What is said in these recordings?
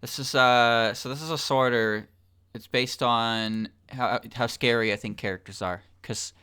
So this is a sorter. It's based on how scary I think characters are, cause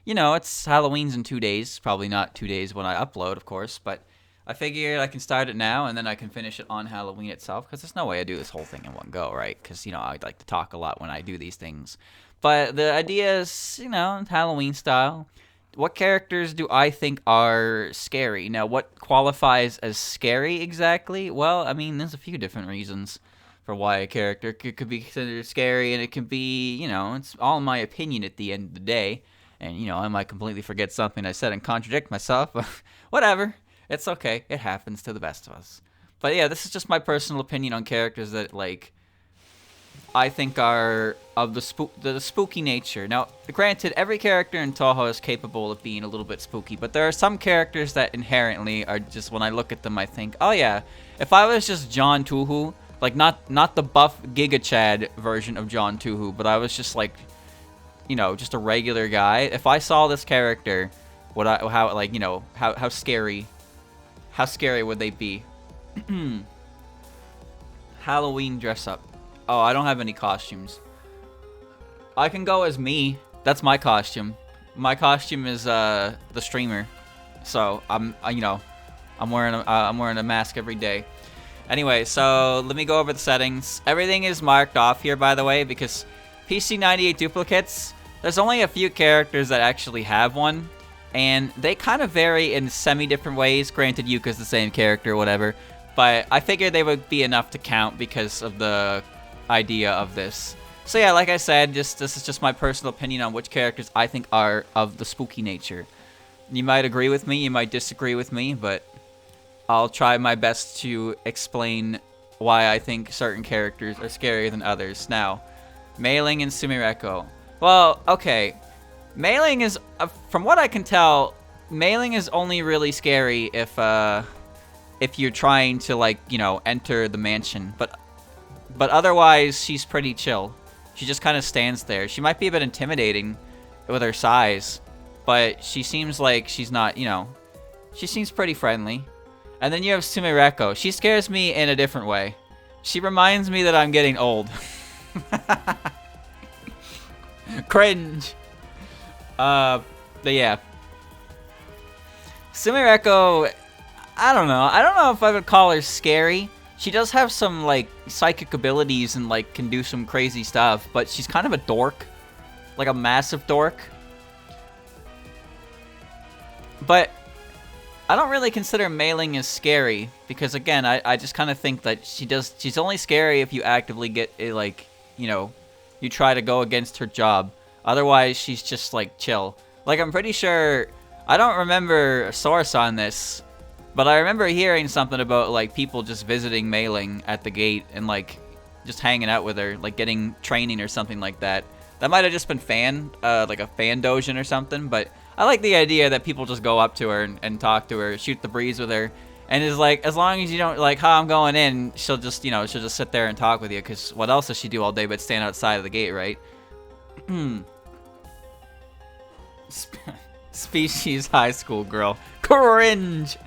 it's Halloween's in 2 days. Probably not 2 days when I upload, of course, but I figured I can start it now and then I can finish it on Halloween itself. Cause there's no way I do this whole thing in one go, right? Cause I like to talk a lot when I do these things. But the idea is, Halloween style. What characters do I think are scary? Now, what qualifies as scary exactly? Well, I mean, there's a few different reasons for why a character could be considered scary, and it can be, it's all my opinion at the end of the day. And, I might completely forget something I said and contradict myself, but whatever. It's okay. It happens to the best of us. But yeah, this is just my personal opinion on characters that, like, I think are of the spooky nature. Now, granted, every character in Touhou is capable of being a little bit spooky, but there are some characters that inherently are just, when I look at them, I think, oh yeah, if I was just John Touhou, like not the buff Giga Chad version of John Touhou, but I was just like, just a regular guy. If I saw this character, how scary would they be? Halloween dress up. Oh, I don't have any costumes. I can go as me. That's my costume. My costume is the streamer. So I'm wearing a mask every day. Anyway, so let me go over the settings. Everything is marked off here, by the way, because PC98 duplicates. There's only a few characters that actually have one, and they kind of vary in semi-different ways. Granted, Yuka's the same character, whatever, but I figured they would be enough to count because of the idea of this. So yeah, like I said, this is just my personal opinion on which characters I think are of the spooky nature. You might agree with me, you might disagree with me, but I'll try my best to explain why I think certain characters are scarier than others. Now, Mei-Ling and Sumireko. Well, okay. Mei-Ling is, from what I can tell, Mei-Ling is only really scary if you're trying to, like, enter the mansion. But otherwise, she's pretty chill. She just kind of stands there. She might be a bit intimidating with her size, but she seems like she's not, she seems pretty friendly. And then you have Sumireko. She scares me in a different way. She reminds me that I'm getting old. Cringe. But yeah. Sumireko, I don't know. I don't know if I would call her scary. She does have some, like, psychic abilities and, like, can do some crazy stuff, but she's kind of a dork. Like a massive dork. But I don't really consider Mei-Ling as scary, because again, I just kind of think that she's only scary if you actively get, like, you try to go against her job. Otherwise, she's just, like, chill. Like, I'm pretty sure, I don't remember a source on this, but I remember hearing something about, like, people just visiting Mei-Ling at the gate and, like, just hanging out with her, like, getting training or something like that. That might have just been like a fan dojin or something, but I like the idea that people just go up to her and talk to her, shoot the breeze with her, and is like, as long as you don't, like, how I'm going in, she'll just, she'll just sit there and talk with you, because what else does she do all day but stand outside of the gate, right? Species high school girl. Cringe!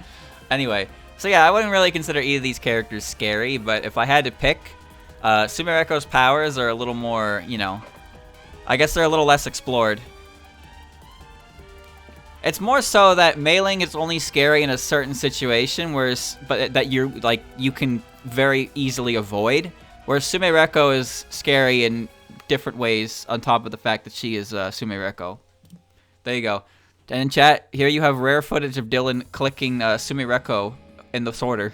Anyway, so yeah, I wouldn't really consider either of these characters scary, but if I had to pick, Sumireko's powers are a little more, I guess they're a little less explored. It's more so that Mei-Ling is only scary in a certain situation, but that you can very easily avoid, whereas Sumireko is scary in different ways on top of the fact that she is Sumireko. There you go. And in chat, here you have rare footage of Dylan clicking Sumireko in the sorter.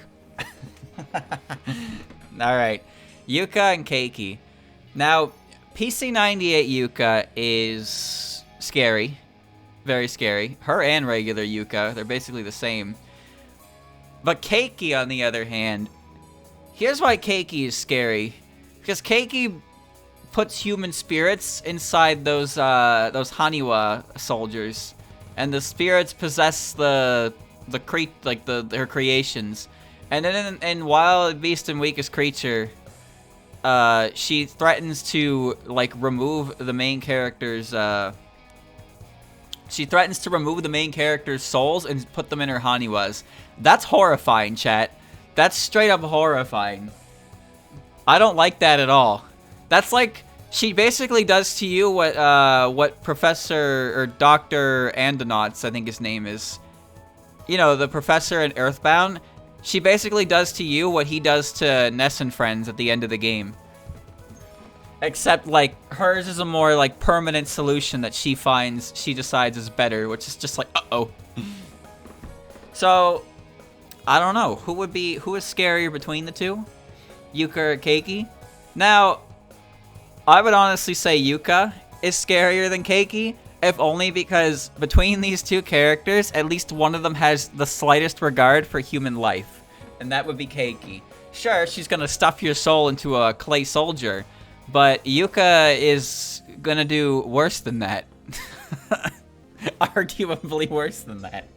Alright. Yuka and Keiki. Now, PC98 Yuka is scary. Very scary. Her and regular Yuka, they're basically the same. But Keiki, on the other hand, here's why Keiki is scary. Because Keiki puts human spirits inside those Haniwa soldiers, and the spirits possess her creations. And then in Wild Beast and Weakest Creature, she threatens to, like, remove the main character's souls and put them in her Haniwas. That's horrifying, chat. That's straight up horrifying. I don't like that at all. That's like, she basically does to you what Professor, or Dr. Andonauts, I think his name is. You know, the professor in Earthbound. She basically does to you what he does to Ness and friends at the end of the game. Except, like, hers is a more, like, permanent solution that she decides is better, which is just like, uh-oh. So, I don't know. Who is scarier between the two? Yuka or Keiki? Now, I would honestly say Yuka is scarier than Keiki, if only because between these two characters, at least one of them has the slightest regard for human life, and that would be Keiki. Sure, she's gonna stuff your soul into a clay soldier, but Yuka is gonna do worse than that. Arguably worse than that.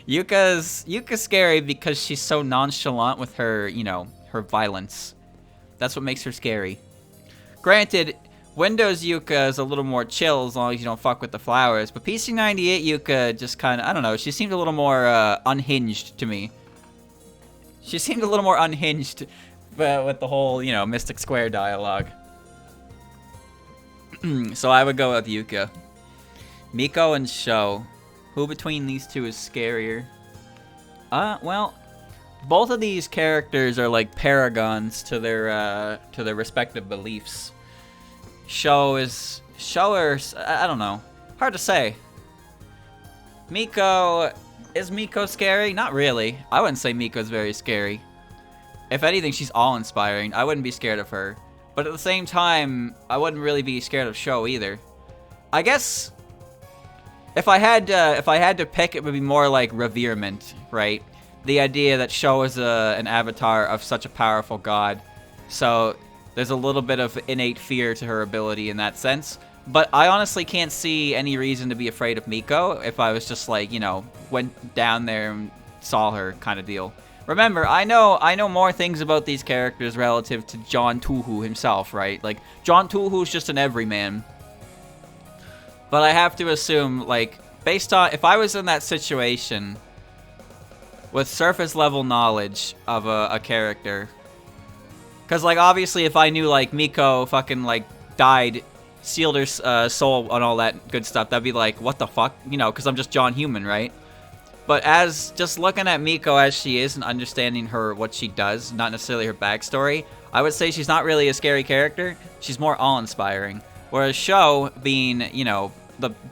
Yuka's scary because she's so nonchalant with her, you know, her violence. That's what makes her scary. Granted, Windows Yuka is a little more chill as long as you don't fuck with the flowers, but PC98 Yuka just kind of, I don't know, she seemed a little more unhinged to me. She seemed a little more unhinged with the whole, you know, Mystic Square dialogue. So I would go with Yuka. Miko and Sho. Who between these two is scarier? Well, both of these characters are like paragons to their respective beliefs. Sho or I don't know. Hard to say. Miko, is Miko scary? Not really. I wouldn't say Miko's very scary. If anything, she's awe-inspiring. I wouldn't be scared of her. But at the same time, I wouldn't really be scared of Sho either. I guess if I had to pick, it would be more like reverement, right? The idea that Sho is an avatar of such a powerful god. So there's a little bit of innate fear to her ability in that sense. But I honestly can't see any reason to be afraid of Miko if I was just like, you know, went down there and saw her kind of deal. Remember, I know more things about these characters relative to John Touhou himself, right? Like, John Touhou's just an everyman. But I have to assume, like, based on, if I was in that situation with surface level knowledge of a character, because, like, obviously if I knew, like, Miko fucking, like, died, sealed her soul and all that good stuff, that'd be like, what the fuck? You know, because I'm just John Human, right? But as just looking at Miko as she is and understanding her, what she does, not necessarily her backstory, I would say she's not really a scary character. She's more awe-inspiring. Whereas Sho, being, you know,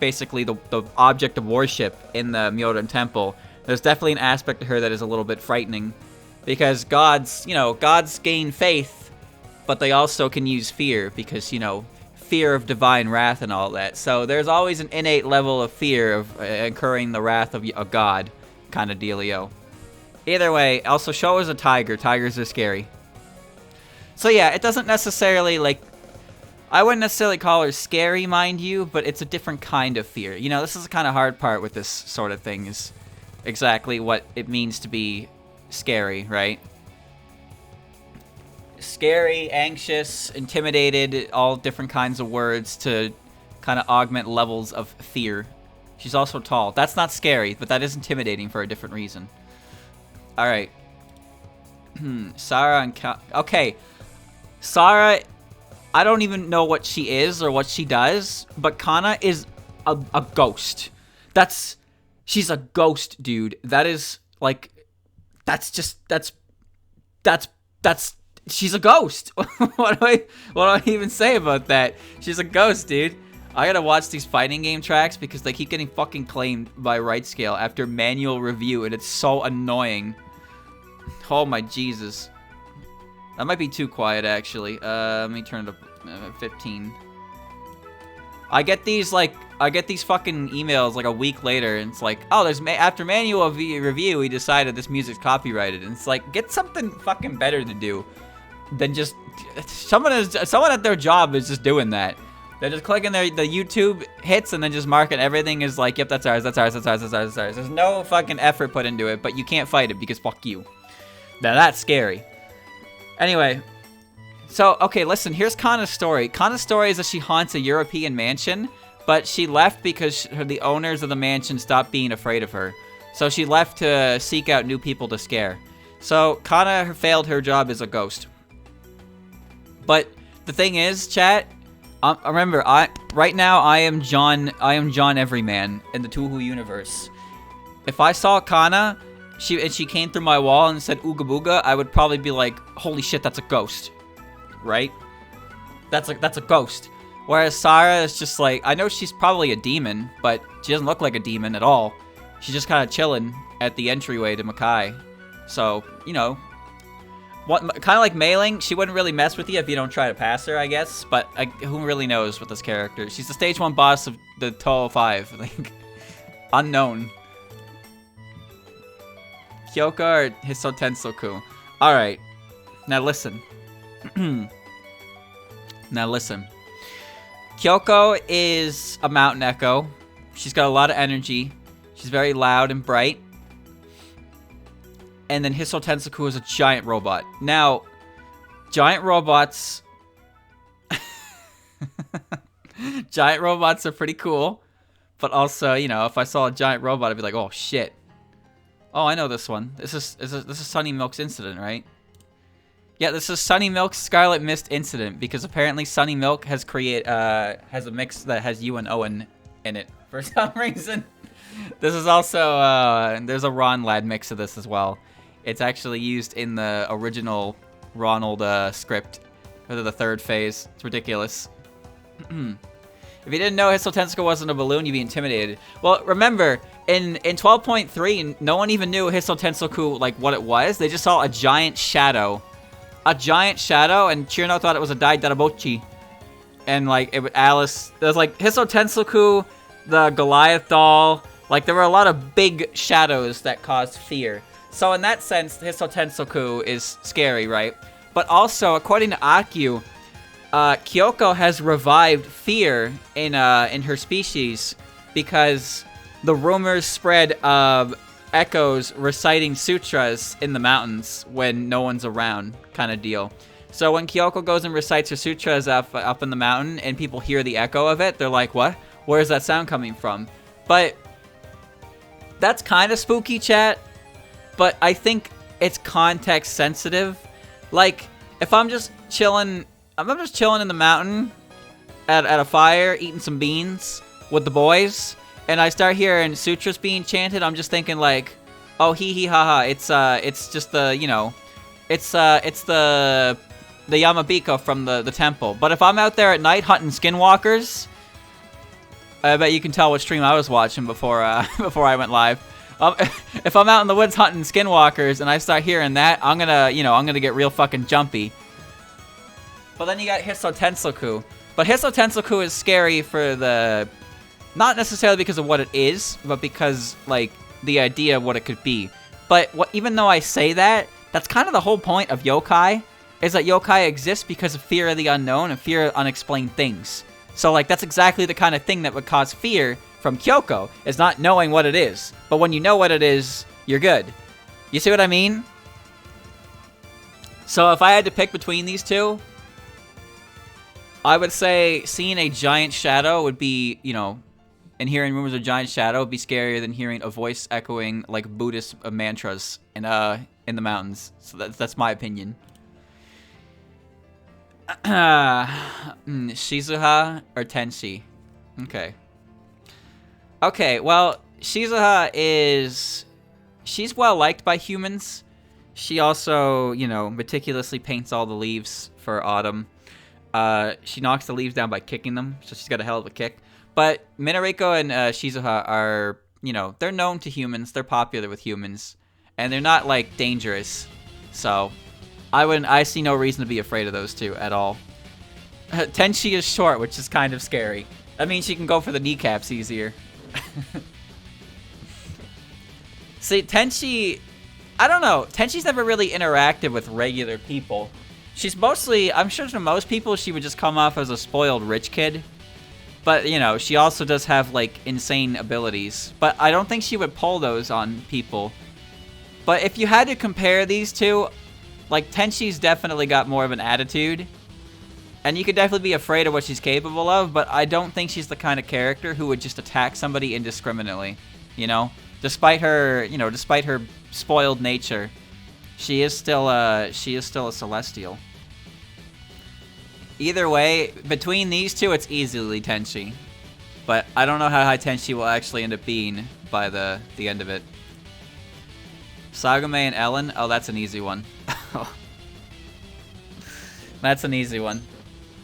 basically the object of worship in the Myodan Temple, there's definitely an aspect to her that is a little bit frightening. Because gods gain faith, but they also can use fear because, you know, fear of divine wrath and all that. So there's always an innate level of fear of incurring the wrath of a god kind of dealio. Either way, also Sho is a tiger. Tigers are scary. So yeah, it doesn't necessarily, like, I wouldn't necessarily call her scary, mind you, but it's a different kind of fear. You know, this is the kind of hard part with this sort of thing, is exactly what it means to be scary, right? Scary, anxious, intimidated, all different kinds of words to kind of augment levels of fear. She's also tall. That's not scary, but that is intimidating for a different reason. Alright. Sarah and okay. Sarah, I don't even know what she is or what she does, but Kana is a ghost. She's a ghost, dude. That is, like, she's a ghost. What do I even say about that? She's a ghost, dude. I gotta watch these fighting game tracks because they keep getting fucking claimed by RightScale after manual review, and it's so annoying. Oh my Jesus. That might be too quiet, actually. Let me turn it up 15. I get these fucking emails like a week later, and it's like, oh, after manual review, we decided this music's copyrighted, and it's like, get something fucking better to do than just someone at their job is just doing that. They're just clicking the YouTube hits and then just marking everything as like, yep, that's ours, that's ours, that's ours, that's ours, that's ours. There's no fucking effort put into it, but you can't fight it because fuck you. Now that's scary. Anyway, so, okay, listen, here's Kana's story. Kana's story is that she haunts a European mansion, but she left because the owners of the mansion stopped being afraid of her. So she left to seek out new people to scare. So Kana failed her job as a ghost. But the thing is, chat, remember, right now I am John Everyman in the Touhou universe. If I saw Kana, she came through my wall and said ooga booga, I would probably be like, holy shit, that's a ghost, right? That's a ghost. Whereas Sarah is just like, I know she's probably a demon, but she doesn't look like a demon at all. She's just kind of chilling at the entryway to Makai. So, you know, kind of like Mei-Ling, she wouldn't really mess with you if you don't try to pass her, I guess. But who really knows with this character? She's the stage 1 boss of the Touhou 5. Like, unknown. Kyoka or Hiso Tensoku? Alright. Now listen. Now listen. Kyoko is a mountain echo. She's got a lot of energy. She's very loud and bright. And then Hiso Tensoku is a giant robot. Now, giant robots... giant robots are pretty cool. But also, you know, if I saw a giant robot, I'd be like, oh, shit. Oh, I know this one. This is Sunny Milk's incident, right? Yeah, this is Sunny Milk's Scarlet Mist incident, because apparently Sunny Milk has has a mix that has you and Owen in it for some reason. This is also, there's a Ron Lad mix of this as well. It's actually used in the original Ronald script for the 3rd phase. It's ridiculous. If you didn't know Hiso Tensoku wasn't a balloon, you'd be intimidated. Well, remember, in 12.3, no one even knew Hiso Tensoku, like, what it was. They just saw a giant shadow. A giant shadow, and Chirino thought it was a Dai Darabochi. And, like, Alice... There was, like, Hiso Tensoku, the Goliath doll... Like, there were a lot of big shadows that caused fear. So in that sense, Hiso Tensoku is scary, right? But also, according to Akyu, Kyoko has revived fear in her species because the rumors spread of echoes reciting sutras in the mountains when no one's around, kind of deal. So when Kyoko goes and recites her sutras up in the mountain and people hear the echo of it, they're like, what? Where's that sound coming from? But... that's kind of spooky, chat, but I think it's context sensitive. Like, if I'm just chilling in the mountain at a fire, eating some beans with the boys, and I start hearing sutras being chanted, I'm just thinking like, oh, hee hee ha ha, it's just the, you know, it's the Yamabiko from the temple. But if I'm out there at night hunting skinwalkers, I bet you can tell what stream I was watching before I went live. If I'm out in the woods hunting skinwalkers and I start hearing that, I'm gonna get real fucking jumpy. But then you got Hiso Tensoku. But Hiso Tensoku is scary for not necessarily because of what it is, but because, like, the idea of what it could be. But even though I say that, that's kind of the whole point of yokai, is that yokai exists because of fear of the unknown and fear of unexplained things. So, like, that's exactly the kind of thing that would cause fear from Kyoko, is not knowing what it is. But when you know what it is, you're good. You see what I mean? So if I had to pick between these two, I would say seeing a giant shadow would be, you know, and hearing rumors of a giant shadow would be scarier than hearing a voice echoing, like, Buddhist mantras in the mountains. So that's my opinion. Shizuha or Tenshi? Okay. Okay, well, Shizuha she's well liked by humans. She also, you know, meticulously paints all the leaves for autumn. She knocks the leaves down by kicking them, so she's got a hell of a kick. But Minariko and Shizuha are, you know, they're known to humans. They're popular with humans, and they're not, like, dangerous. So I see no reason to be afraid of those two at all. Tenshi is short, which is kind of scary. That means she can go for the kneecaps easier. See, Tenshi, I don't know. Tenshi's never really interacted with regular people. She's mostly, I'm sure to most people, she would just come off as a spoiled rich kid. But, you know, she also does have, like, insane abilities. But I don't think she would pull those on people. But if you had to compare these two, like, Tenshi's definitely got more of an attitude. And you could definitely be afraid of what she's capable of, but I don't think she's the kind of character who would just attack somebody indiscriminately, you know? Despite her, you know, despite her spoiled nature, she is still a Celestial. Either way, between these two, it's easily Tenchi. But I don't know how high Tenchi will actually end up being by the end of it. Sagume and Ellen? Oh, that's an easy one. That's an easy one.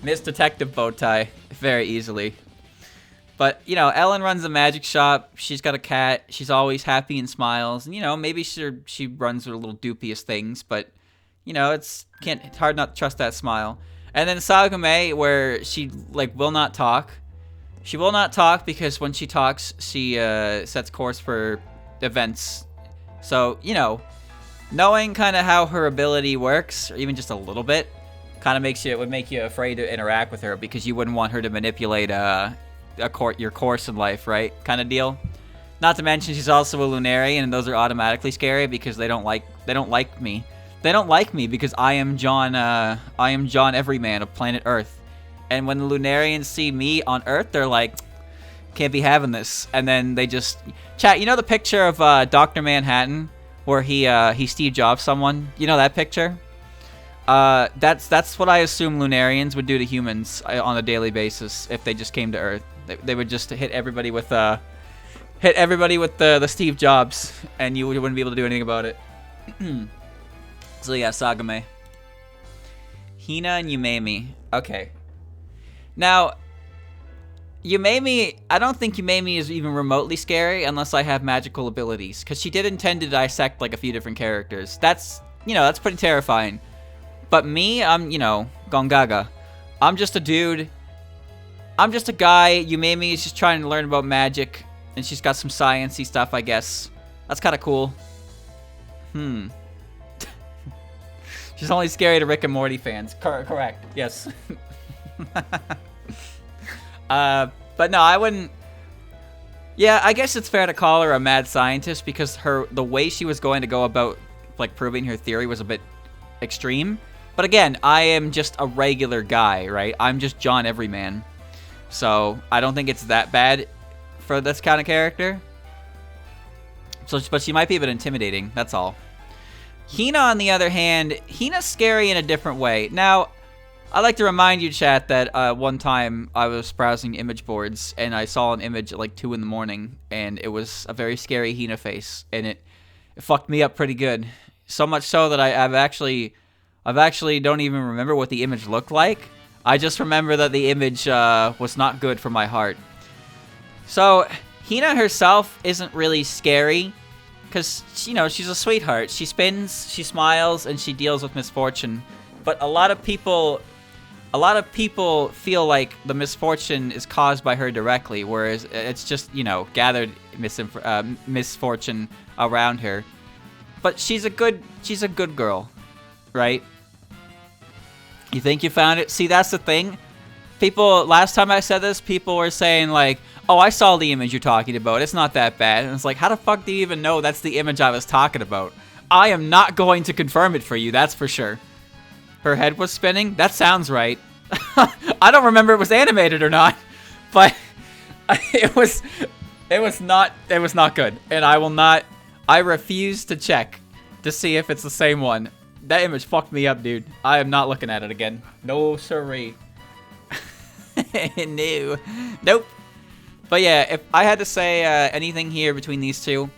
Miss Detective Bowtie, very easily. But, you know, Ellen runs a magic shop. She's got a cat. She's always happy and smiles. And, you know, maybe she runs her little dubious things, but, you know, it's hard not to trust that smile. And then Sagume, where she, like, will not talk. She will not talk because when she talks, she sets course for events. So, you know, knowing kind of how her ability works, or even just a little bit, kind of would make you afraid to interact with her because you wouldn't want her to manipulate your course in life, right? Kind of deal. Not to mention she's also a Lunarian, and those are automatically scary because they don't like me. They don't like me because I am John Everyman of planet Earth. And when the Lunarians see me on Earth, they're like, can't be having this. And then they just chat. You know the picture of Dr. Manhattan where he Steve Jobs someone? You know that picture? That's what I assume Lunarians would do to humans on a daily basis if they just came to Earth. They would just hit everybody with the Steve Jobs, and you wouldn't be able to do anything about it. So yeah, Sagume. Hina and Yumemi. Okay. Now, Yumemi, I don't think Yumemi is even remotely scary unless I have magical abilities, because she did intend to dissect like a few different characters. That's pretty terrifying. But me, I'm, Gongaga. I'm just a dude. I'm just a guy. Yumemi is just trying to learn about magic, and she's got some science-y stuff, I guess. That's kind of cool. She's only scary to Rick and Morty fans. Correct. Yes. But no, I wouldn't. Yeah, I guess it's fair to call her a mad scientist because the way she was going to go about like proving her theory was a bit extreme. But again, I am just a regular guy, right? I'm just John Everyman. So I don't think it's that bad for this kind of character. But she might be a bit intimidating, that's all. Hina, on the other hand, Hina's scary in a different way. Now, I'd like to remind you, chat, that one time I was browsing image boards and I saw an image at like 2 in the morning, and it was a very scary Hina face, and it fucked me up pretty good. So much so that I've actually don't even remember what the image looked like. I just remember that the image was not good for my heart. So Hina herself isn't really scary because, she's a sweetheart. She spins, she smiles, and she deals with misfortune. But a lot of people feel like the misfortune is caused by her directly, whereas it's just, gathered misfortune around her. But she's a good girl, right? You think you found it? See, that's the thing. Last time I said this, people were saying like, oh, I saw the image you're talking about. It's not that bad. And it's like, how the fuck do you even know that's the image I was talking about? I am not going to confirm it for you, that's for sure. Her head was spinning? That sounds right. I don't remember if it was animated or not, but it was not good. And I refuse to check to see if it's the same one. That image fucked me up, dude. I am not looking at it again. No siree. No. Nope. But yeah, if I had to say anything here between these two,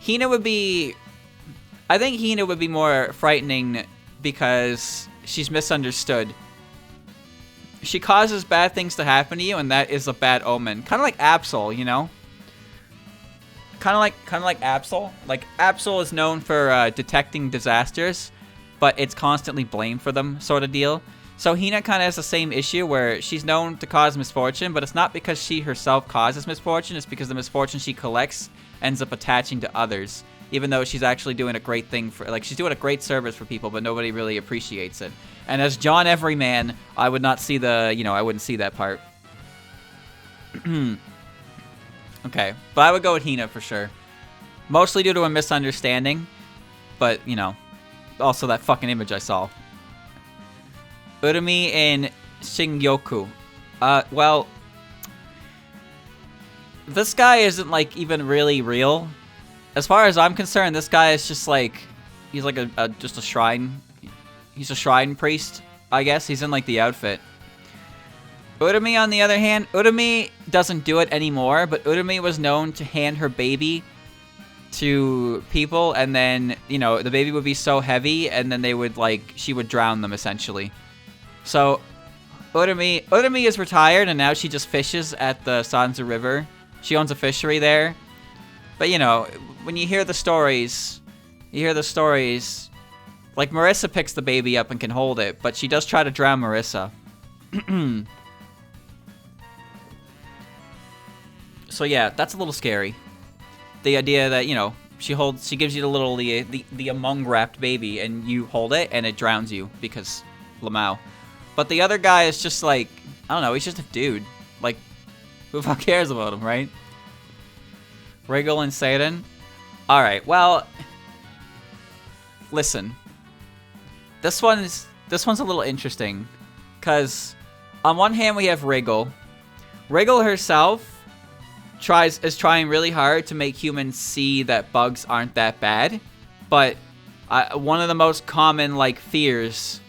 I think Hina would be more frightening because she's misunderstood. She causes bad things to happen to you, and that is a bad omen. Kind of like Absol, Kind of like Absol. Like, Absol is known for detecting disasters, but it's constantly blamed for them, sort of deal. So Hina kind of has the same issue where she's known to cause misfortune, but it's not because she herself causes misfortune, it's because the misfortune she collects ends up attaching to others, even though she's actually doing a great thing she's doing a great service for people, but nobody really appreciates it. And as John Everyman, I would not see I wouldn't see that part. Okay, but I would go with Hina for sure. Mostly due to a misunderstanding, but, also that fucking image I saw. Urumi and Shingyoku. Well, this guy isn't, even really real. As far as I'm concerned, this guy is just, he's just a shrine. He's a shrine priest, I guess. He's in, the outfit. Urumi, on the other hand, Urumi doesn't do it anymore, but Urumi was known to hand her baby to people, and then, you know, the baby would be so heavy, and then they would, like, she would drown them, essentially. So, Urumi is retired, and now she just fishes at the Sanzu River. She owns a fishery there. But, you know, when you hear the stories, like, Marissa picks the baby up and can hold it, but she does try to drown Marissa. So yeah, that's a little scary. The idea that, you know, she gives you the among wrapped baby, and you hold it and it drowns you because Lamau. But the other guy is just like, I don't know, he's just a dude. Like, who the fuck cares about him, right? Rigel and Satan. All right, well, listen. This one's a little interesting, cause on one hand we have Rigel. Rigel herself is trying really hard to make humans see that bugs aren't that bad, but one of the most common, like, fears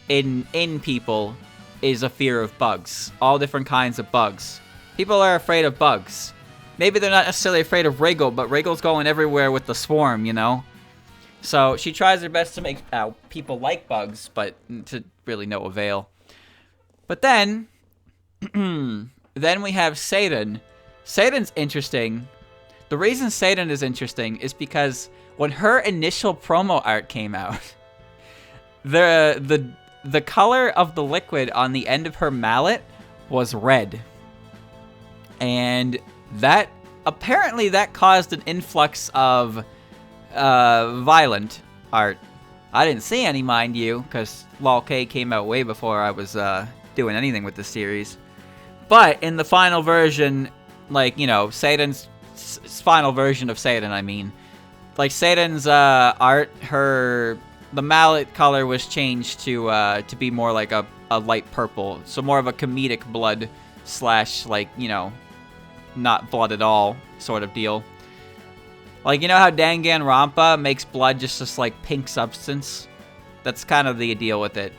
in people is a fear of bugs. All different kinds of bugs. People are afraid of bugs. Maybe they're not necessarily afraid of Rigel, but Rigel's going everywhere with the swarm, you know? So she tries her best to make people like bugs, but to really no avail. But then, then we have Satan. Satan's interesting. The reason Satan is interesting is because when her initial promo art came out, the color of the liquid on the end of her mallet was red. And that apparently that caused an influx of violent art. I didn't see any, mind you, because LOL-K came out way before I was doing anything with the series. But in the final version, like, you know, Satan's final version of Satan, I mean, like, Satan's art, the mallet color was changed to be more like a light purple, so more of a comedic blood / like, you know, not blood at all sort of deal. Like, you know how Danganronpa makes blood just like pink substance? That's kind of the deal with it.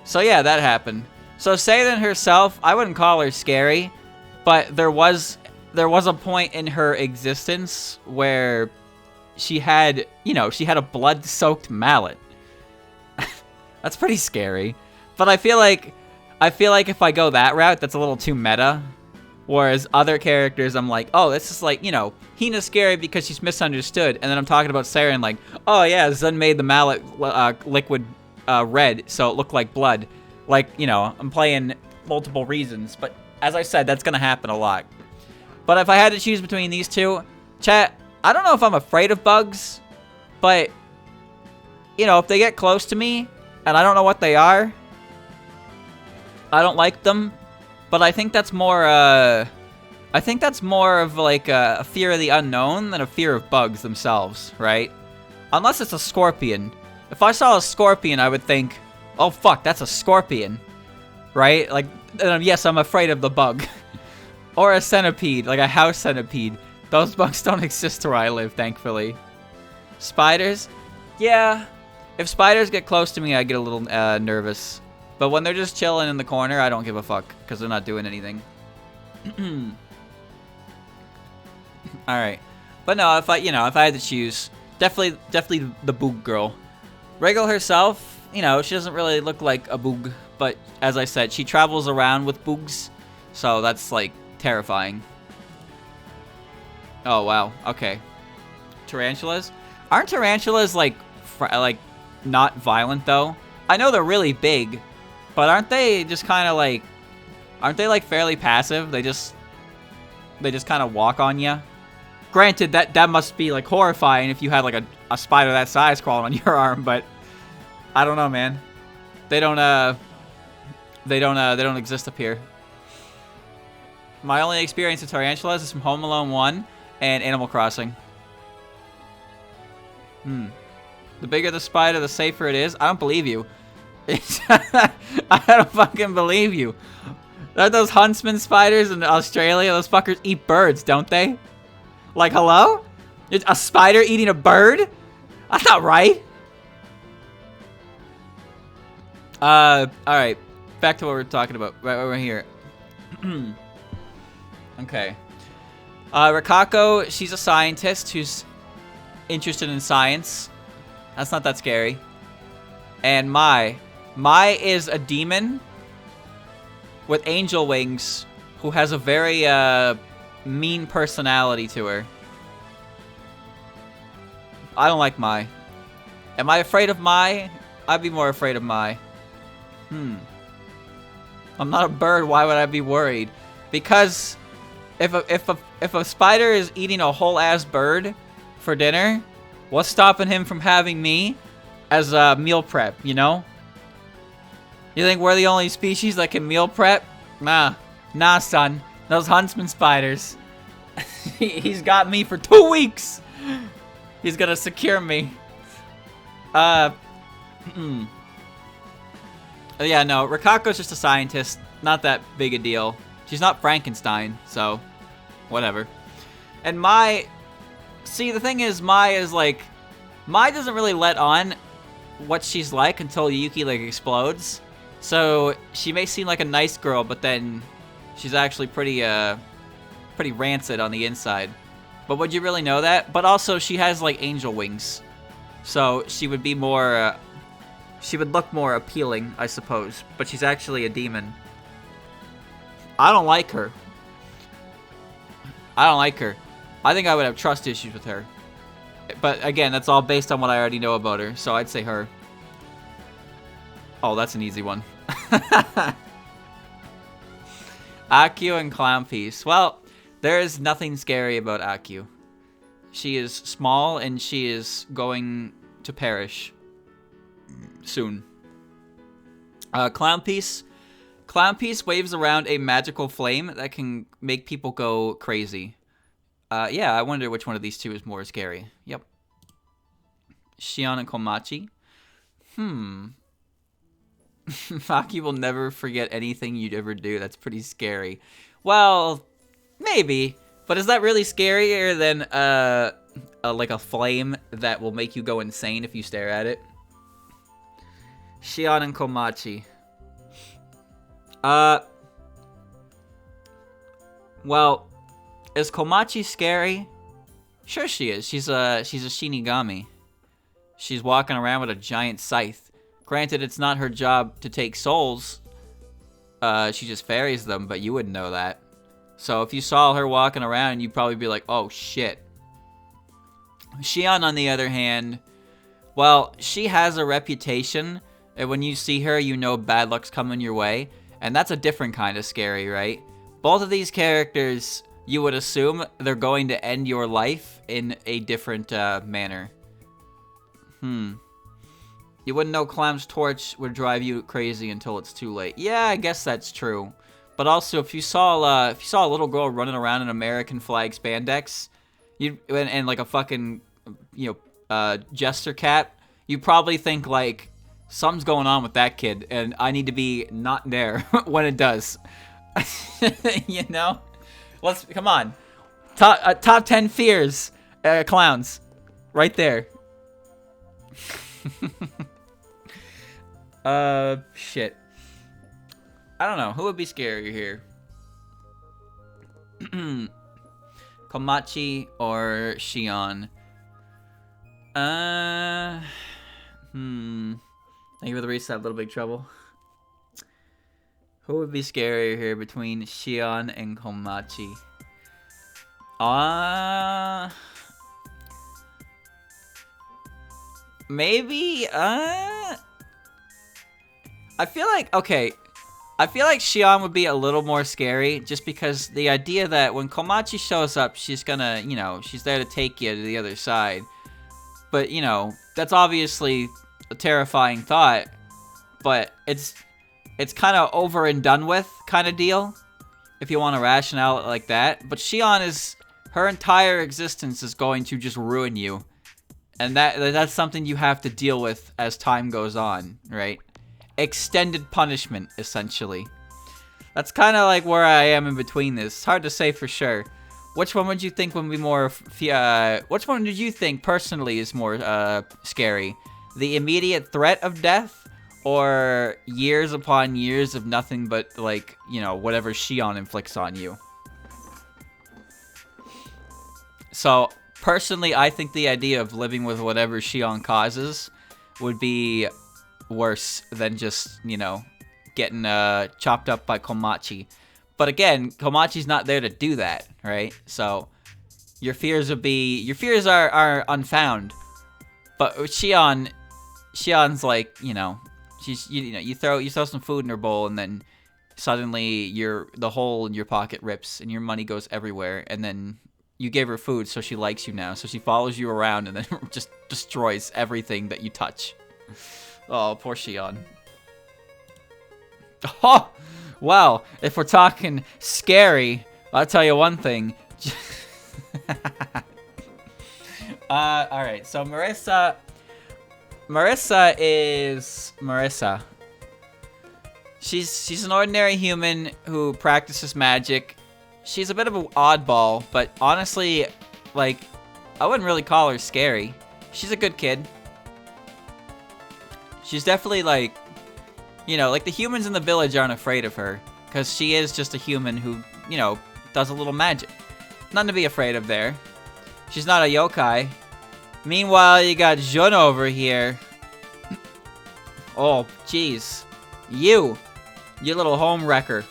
So yeah, that happened. So Satan herself, I wouldn't call her scary, but there was a point in her existence where she had, you know, she had a blood-soaked mallet. That's pretty scary. But I feel like if I go that route, that's a little too meta. Whereas other characters, I'm like, oh, this is like, you know, Hina's scary because she's misunderstood. And then I'm talking about Sarah and like, oh yeah, Zen made the mallet liquid red, so it looked like blood. Like, you know, I'm playing multiple reasons. But as I said, that's going to happen a lot. But if I had to choose between these two, chat, I don't know if I'm afraid of bugs, but, you know, if they get close to me and I don't know what they are, I don't like them. But I think that's more of like a fear of the unknown than a fear of bugs themselves, right? Unless it's a scorpion. If I saw a scorpion, I would think, oh fuck, that's a scorpion, right? Like, yes, I'm afraid of the bug. Or a centipede, like a house centipede. Those bugs don't exist where I live, thankfully. Spiders? Yeah. If spiders get close to me, I get a little nervous. But when they're just chilling in the corner, I don't give a fuck, because they're not doing anything. Alright. But no, if I had to choose, definitely the boog girl. Rigel herself, you know, she doesn't really look like a boog, but as I said, she travels around with boogs, so that's, like, terrifying. Oh, wow. Okay. Tarantulas? Aren't tarantulas, like, not violent, though? I know they're really big, but aren't they just kind of, like, aren't they, like, fairly passive? They just kind of walk on you? Granted, that must be, like, horrifying if you had, like, a spider that size crawling on your arm, but I don't know, man. They don't exist up here. My only experience with tarantulas is from Home Alone 1 and Animal Crossing. The bigger the spider, the safer it is. I don't believe you. I don't fucking believe you. Aren't those huntsman spiders in Australia? Those fuckers eat birds, don't they? Like, hello? It's a spider eating a bird? That's not right. Alright. Back to what we're talking about. Right over here. Okay. Rikako, she's a scientist who's interested in science. That's not that scary. And Mai is a demon with angel wings who has a very mean personality to her. I don't like Mai. Am I afraid of Mai? I'd be more afraid of Mai. I'm not a bird, why would I be worried? Because if a spider is eating a whole ass bird for dinner, what's stopping him from having me as a meal prep, you know? You think we're the only species that can meal prep? Nah, son. Those huntsman spiders. He's got me for 2 weeks. He's gonna secure me. Yeah, no, Rikako's just a scientist. Not that big a deal. She's not Frankenstein, so whatever. And Mai, see, the thing is, Mai doesn't really let on what she's like until Yuki like explodes. So she may seem like a nice girl, but then she's actually pretty rancid on the inside. But would you really know that? But also, she has like angel wings, so she would be more. She would look more appealing, I suppose. But she's actually a demon. I don't like her. I think I would have trust issues with her. But again, that's all based on what I already know about her, so I'd say her. Oh, that's an easy one. Akio and Clown Piece. Well, there is nothing scary about Akio. She is small and she is going to perish soon. Clown Piece. Clown Piece waves around a magical flame that can make people go crazy. Yeah, I wonder which one of these two is more scary. Yep. Shion and Komachi. Maki will never forget anything you'd ever do. That's pretty scary. Well, maybe. But is that really scarier than like a flame that will make you go insane if you stare at it? Shion and Komachi. Well, is Komachi scary? Sure she is. She's a Shinigami. She's walking around with a giant scythe. Granted, it's not her job to take souls. She just ferries them, but you wouldn't know that. So if you saw her walking around, you'd probably be like, oh shit. Shion, on the other hand, well, she has a reputation, and when you see her, you know bad luck's coming your way. And that's a different kind of scary, right? Both of these characters, you would assume they're going to end your life in a different manner. You wouldn't know Clam's torch would drive you crazy until it's too late. Yeah, I guess that's true. But also, if you saw a little girl running around in American flag spandex, and like a fucking, jester cat, you'd probably think like something's going on with that kid, and I need to be not there when it does. You know, come on, top 10 fears, clowns, right there. Shit. I don't know. Who would be scarier here? Komachi or Shion? Thank you for the reset, Little Big Trouble. Who would be scarier here between Shion and Komachi? Maybe, I feel like Shion would be a little more scary, just because the idea that when Komachi shows up, she's gonna, she's there to take you to the other side. But, that's obviously a terrifying thought, but it's kind of over and done with kind of deal, if you want to rationale it like that. But Shion her entire existence is going to just ruin you. And that's something you have to deal with as time goes on, right? Extended punishment, essentially. That's kind of like where I am in between this. It's hard to say for sure. Which one would you think would be more... which one did you think, personally, is more scary? The immediate threat of death? or years upon years of nothing but, like, you know, whatever Shion inflicts on you. So, personally, I think the idea of living with whatever Shion causes would be worse than just, you know, getting chopped up by Komachi. But again, Komachi's not there to do that, right? So, your fears are unfound. But with Shion's like, you know, you throw some food in her bowl and then suddenly the hole in your pocket rips and your money goes everywhere, and then you gave her food, so she likes you now. So she follows you around and then just destroys everything that you touch. Oh, poor Shion. Oh, well, if we're talking scary, I'll tell you one thing. Alright, so Marissa is Marissa. She's an ordinary human who practices magic. She's a bit of an oddball, but honestly, like, I wouldn't really call her scary. She's a good kid. She's definitely, like, you know, like, the humans in the village aren't afraid of her, because she is just a human who, you know, does a little magic. Nothing to be afraid of there. She's not a yokai. Meanwhile, you got Jun over here. Oh, jeez. You little home wrecker.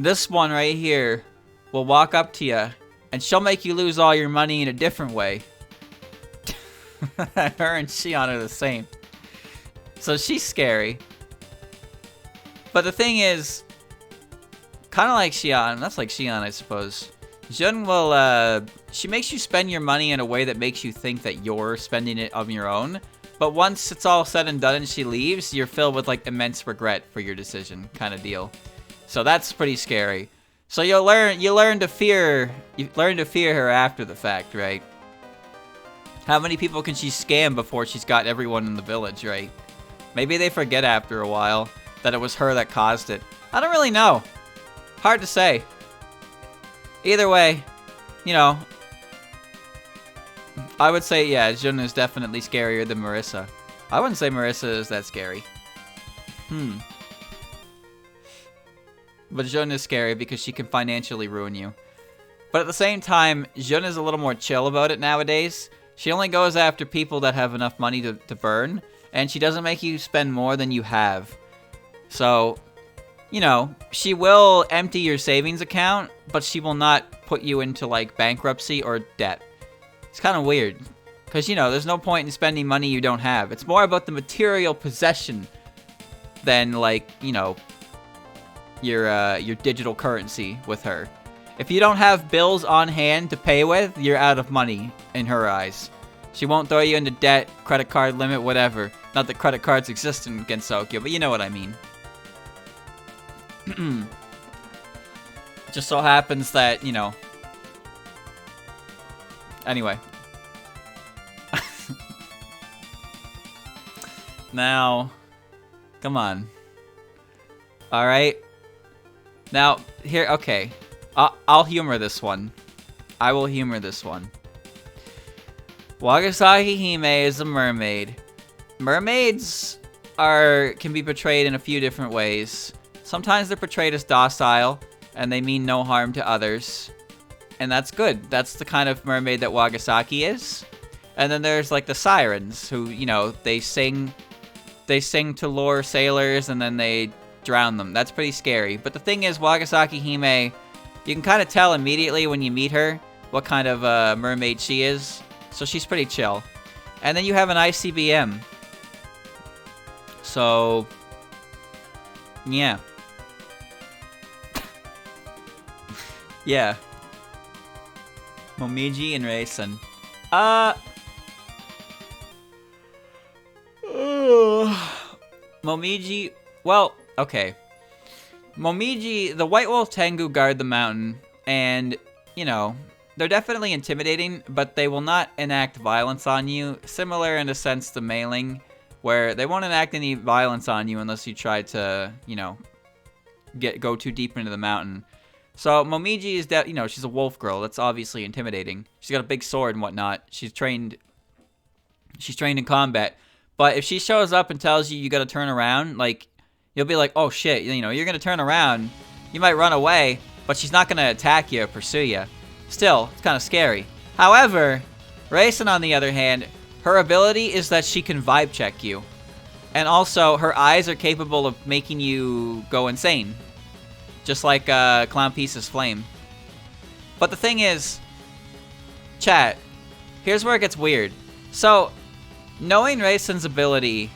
This one right here will walk up to you, and she'll make you lose all your money in a different way. Her and Shion are the same. So she's scary. But the thing is, kind of like Shion, that's like Shion, I suppose. Jun will, she makes you spend your money in a way that makes you think that you're spending it on your own. But once it's all said and done and she leaves, you're filled with, like, immense regret for your decision, kind of deal. So that's pretty scary. So you learn to fear her after the fact, right? How many people can she scam before she's got everyone in the village, right? Maybe they forget after a while that it was her that caused it. I don't really know. Hard to say. Either way, you know, I would say, yeah, Jun is definitely scarier than Marissa. I wouldn't say Marissa is that scary. But Jun is scary because she can financially ruin you. But at the same time, Jun is a little more chill about it nowadays. She only goes after people that have enough money to burn, and she doesn't make you spend more than you have. So, you know, she will empty your savings account, but she will not put you into, like, bankruptcy or debt. It's kind of weird. Because, you know, there's no point in spending money you don't have. It's more about the material possession than, like, you know, your digital currency with her. If you don't have bills on hand to pay with, you're out of money in her eyes. She won't throw you into debt, credit card limit, whatever. Not that credit cards exist in Gensokyo, but you know what I mean. Just so happens that, you know... Anyway. Now... Come on. Alright. Now, here, okay. I'll humor this one. I will humor this one. Wagasaki Hime is a mermaid. Mermaids can be portrayed in a few different ways. Sometimes they're portrayed as docile, and they mean no harm to others. And that's good. That's the kind of mermaid that Wagasaki is. And then there's, like, the sirens, who, you know, they sing to lure sailors, and then they drown them. That's pretty scary. But the thing is, Wagasaki Hime, you can kind of tell immediately when you meet her what kind of mermaid she is. So she's pretty chill. And then you have an ICBM. So, yeah. Yeah. Momiji and Raisin. Momiji, well, okay. Momiji, the White Wolf Tengu guard the mountain, and, you know, they're definitely intimidating, but they will not enact violence on you, similar in a sense to Mailing, where they won't enact any violence on you unless you try to, you know, go too deep into the mountain. So Momiji is you know, she's a wolf girl. That's obviously intimidating. She's got a big sword and whatnot. She's trained in combat. But if she shows up and tells you gotta turn around, like, you'll be like, oh shit, you know, you're gonna turn around. You might run away, but she's not gonna attack you or pursue you. Still, it's kind of scary. However, Raisin, on the other hand, her ability is that she can vibe check you. And also, her eyes are capable of making you go insane. Just like Clown Piece's flame. But the thing is, chat, here's where it gets weird. So, knowing Raisin's ability,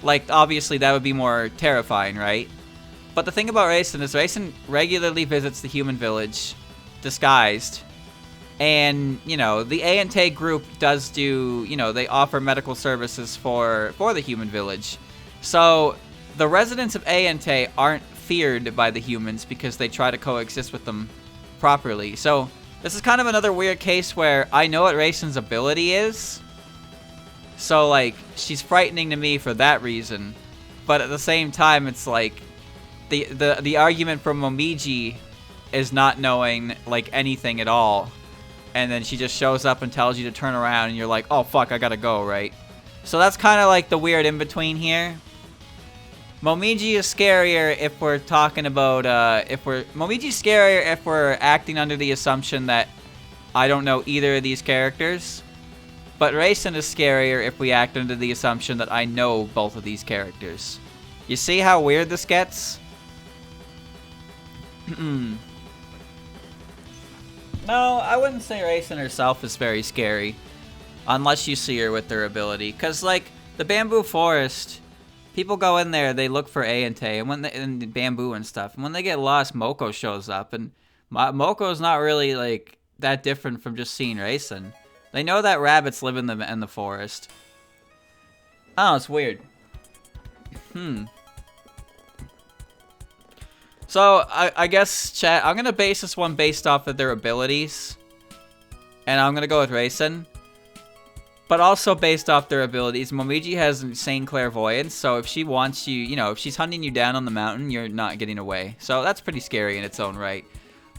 like, obviously that would be more terrifying, right? But the thing about Raisin is Raisin regularly visits the human village, disguised. And, you know, the A&T group does do, you know, they offer medical services for the human village. So, the residents of A&T aren't feared by the humans because they try to coexist with them properly. So, this is kind of another weird case where I know what Raisin's ability is. So, like, she's frightening to me for that reason. But at the same time, it's like, the argument from Momiji is not knowing, like, anything at all. And then she just shows up and tells you to turn around, and you're like, oh, fuck, I gotta go, right? So that's kind of like the weird in-between here. Momiji is scarier if we're talking about, Momiji's scarier if we're acting under the assumption that I don't know either of these characters. But Raisin is scarier if we act under the assumption that I know both of these characters. You see how weird this gets? No, I wouldn't say Raisin herself is very scary. Unless you see her with her ability. Because, like, the Bamboo Forest, people go in there, they look for A&T, and bamboo and stuff. And when they get lost, Moko shows up. And Moko's not really, like, that different from just seeing Raisin. They know that rabbits live in the forest. Oh, it's weird. So, I guess, chat, I'm going to base this one based off of their abilities. And I'm going to go with Raisin. But also based off their abilities. Momiji has insane clairvoyance, so if she wants you, you know, if she's hunting you down on the mountain, you're not getting away. So that's pretty scary in its own right.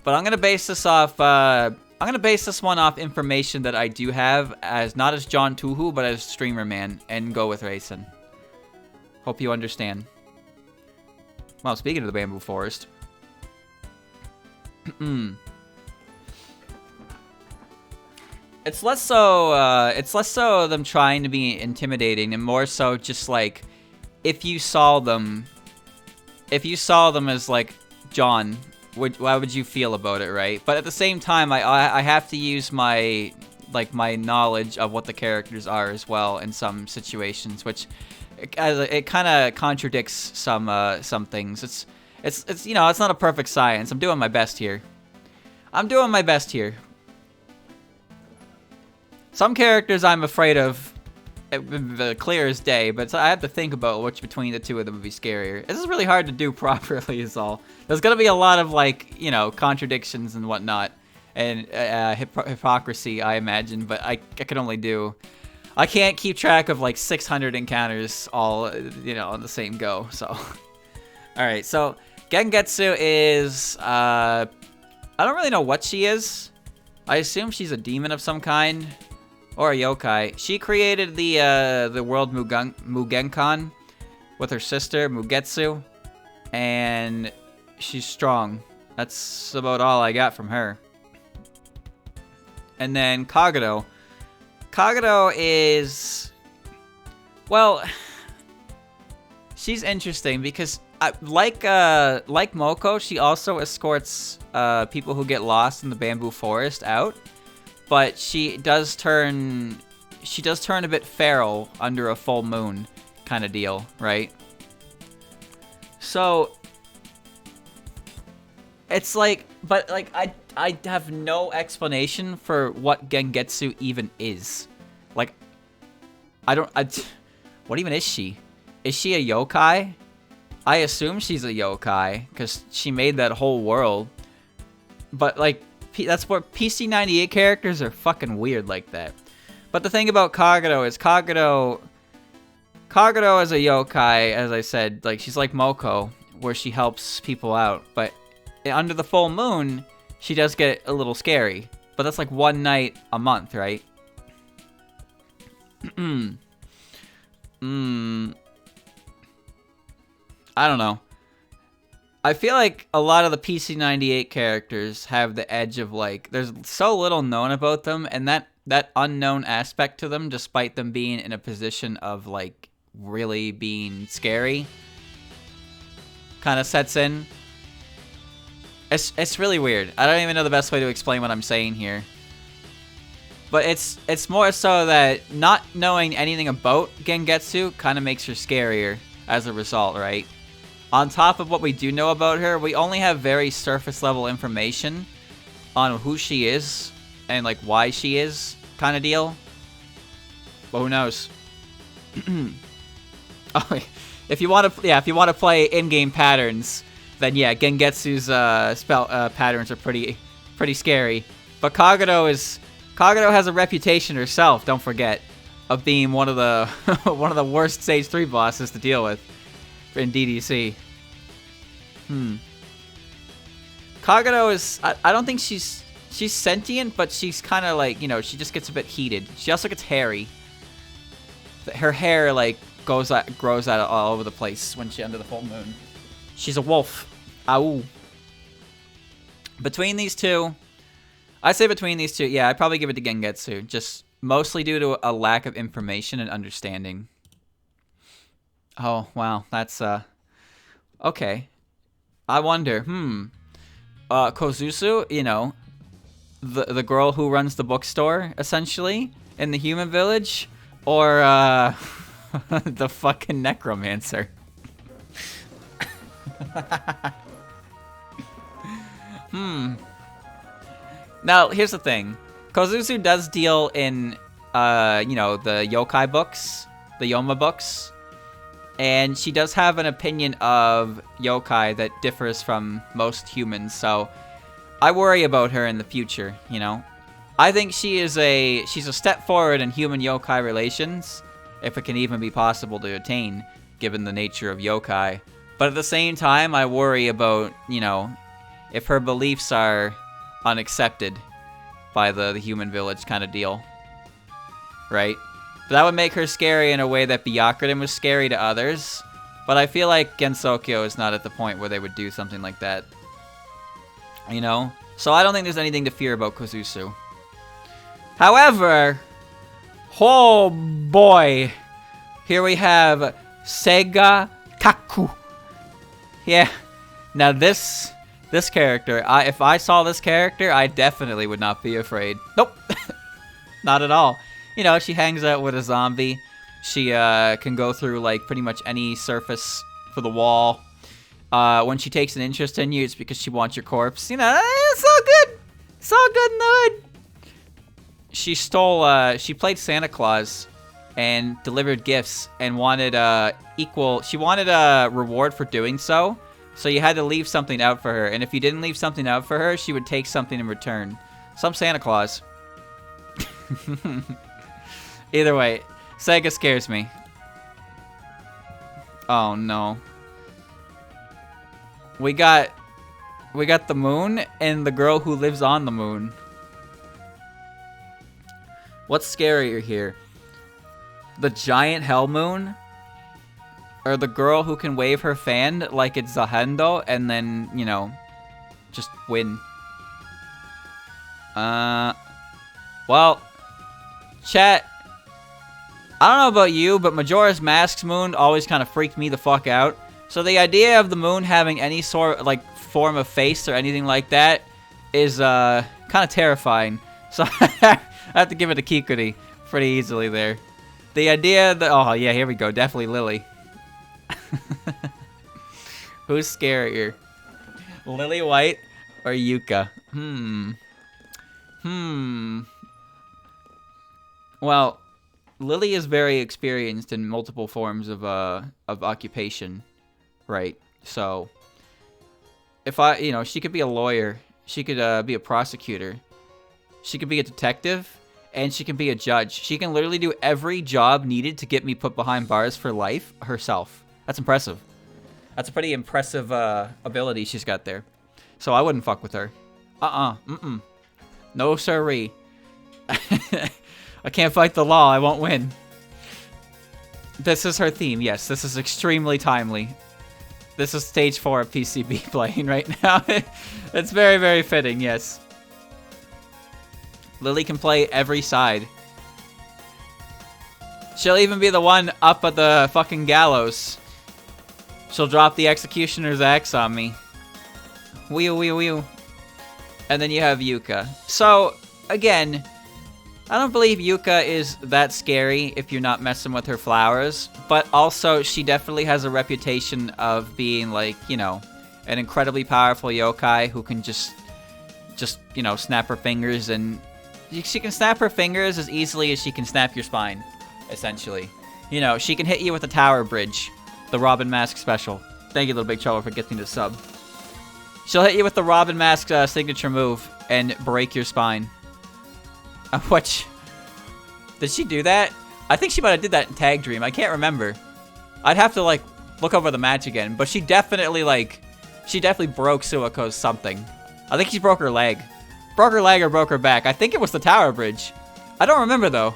But I'm going to base this off, I'm going to base this one off information that I do have, as not as John Touhou, but as Streamer Man, and go with Raisin. Hope you understand. Well, speaking of the Bamboo Forest. It's less so them trying to be intimidating, and more so just like, if you saw them as like John, how would you feel about it, right? But at the same time, I have to use my knowledge of what the characters are as well in some situations, which it kind of contradicts some things. It's you know, it's not a perfect science. I'm doing my best here. Some characters I'm afraid of, clear as day, but I have to think about which between the two of them would be scarier. This is really hard to do properly, is all. There's gonna be a lot of, like, you know, contradictions and whatnot, and hypocrisy, I imagine, but I can only do... I can't keep track of, like, 600 encounters all, you know, on the same go, so... Alright, so, Gengetsu is, I don't really know what she is. I assume she's a demon of some kind. Or a yokai. She created the world Mugenkan with her sister, Mugetsu. And she's strong. That's about all I got from her. And then Kagero. Kagero is... Well... She's interesting because, like Moko, she also escorts people who get lost in the bamboo forest out. But she does turn a bit feral under a full moon kind of deal, right? So it's like, but like I have no explanation for what Gengetsu even is. Like, what even is she? Is she a yokai? I assume she's a yokai because she made that whole world. But like, that's what PC98 characters are fucking weird like that. But the thing about Kagero is Kagero is a yokai, as I said, like she's like Moko, where she helps people out. But under the full moon, she does get a little scary. But that's like one night a month, right? I don't know. I feel like a lot of the PC98 characters have the edge of, like, there's so little known about them, and that unknown aspect to them, despite them being in a position of, like, really being scary, kind of sets in. It's really weird. I don't even know the best way to explain what I'm saying here. But it's more so that not knowing anything about Gengetsu kind of makes her scarier as a result, right? On top of what we do know about her, we only have very surface level information on who she is and, like, why she is, kind of deal. But who knows? Oh, if you want to play in-game patterns, then yeah, Gengetsu's patterns are pretty scary. But Kagero has a reputation herself, don't forget, of being one of the one of the worst Stage 3 bosses to deal with in DDC. Kagero is, I don't think she's sentient, but she's kind of like, you know, she just gets a bit heated. She also gets hairy. Her hair, like, grows out all over the place when she's under the full moon. She's a wolf. Ow. Between these two, I'd say yeah, I'd probably give it to Gengetsu, just mostly due to a lack of information and understanding. Oh, wow, that's, okay. I wonder, Kozusu, you know, the girl who runs the bookstore, essentially, in the human village, or, the fucking necromancer. Now, here's the thing. Kozusu does deal in, you know, the yokai books, the Yoma books. And she does have an opinion of yokai that differs from most humans, so I worry about her in the future, you know? I think she's a step forward in human yokai relations, if it can even be possible to attain, given the nature of yokai. But at the same time, I worry about, you know, if her beliefs are unaccepted by the human village kind of deal. Right? But that would make her scary in a way that Byakuren was scary to others. But I feel like Gensokyo is not at the point where they would do something like that. You know? So I don't think there's anything to fear about Kozusu. However, oh boy, here we have Sega Kaku. Yeah. Now this character, if I saw this character, I definitely would not be afraid. Nope. Not at all. You know, she hangs out with a zombie. She can go through, like, pretty much any surface for the wall. When she takes an interest in you, it's because she wants your corpse. You know, it's all good. It's all good in the hood. She played Santa Claus and delivered gifts and wanted she wanted a reward for doing so. So you had to leave something out for her. And if you didn't leave something out for her, she would take something in return. Some Santa Claus. Either way, Sega scares me. Oh no. We got the moon and the girl who lives on the moon. What's scarier here? The giant hell moon? Or the girl who can wave her fan like it's Zahendo and then, you know, just win? Well, chat, I don't know about you, but Majora's Mask's moon always kind of freaked me the fuck out. So the idea of the moon having any sort of, like, form of face or anything like that is kind of terrifying. So I have to give it to Kikuri pretty easily there. The idea that, oh yeah, here we go, definitely Lily. Who's scarier? Lily White or Yuka? Well, Lily is very experienced in multiple forms of occupation, right? So, if you know, she could be a lawyer, she could be a prosecutor, she could be a detective, and she can be a judge. She can literally do every job needed to get me put behind bars for life herself. That's impressive. That's a pretty impressive ability she's got there. So I wouldn't fuck with her. No siree. I can't fight the law, I won't win. This is her theme, yes. This is extremely timely. This is stage 4 of PCB playing right now. It's very, very fitting, yes. Lily can play every side. She'll even be the one up at the fucking gallows. She'll drop the Executioner's axe on me. Wee wee wee. And then you have Yuka. So, again, I don't believe Yuka is that scary if you're not messing with her flowers, but also she definitely has a reputation of being like, you know, an incredibly powerful yokai who can just, you know, snap her fingers, and she can snap her fingers as easily as she can snap your spine, essentially. You know, she can hit you with a tower bridge, the Robin Mask special. Thank you, Little Big Trouble, for getting the sub. She'll hit you with the Robin Mask signature move and break your spine. What? Did she do that? I think she might have did that in Tag Dream. I can't remember. I'd have to, like, look over the match again. But she definitely, like, broke Suako's something. I think she broke her leg. Broke her leg or broke her back. I think it was the tower bridge. I don't remember, though.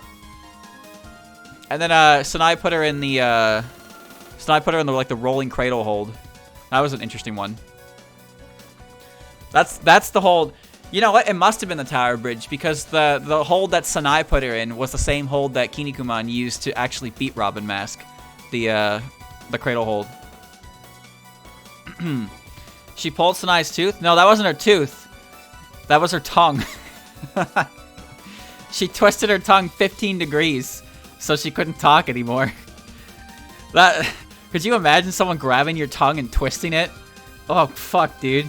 And then, Sanai put her in the, like, the rolling cradle hold. That was an interesting one. That's the hold. You know what? It must have been the tower bridge, because the hold that Sanai put her in was the same hold that Kinnikuman used to actually beat Robin Mask. The cradle hold. She pulled Sanai's tooth? No, that wasn't her tooth. That was her tongue. She twisted her tongue 15 degrees so she couldn't talk anymore. Could you imagine someone grabbing your tongue and twisting it? Oh, fuck, dude.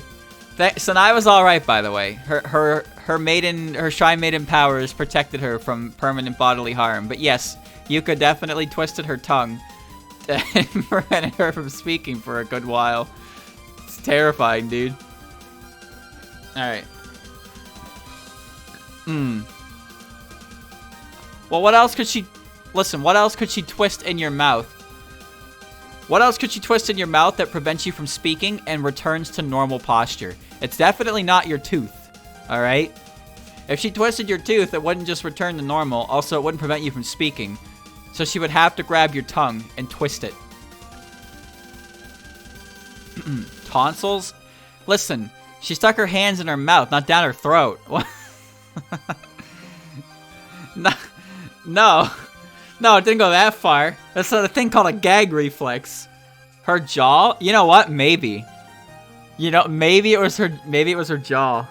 Sanai was alright, by the way. Her Shrine Maiden powers protected her from permanent bodily harm. But yes, Yuka definitely twisted her tongue and prevented her from speaking for a good while. It's terrifying, dude. Alright. Well, what else could she... Listen, what else could she twist in your mouth? What else could she twist in your mouth that prevents you from speaking and returns to normal posture? It's definitely not your tooth, alright? If she twisted your tooth, it wouldn't just return to normal, also it wouldn't prevent you from speaking. So she would have to grab your tongue and twist it. Tonsils? Listen, she stuck her hands in her mouth, not down her throat. No. No, it didn't go that far. That's a thing called a gag reflex. Her jaw? You know what? Maybe. You know, maybe it was her jaw.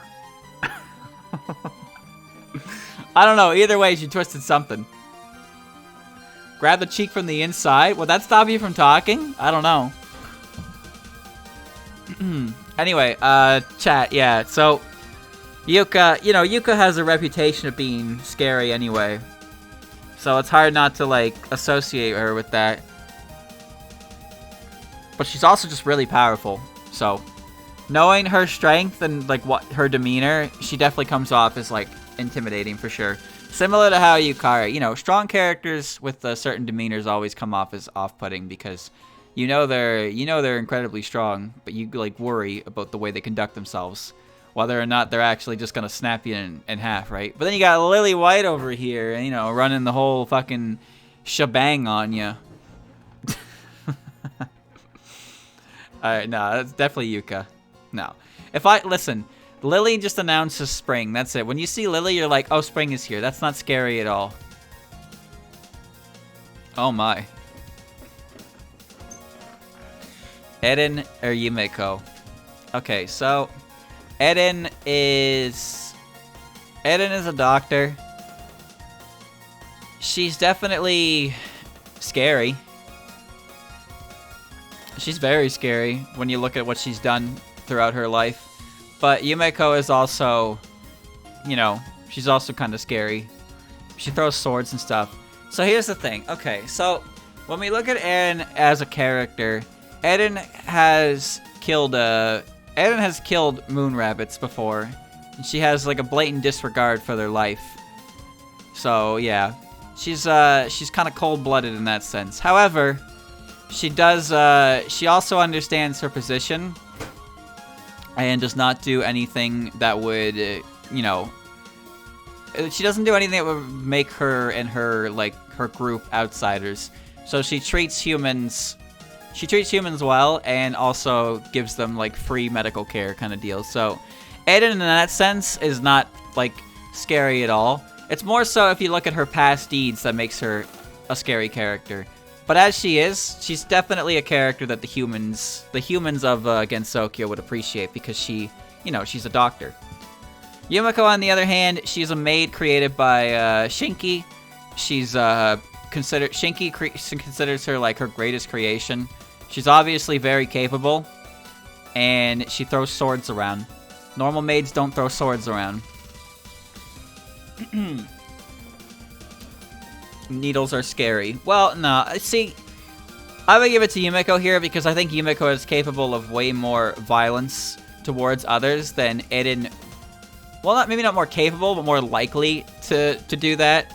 I don't know. Either way, she twisted something. Grab the cheek from the inside? Would that stop you from talking? I don't know. Anyway, chat, yeah. So, Yuka, you know, Yuka has a reputation of being scary anyway. So it's hard not to, like, associate her with that. But she's also just really powerful. So, knowing her strength and, like, what her demeanor, she definitely comes off as, like, intimidating for sure. Similar to how Yukari, you know, strong characters with certain demeanors always come off as off-putting because you know they're incredibly strong, but you, like, worry about the way they conduct themselves. Whether or not they're actually just gonna snap you in half, right? But then you got Lily White over here, you know, running the whole fucking shebang on you. Alright, no, that's definitely Yuka. No. Listen, Lily just announces spring, that's it. When you see Lily, you're like, oh, spring is here. That's not scary at all. Oh my. Eren or Yumeko? Okay, so... Eren is a doctor. She's definitely scary. She's very scary when you look at what she's done throughout her life. But Yumeko is also, you know, she's also kind of scary. She throws swords and stuff. So here's the thing. Okay, so when we look at Eren as a character, Eren has killed moon rabbits before, and she has like a blatant disregard for their life. So yeah, she's kind of cold-blooded in that sense. However, she also understands her position and does not do anything that would, you know, she doesn't do anything that would make her and her, like, her group outsiders. So she treats humans well, and also gives them like free medical care kind of deal. So Eden in that sense is not like scary at all. It's more so if you look at her past deeds that makes her a scary character. But as she is, she's definitely a character that the humans of Gensokyo would appreciate, because she, she's a doctor. Yumiko, on the other hand, she's a maid created by Shinki. Shinki considers her like her greatest creation. She's obviously very capable, and she throws swords around. Normal maids don't throw swords around. Needles are scary. Well, no, see, I would give it to Yumiko here, because I think Yumiko is capable of way more violence towards others than Eden. Well, maybe not more capable, but more likely to do that.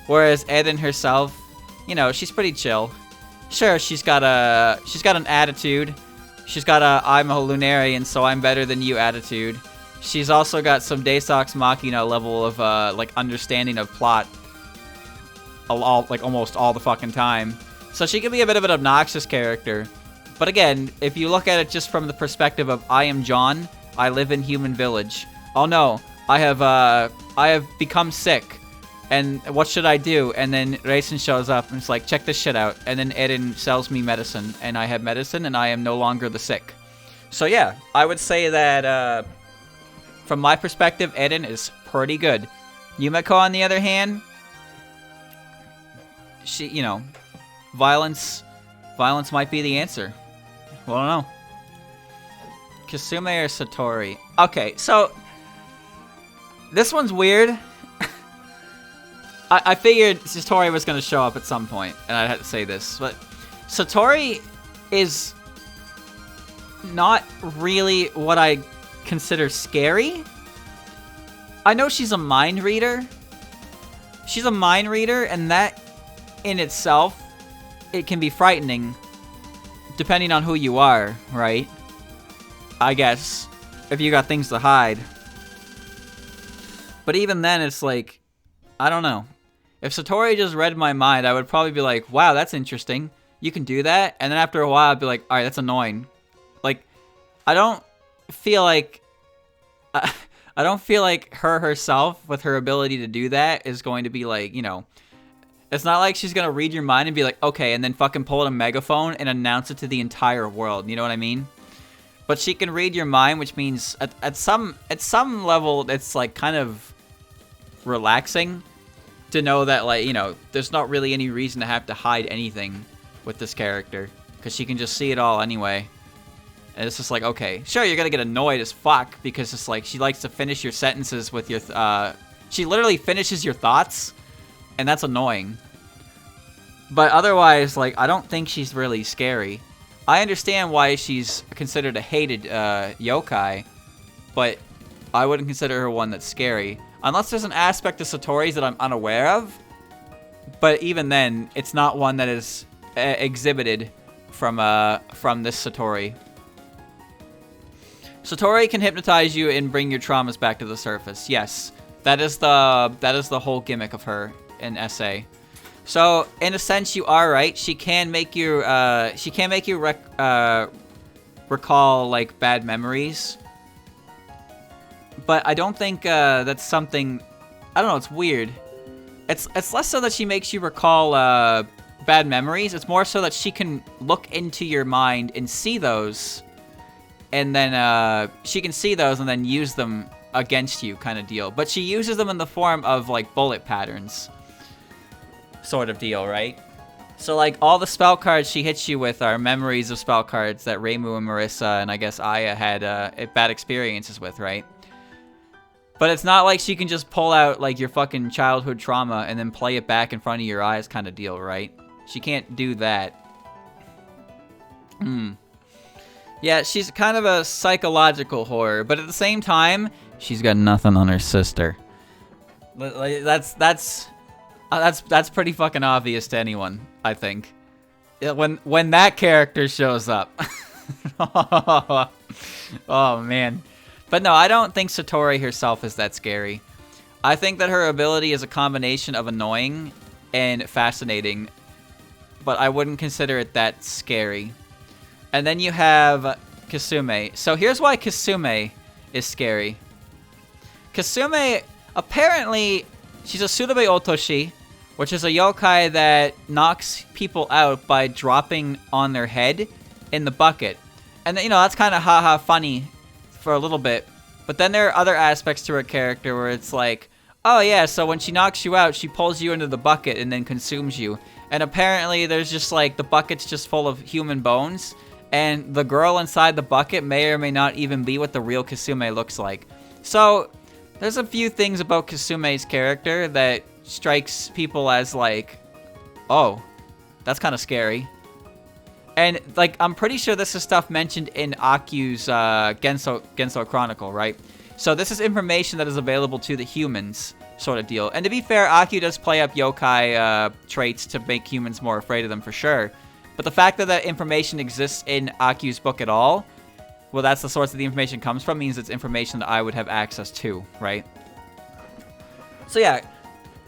Whereas Eden herself, she's pretty chill. Sure, she's got an attitude. She's got a I'm a Lunarian, so I'm better than you attitude. She's also got some Deus Ex Machina level of like understanding of plot. Like almost all the fucking time. So she can be a bit of an obnoxious character. But again, if you look at it just from the perspective of I am John, I live in Human Village. Oh no, I have become sick. And what should I do? And then Raisin shows up and it's like, check this shit out. And then Eden sells me medicine, and I have medicine, and I am no longer the sick. So yeah, I would say that from my perspective, Eden is pretty good. Yumiko, on the other hand, she, violence might be the answer. Well, I don't know. Kasume or Satori? Okay, so this one's weird. I figured Satori was going to show up at some point, and I had to say this, but Satori is not really what I consider scary. I know she's a mind reader. She's a mind reader, and that in itself, it can be frightening, depending on who you are, right? I guess, if you got things to hide. But even then, it's like, I don't know. If Satori just read my mind, I would probably be like, wow, that's interesting. You can do that? And then after a while, I'd be like, alright, that's annoying. Like, I don't feel like her herself, with her ability to do that, is going to be like, it's not like she's going to read your mind and be like, okay, and then fucking pull out a megaphone and announce it to the entire world. You know what I mean? But she can read your mind, which means at some level, it's like kind of relaxing to know that, like, there's not really any reason to have to hide anything with this character, because she can just see it all anyway. And it's just like, okay, sure, you're gonna get annoyed as fuck, because it's like she likes to finish your sentences with your she literally finishes your thoughts, and that's annoying. But otherwise, like, I don't think she's really scary. I understand why she's considered a hated yokai, but I wouldn't consider her one that's scary. Unless there's an aspect of Satori's that I'm unaware of. But even then, it's not one that is exhibited from this Satori. Satori can hypnotize you and bring your traumas back to the surface. Yes, that is the whole gimmick of her in SA. So in a sense, you are right. She can make you recall like bad memories. But I don't think that's something. I don't know. It's weird. It's less so that she makes you recall bad memories. It's more so that she can look into your mind and see those, and then she can see those and then use them against you, kind of deal. But she uses them in the form of like bullet patterns, sort of deal, right? So like all the spell cards she hits you with are memories of spell cards that Reimu and Marissa and I guess Aya had bad experiences with, right? But it's not like she can just pull out like your fucking childhood trauma and then play it back in front of your eyes, kind of deal, right? She can't do that. Yeah, she's kind of a psychological horror, but at the same time, she's got nothing on her sister. That's pretty fucking obvious to anyone, I think. When that character shows up. Oh man. But no, I don't think Satori herself is that scary. I think that her ability is a combination of annoying and fascinating. but I wouldn't consider it that scary. And then you have Kasume. So here's why Kasume is scary. Kasume, apparently, she's a Surabei Otoshi, which is a yokai that knocks people out by dropping on their head in the bucket. And, you know, that's kind of haha funny for a little bit. But then there are other aspects to her character where it's like, oh yeah, so when she knocks you out, she pulls you into the bucket and then consumes you. And apparently there's just like, the bucket's just full of human bones. And the girl inside the bucket may or may not even be what the real Kasume looks like. So, there's a few things about Kasume's character that strikes people as like, oh, that's kind of scary. And like, I'm pretty sure this is stuff mentioned in Aku's Genso Chronicle, right? So this is information that is available to the humans, sort of deal. And to be fair, Aku does play up yokai traits to make humans more afraid of them for sure. But the fact that that information exists in Aku's book at all, well, that's the source that the information comes from, means it's information that I would have access to, right? So yeah,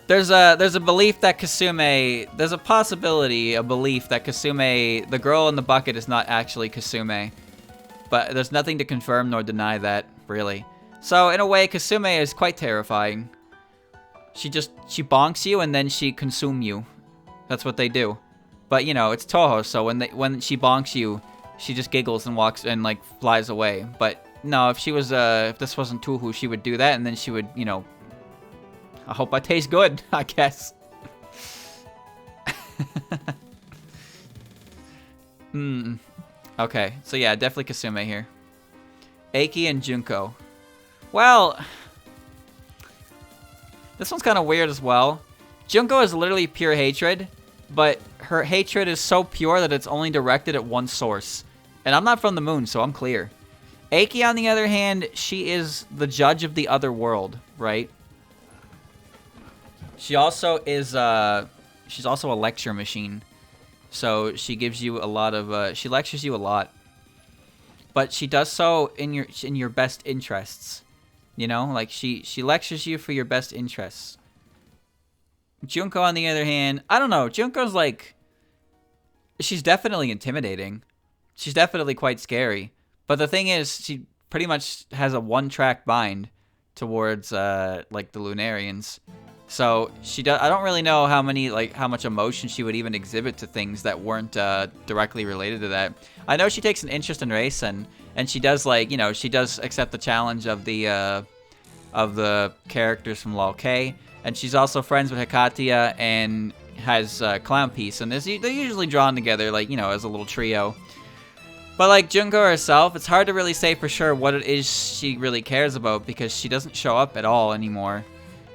there's a belief that Kasume, there's a possibility, a belief that Kasume, the girl in the bucket, is not actually Kasume. But there's nothing to confirm nor deny that, really. So in a way, Kasume is quite terrifying. She bonks you and then she consume you. That's what they do. But you know, it's Touhou, so when she bonks you, she just giggles and walks and like flies away. But no, if this wasn't Touhou, she would do that and then she would, you know, I hope I taste good, I guess. Okay, so yeah, definitely Kasume here. Eiki and Junko. Well, this one's kind of weird as well. Junko is literally pure hatred, but her hatred is so pure that it's only directed at one source. And I'm not from the moon, so I'm clear. Eiki, on the other hand, she is the judge of the other world, right? She also is, she's also a lecture machine. So she gives you a lot of, she lectures you a lot. But she does so in your best interests. You know, like she lectures you for your best interests. Junko, on the other hand, I don't know. Junko's like, she's definitely intimidating. She's definitely quite scary. But the thing is, she pretty much has a one-track bind towards, like, the Lunarians. So, I don't really know how much emotion she would even exhibit to things that weren't, directly related to that. I know she takes an interest in racing, and she does, like, you know, she does accept the challenge of the characters from LOL-K. And she's also friends with Hikatia and has Clown Piece. And they're usually drawn together, like, you know, as a little trio. But, like, Junko herself, it's hard to really say for sure what it is she really cares about because she doesn't show up at all anymore.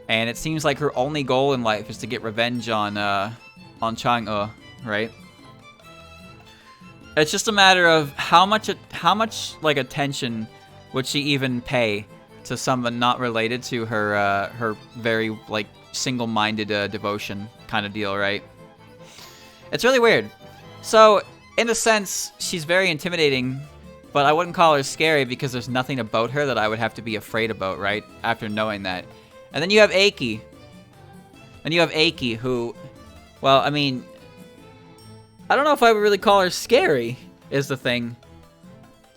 And it seems like her only goal in life is to get revenge on Chang'e, right? It's just a matter of how much like attention would she even pay to someone not related to her her very like single-minded devotion kind of deal, right? It's really weird. So, in a sense, she's very intimidating, but I wouldn't call her scary because there's nothing about her that I would have to be afraid about, right? After knowing that. And then you have Eiki. And you have Eiki, who, well, I mean, I don't know if I would really call her scary, is the thing.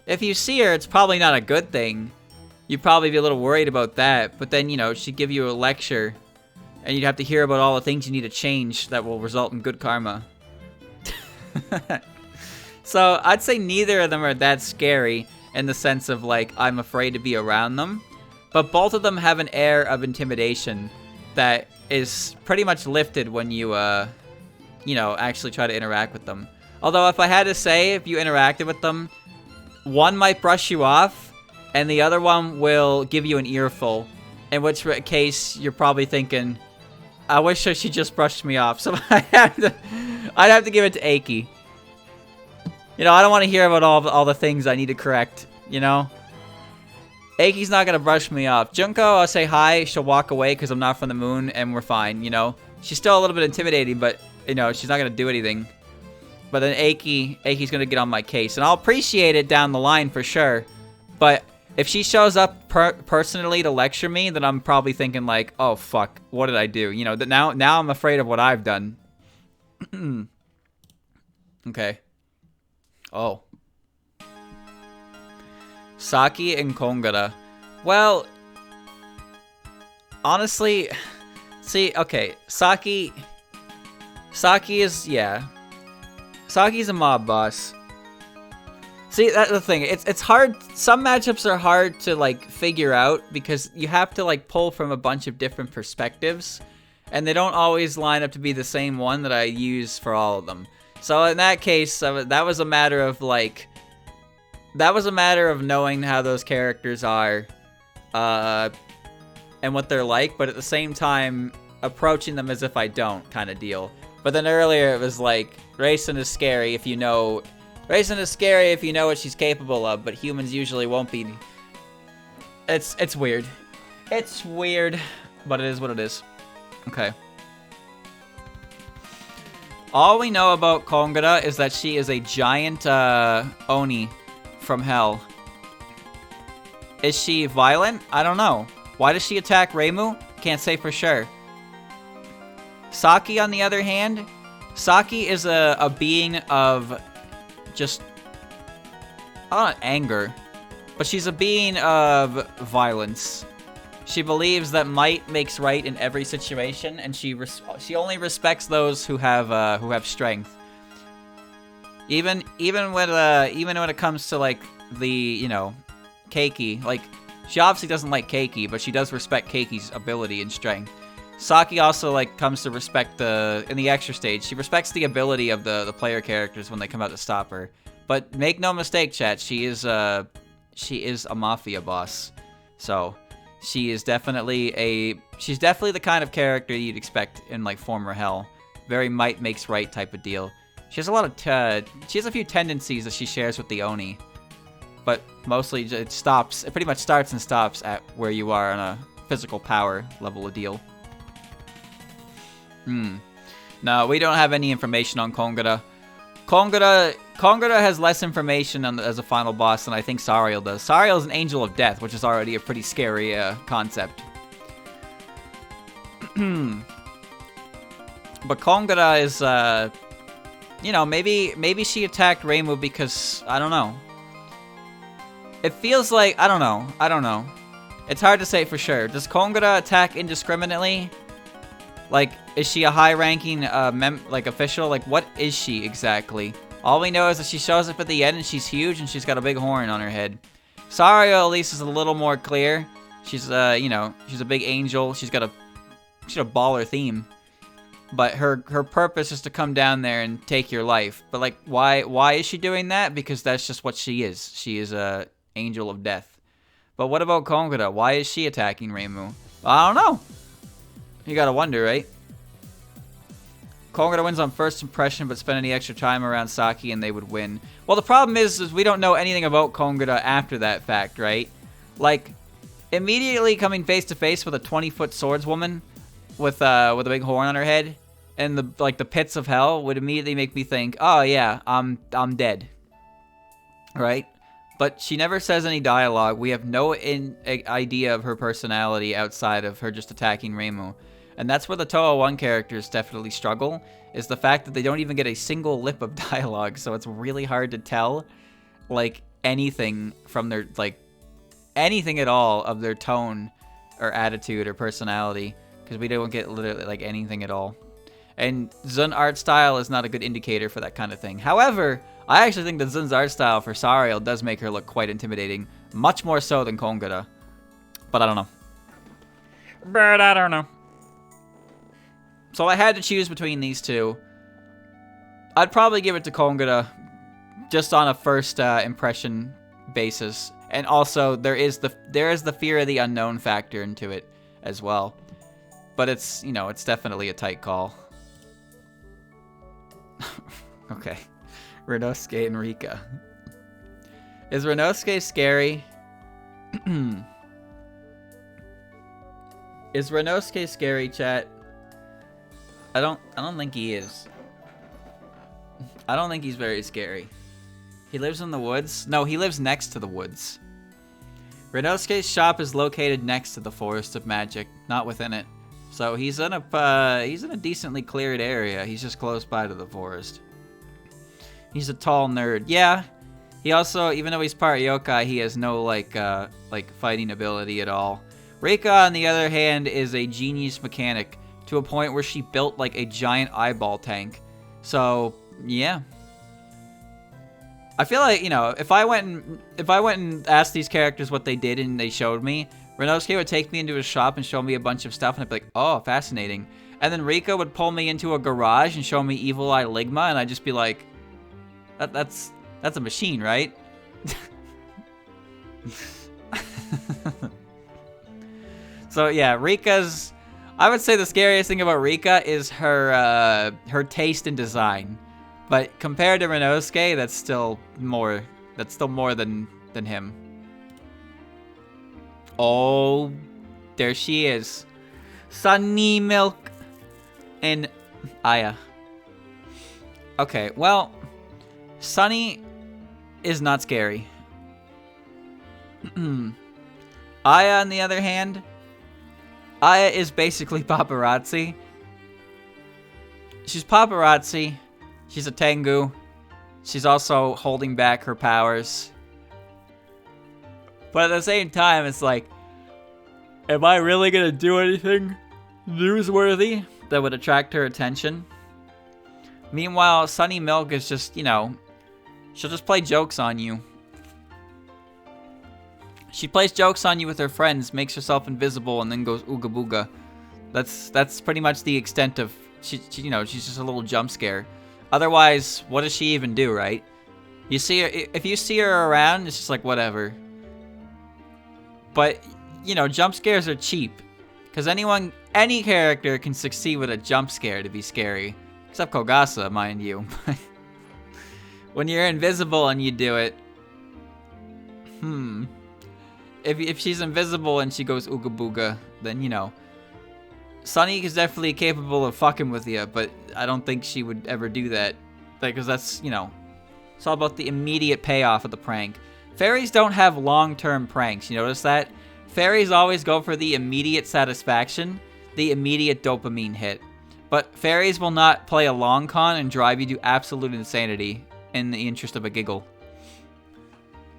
If you see her, it's probably not a good thing. You'd probably be a little worried about that, but then, you know, she'd give you a lecture, and you'd have to hear about all the things you need to change that will result in good karma. So, I'd say neither of them are that scary in the sense of, like, I'm afraid to be around them. But both of them have an air of intimidation that is pretty much lifted when you, you know, actually try to interact with them. Although, if I had to say, if you interacted with them, one might brush you off, and the other one will give you an earful. In which case, you're probably thinking, I wish she just brushed me off. So I'd have to give it to Eiki. You know, I don't want to hear about all the things I need to correct, you know? Eiki's not going to brush me off. Junko, I'll say hi, she'll walk away because I'm not from the moon, and we're fine, you know? She's still a little bit intimidating, but, you know, she's not going to do anything. But then Eiki's going to get on my case, and I'll appreciate it down the line for sure. But if she shows up personally to lecture me, then I'm probably thinking like, oh, fuck, what did I do? You know, now I'm afraid of what I've done. Okay. Oh. Saki and Kongara. Well, honestly, see, okay, Saki is, yeah. Saki's a mob boss. See, that's the thing. It's hard. Some matchups are hard to, like, figure out because you have to, like, pull from a bunch of different perspectives, and they don't always line up to be the same one that I use for all of them. So in that case, that was a matter of, like, knowing how those characters are, and what they're like, but at the same time, approaching them as if I don't kind of deal. But then earlier it was like, Racing is scary if you know what she's capable of, but humans usually won't be. It's weird. It's weird, but it is what it is. Okay. All we know about Kongara is that she is a giant Oni from hell. Is she violent? I don't know. Why does she attack Reimu? Can't say for sure. Saki, on the other hand, Saki is a being of just, not anger, but she's a being of violence. She believes that might makes right in every situation, and she only respects those who have strength. Even when it comes to, like, the, you know, Keiki, like, she obviously doesn't like Keiki, but she does respect Keiki's ability and strength. Saki also, like, comes to respect in the extra stage, she respects the ability of the player characters when they come out to stop her. But make no mistake, chat, she is a mafia boss. So, she's definitely the kind of character you'd expect in, like, former hell. Very might makes right type of deal. She has a few tendencies that she shares with the Oni. But mostly it pretty much starts and stops at where you are on a physical power level of deal. No, we don't have any information on Kongara. Kongara has less information as a final boss than I think Sariel does. Sariel is an angel of death, which is already a pretty scary concept. But Kongara is, you know, maybe she attacked Reimu because, I don't know. It feels like, I don't know. It's hard to say for sure. Does Kongara attack indiscriminately? Like, is she a high-ranking, official? Like, what is she exactly? All we know is that she shows up at the end and she's huge and she's got a big horn on her head. Sariel, at least, is a little more clear. She's, you know, she's a big angel. She's got a baller theme. But her purpose is to come down there and take your life. But, like, why is she doing that? Because that's just what she is. She is a angel of death. But what about Kongara? Why is she attacking Reimu? I don't know. You gotta wonder, right? Kongara wins on first impression, but spend any extra time around Saki and they would win. Well, the problem is we don't know anything about Kongara after that fact, right? Like, immediately coming face to face with a 20-foot swordswoman with a big horn on her head and the pits of hell would immediately make me think, oh yeah, I'm dead, right? But she never says any dialogue. We have no idea of her personality outside of her just attacking Reimu. And that's where the Touhou 1 characters definitely struggle, is the fact that they don't even get a single lip of dialogue, so it's really hard to tell, like, anything from their, like, anything at all of their tone or attitude or personality, because we don't get literally, like, anything at all. And Zun art style is not a good indicator for that kind of thing. However, I actually think that Zun's art style for Sariel does make her look quite intimidating, much more so than Kongara. But I don't know. So I had to choose between these two. I'd probably give it to Kongara, just on a first impression basis, and also there is the fear of the unknown factor into it as well. But it's, you know, it's definitely a tight call. Okay, Renosuke and Rika. Is Renosuke scary? Is Renosuke scary, chat? I don't think he is. I don't think he's very scary. He lives in the woods? No, he lives next to the woods. Renosuke's shop is located next to the Forest of Magic, not within it. So he's in a decently cleared area. He's just close by to the forest. He's a tall nerd. Yeah. He also, even though he's part yokai, he has no, like fighting ability at all. Rika, on the other hand, is a genius mechanic to a point where she built, like, a giant eyeball tank. So, yeah. I feel like, you know, if I went and asked these characters what they did and they showed me, Renosuke would take me into a shop and show me a bunch of stuff, and I'd be like, oh, fascinating. And then Rika would pull me into a garage and show me Evil Eye Ligma, and I'd just be like, that's a machine, right? So yeah, Rika's, I would say the scariest thing about Rika is her taste in design. But compared to Renosuke, that's still more than him. Oh, there she is. Sunny Milk and Aya. Okay, well, Sunny is not scary. Aya, on the other hand, Aya is basically paparazzi. She's paparazzi. She's a Tengu. She's also holding back her powers. But at the same time, it's like, am I really gonna do anything newsworthy that would attract her attention? Meanwhile, Sunny Milk is just, you know, she'll just play jokes on you. She plays jokes on you with her friends, makes herself invisible, and then goes ooga booga. That's pretty much the extent of she you know, she's just a little jump scare. Otherwise, what does she even do, right? You see her, if you see her around, it's just like whatever. But you know, jump scares are cheap, because any character can succeed with a jump scare to be scary, except Kogasa, mind you. When you're invisible and you do it, If she's invisible and she goes ooga booga, then, you know, Sunny is definitely capable of fucking with you, but I don't think she would ever do that. Because that's, you know, it's all about the immediate payoff of the prank. Fairies don't have long-term pranks, you notice that? Fairies always go for the immediate satisfaction, the immediate dopamine hit. But fairies will not play a long con and drive you to absolute insanity in the interest of a giggle.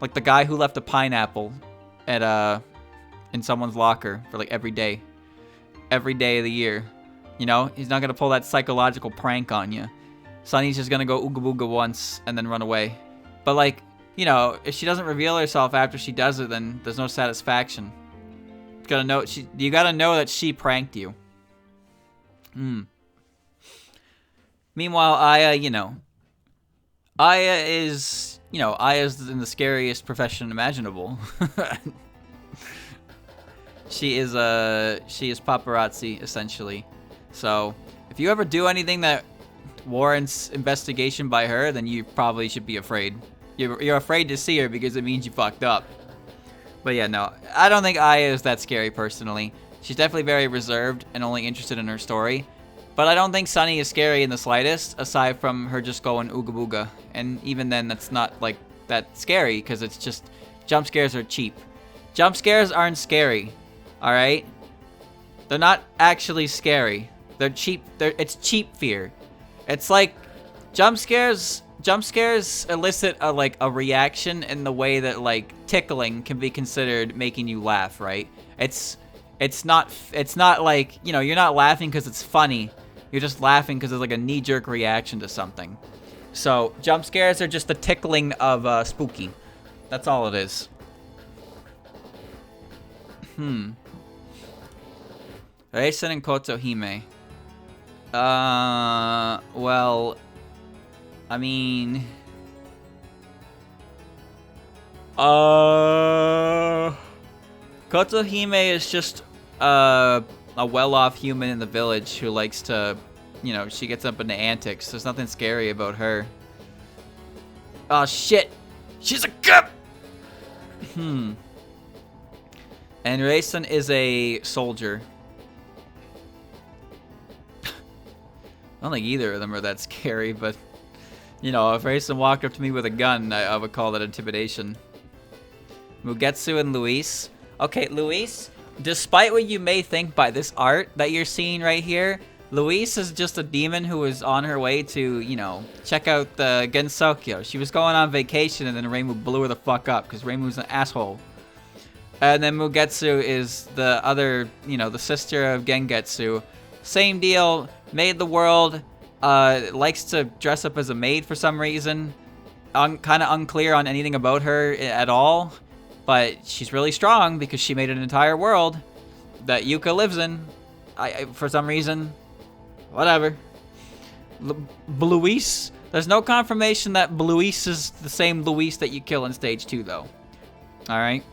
Like the guy who left a pineapple at in someone's locker for like every day of the year. You know, he's not gonna pull that psychological prank on you. Sunny's just gonna go ooga booga once and then run away. But like, you know, if she doesn't reveal herself after she does it, then there's no satisfaction. You gotta know that she pranked you. Meanwhile, Aya, you know, Aya's in the scariest profession imaginable. She is paparazzi, essentially. So, if you ever do anything that warrants investigation by her, then you probably should be afraid. You're afraid to see her because it means you fucked up. But yeah, no, I don't think Aya is that scary personally. She's definitely very reserved and only interested in her story. But I don't think Sunny is scary in the slightest, aside from her just going ooga booga. And even then, that's not like that scary, because it's just, jump scares are cheap. Jump scares aren't scary, alright? They're not actually scary. They're cheap. It's cheap fear. It's like, jump scares elicit a reaction in the way that like tickling can be considered making you laugh, right? It's not like, you know, you're not laughing because it's funny. You're just laughing because it's like a knee-jerk reaction to something. So, jump scares are just the tickling of spooky. That's all it is. Reisen and Kotohime. Well, I mean, Kotohime is just a well-off human in the village who likes to, you know, she gets up into antics. There's nothing scary about her. Oh shit, she's a cop. And Reisen is a soldier. I don't think either of them are that scary, but, you know, if Reisen walked up to me with a gun, I would call that intimidation. Mugetsu and Luis. Okay, Luis, despite what you may think by this art that you're seeing right here, Luis is just a demon who was on her way to, you know, check out the Gensokyo. She was going on vacation and then Reimu blew her the fuck up because Reimu's an asshole. And then Mugetsu is the other, you know, the sister of Gengetsu. Same deal, made the world, likes to dress up as a maid for some reason. Kind of unclear on anything about her at all. But she's really strong because she made an entire world that Yuka lives in. For some reason. Whatever. Luis. There's no confirmation that Luis is the same Luis that you kill in stage 2, though. Alright.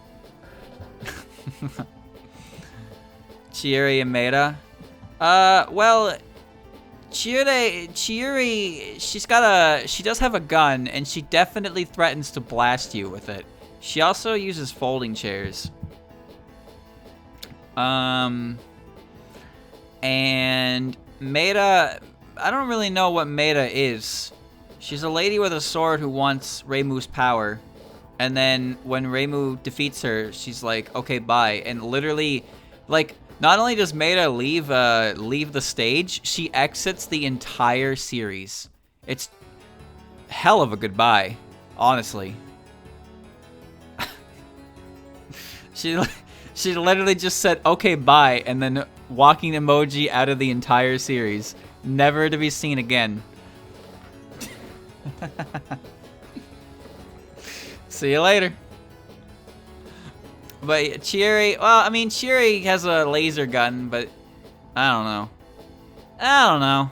Chiuri and Meira. Well, Chiuri, she does have a gun, and she definitely threatens to blast you with it. She also uses folding chairs. And Meira, I don't really know what Meira is. She's a lady with a sword who wants Reimu's power. And then when Reimu defeats her, she's like, okay, bye. And literally, like, not only does Meira leave the stage, she exits the entire series. It's hell of a goodbye, honestly. She literally just said, okay, bye, and then walking emoji out of the entire series. Never to be seen again. See you later. But Chiuri, well, I mean, Chiuri has a laser gun, but I don't know.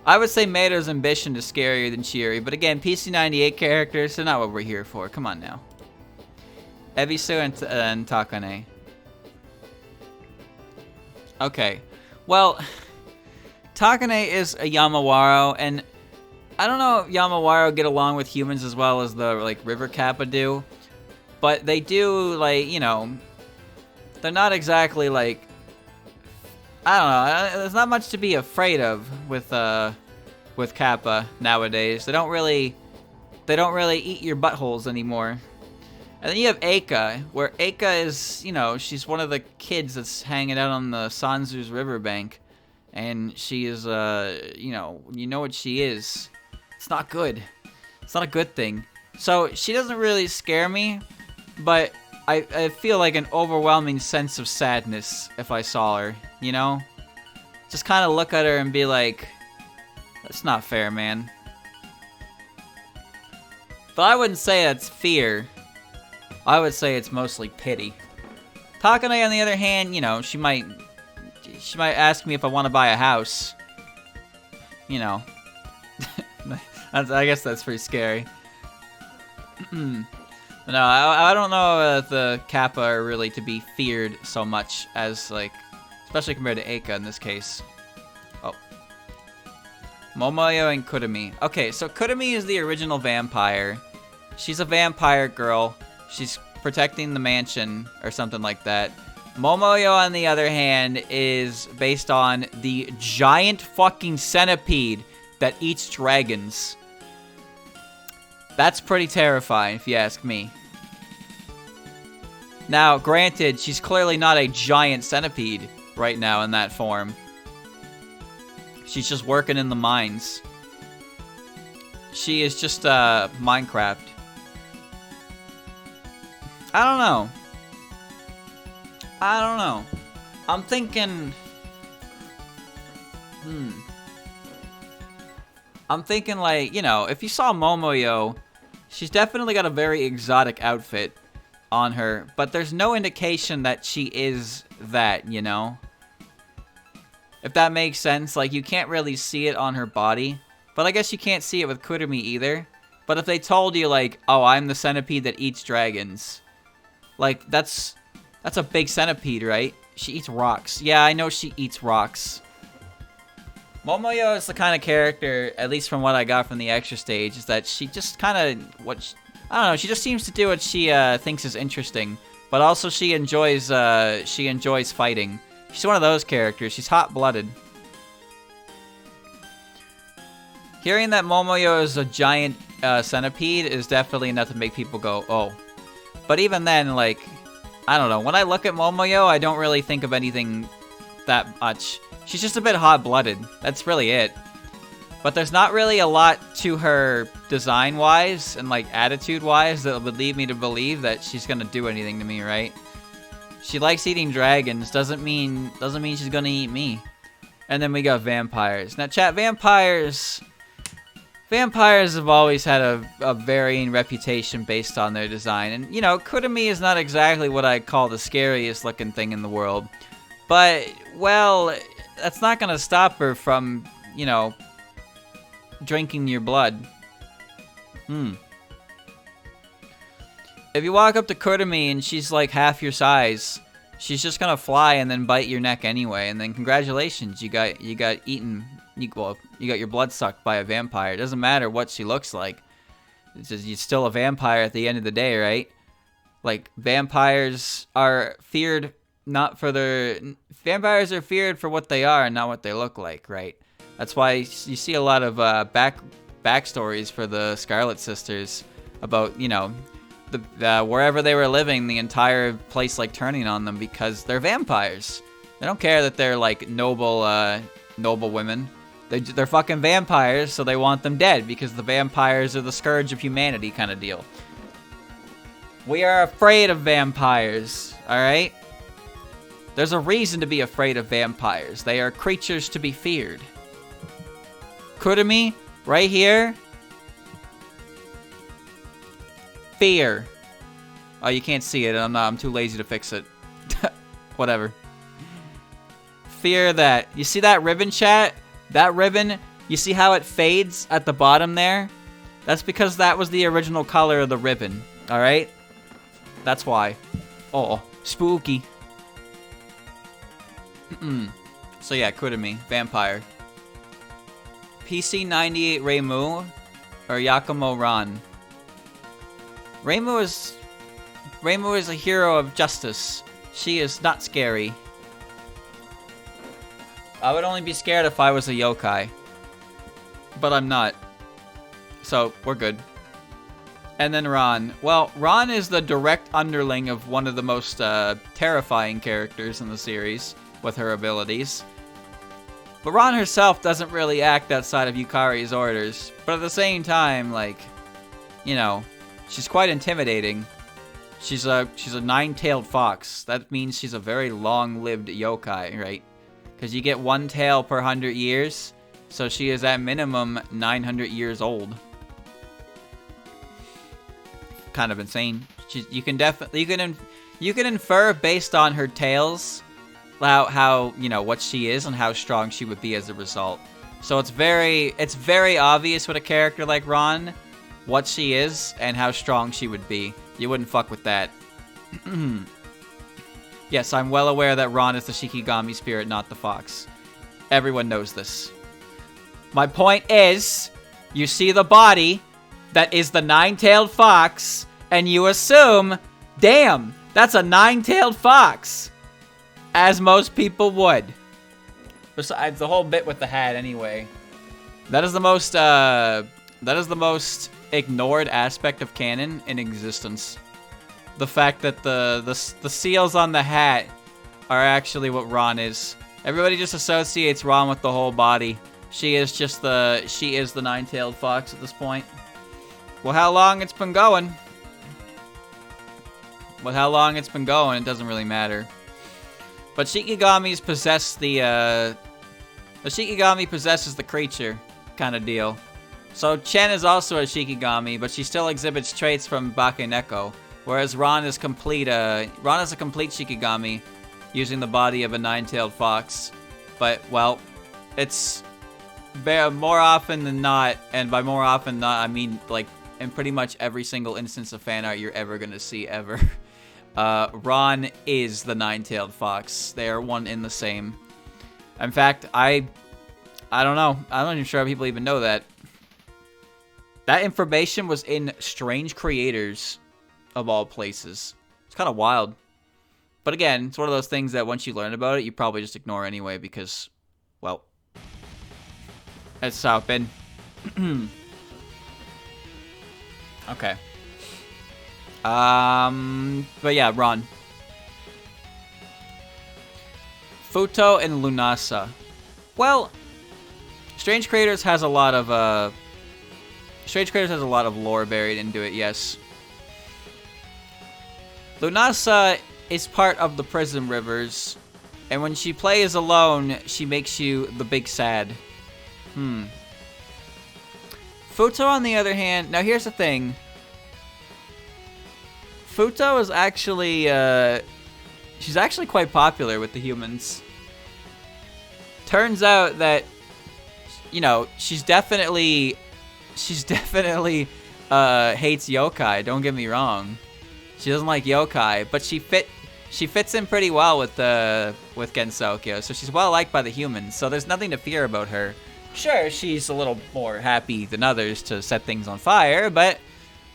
I would say Meira's ambition is scarier than Chiuri, but again, PC98 characters, they're not what we're here for. Come on now. Ebisu and Takane. Okay. Well, Takane is a Yamawaro, and I don't know if Yamawaro get along with humans as well as the, like, River Kappa do. But they do, like, you know, they're not exactly, like, I don't know, there's not much to be afraid of with Kappa nowadays. They don't really eat your buttholes anymore. And then you have Eika, where Eika is, you know, she's one of the kids that's hanging out on the Sanzu's riverbank. And she is, you know what she is. It's not good. It's not a good thing. So she doesn't really scare me, but I feel like an overwhelming sense of sadness if I saw her, you know? Just kind of look at her and be like, that's not fair, man. But I wouldn't say that's fear. I would say it's mostly pity. Takane, on the other hand, you know, she might ask me if I want to buy a house. You know. I guess that's pretty scary. No, I don't know if the Kappa are really to be feared so much as, like, especially compared to Eika in this case. Oh. Momoyo and Kurumi. Okay, so Kurumi is the original vampire. She's a vampire girl. She's protecting the mansion or something like that. Momoyo, on the other hand, is based on the giant fucking centipede that eats dragons. That's pretty terrifying, if you ask me. Now, granted, she's clearly not a giant centipede right now in that form. She's just working in the mines. She is just, Minecraft. I don't know. I'm thinking... I'm thinking, like, you know, if you saw Momoyo, she's definitely got a very exotic outfit on her, but there's no indication that she is that, you know? If that makes sense, like, you can't really see it on her body, but I guess you can't see it with Kurumi either. But if they told you, like, oh, I'm the centipede that eats dragons, like, that's a big centipede, right? She eats rocks. Yeah, I know she eats rocks. Momoyo is the kind of character, at least from what I got from the extra stage, is that she just kind of, I don't know, she just seems to do what she thinks is interesting, but also she enjoys fighting. She's one of those characters. She's hot-blooded. Hearing that Momoyo is a giant centipede is definitely enough to make people go, oh. But even then, like, I don't know. When I look at Momoyo, I don't really think of anything that much. She's just a bit hot-blooded. That's really it. But there's not really a lot to her design-wise and, like, attitude-wise that would lead me to believe that she's gonna do anything to me, right? She likes eating dragons. Doesn't mean she's gonna eat me. And then we got vampires. Now, chat, vampires have always had a varying reputation based on their design. And, you know, Kurumi is not exactly what I call the scariest looking thing in the world. But, well, that's not gonna stop her from, you know, drinking your blood. If you walk up to Kurumi and she's like half your size, she's just gonna fly and then bite your neck anyway. And then congratulations, you got eaten. You got your blood sucked by a vampire. It doesn't matter what she looks like. It's just, you're still a vampire at the end of the day, right? Like, vampires are feared not for their... Vampires are feared for what they are and not what they look like, right? That's why you see a lot of backstories for the Scarlet Sisters about, you know, wherever they were living, the entire place like turning on them because they're vampires. They don't care that they're like noble women. They're fucking vampires, so they want them dead because the vampires are the scourge of humanity kind of deal. We are afraid of vampires, all right? There's a reason to be afraid of vampires. They are creatures to be feared. Kurumi, right here. Fear. Oh, you can't see it. I'm too lazy to fix it. Whatever. Fear that. You see that ribbon, chat? That ribbon, you see how it fades at the bottom there? That's because that was the original color of the ribbon. Alright? That's why. Oh, spooky. So yeah, Kurumi, vampire. PC98 Reimu or Yakumo Ran. Reimu is a hero of justice. She is not scary. I would only be scared if I was a yokai. But I'm not. So, we're good. And then Ran. Well, Ran is the direct underling of one of the most terrifying characters in the series with her abilities. But Ran herself doesn't really act outside of Yukari's orders. But at the same time, like, you know, she's quite intimidating. She's a nine-tailed fox. That means she's a very long-lived yokai, right? Because you get one tail per 100 years. So she is at minimum 900 years old. Kind of insane. You can infer based on her tails how you know what she is and how strong she would be as a result. So it's very obvious with a character like Ran what she is and how strong she would be. You wouldn't fuck with that. Yes, I'm well aware that Ran is the Shikigami spirit, not the fox. Everyone knows this. My point is, you see the body that is the nine-tailed fox, and you assume, damn, that's a nine-tailed fox. As most people would. Besides the whole bit with the hat anyway. That is the most ignored aspect of canon in existence. The fact that the seals on the hat are actually what Ran is. Everybody just associates Ran with the whole body. She is the nine-tailed fox at this point. Well, how long it's been going? It doesn't really matter. But Shikigamis possess the Shikigami possesses the creature kind of deal. So Chen is also a Shikigami, but she still exhibits traits from Bakeneko, whereas Ran is a complete Shikigami, using the body of a nine-tailed fox. But, well, it's more often than not, and by more often than not, I mean, like, in pretty much every single instance of fan art you're ever gonna see ever. Ran is the nine-tailed fox. They are one in the same. In fact, I don't know. I'm not even sure people even know that. That information was in Strange Creators, of all places. It's kind of wild. But again, it's one of those things that once you learn about it, you probably just ignore anyway because, well, that's how it's been. Okay. But yeah, Ran. Futo and Lunasa. Well, Strange Creators has a lot of lore buried into it, yes. Lunasa is part of the Prism Rivers, and when she plays alone, she makes you the big sad. Futo, on the other hand, now here's the thing. Futo is actually, she's actually quite popular with the humans. Turns out that, you know, she's definitely hates yokai, don't get me wrong. She doesn't like yokai, but she fits in pretty well with Gensokyo, so she's well liked by the humans, so there's nothing to fear about her. Sure, she's a little more happy than others to set things on fire, but,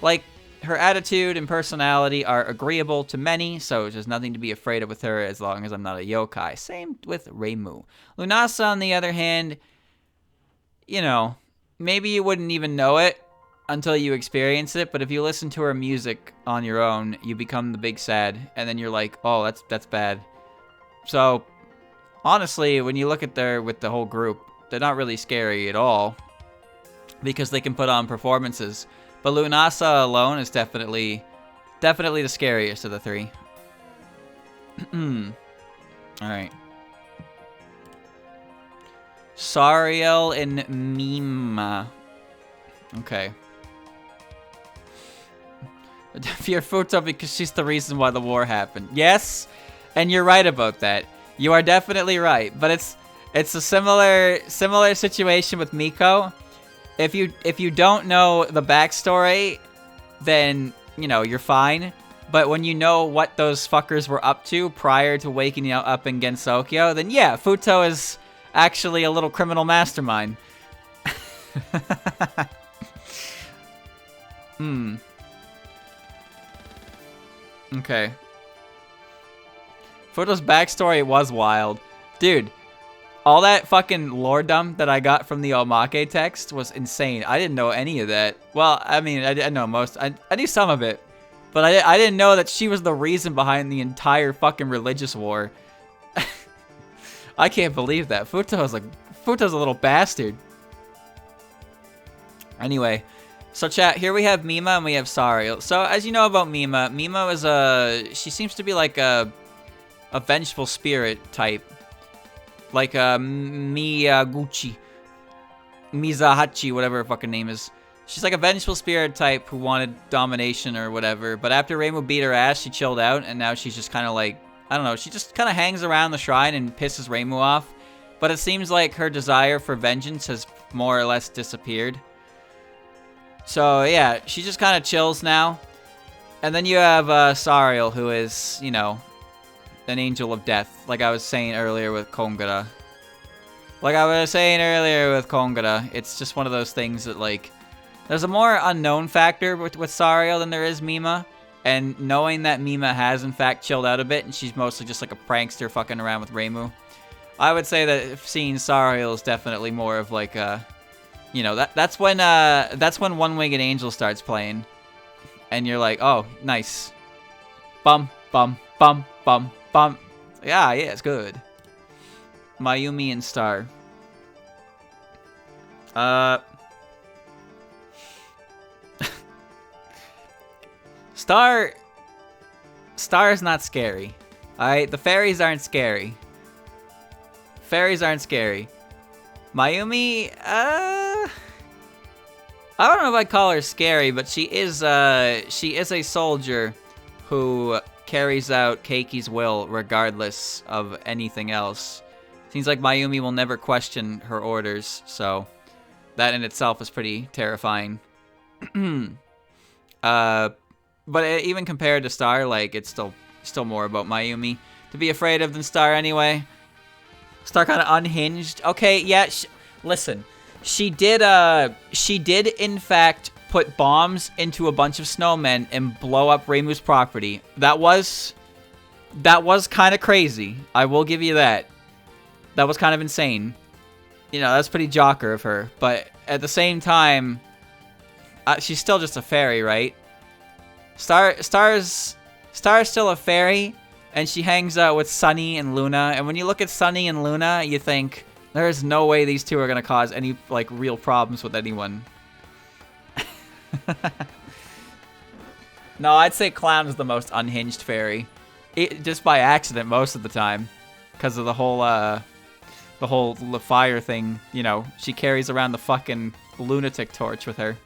like, her attitude and personality are agreeable to many, so there's nothing to be afraid of with her as long as I'm not a yokai. Same with Reimu. Lunasa, on the other hand, you know, maybe you wouldn't even know it until you experience it, but if you listen to her music on your own, you become the big sad, and then you're like, oh, that's bad. So, honestly, when you look at with the whole group, they're not really scary at all, because they can put on performances. But Lunasa alone is definitely the scariest of the three. Alright. Sariel and Mima. Okay. Fear Futo because she's the reason why the war happened. Yes, and you're right about that. You are definitely right. But it's a similar situation with Miko. If you don't know the backstory, then, you know, you're fine. But when you know what those fuckers were up to prior to waking up in Gensokyo, then yeah, Futo is actually a little criminal mastermind. Okay. Futo's backstory was wild. Dude, all that fucking lore dump that I got from the Omake text was insane. I didn't know any of that. Well, I mean, I know most. I knew some of it. But I didn't know that she was the reason behind the entire fucking religious war. I can't believe that. Futo's a little bastard. Anyway, so chat, here we have Mima and we have Sariel. So as you know about Mima, Mima is she seems to be like a vengeful spirit type. Like Miyaguchi. Mizahachi, whatever her fucking name is. She's like a vengeful spirit type who wanted domination or whatever. But after Reimu beat her ass, she chilled out, and now she's just kind of like, I don't know, she just kind of hangs around the shrine and pisses Reimu off. But it seems like her desire for vengeance has more or less disappeared. So yeah, she just kind of chills now. And then you have Sariel, who is, you know, an angel of death, like I was saying earlier with Kongara. It's just one of those things that, like, there's a more unknown factor with Sariel than there is Mima. And knowing that Mima has, in fact, chilled out a bit, and she's mostly just like a prankster fucking around with Reimu, I would say that seeing Sariel is definitely more of like a, you know, that's when One-Winged Angel starts playing. And you're like, oh, nice. Bum, bum, bum, bum, bum. Yeah, it's good. Mayumi and Star. Star is not scary. Alright, the fairies aren't scary. Mayumi, I don't know if I'd call her scary, but she is a soldier who carries out Keiki's will regardless of anything else. Seems like Mayumi will never question her orders, so that in itself is pretty terrifying. But even compared to Star, like, it's still more about Mayumi to be afraid of than Star anyway. Star kind of unhinged. Okay, yeah, listen. She did in fact put bombs into a bunch of snowmen and blow up Reimu's property. That was kind of crazy. I will give you that. That was kind of insane. You know, that's pretty jocker of her. But at the same time, she's still just a fairy, right? Star's still a fairy, And she hangs out with Sunny and Luna. And when you look at Sunny and Luna, you think, there's no way these two are going to cause any, like, real problems with anyone. No, I'd say Clown is the most unhinged fairy. Just by accident most of the time. Because of the whole fire thing. You know, she carries around the fucking lunatic torch with her.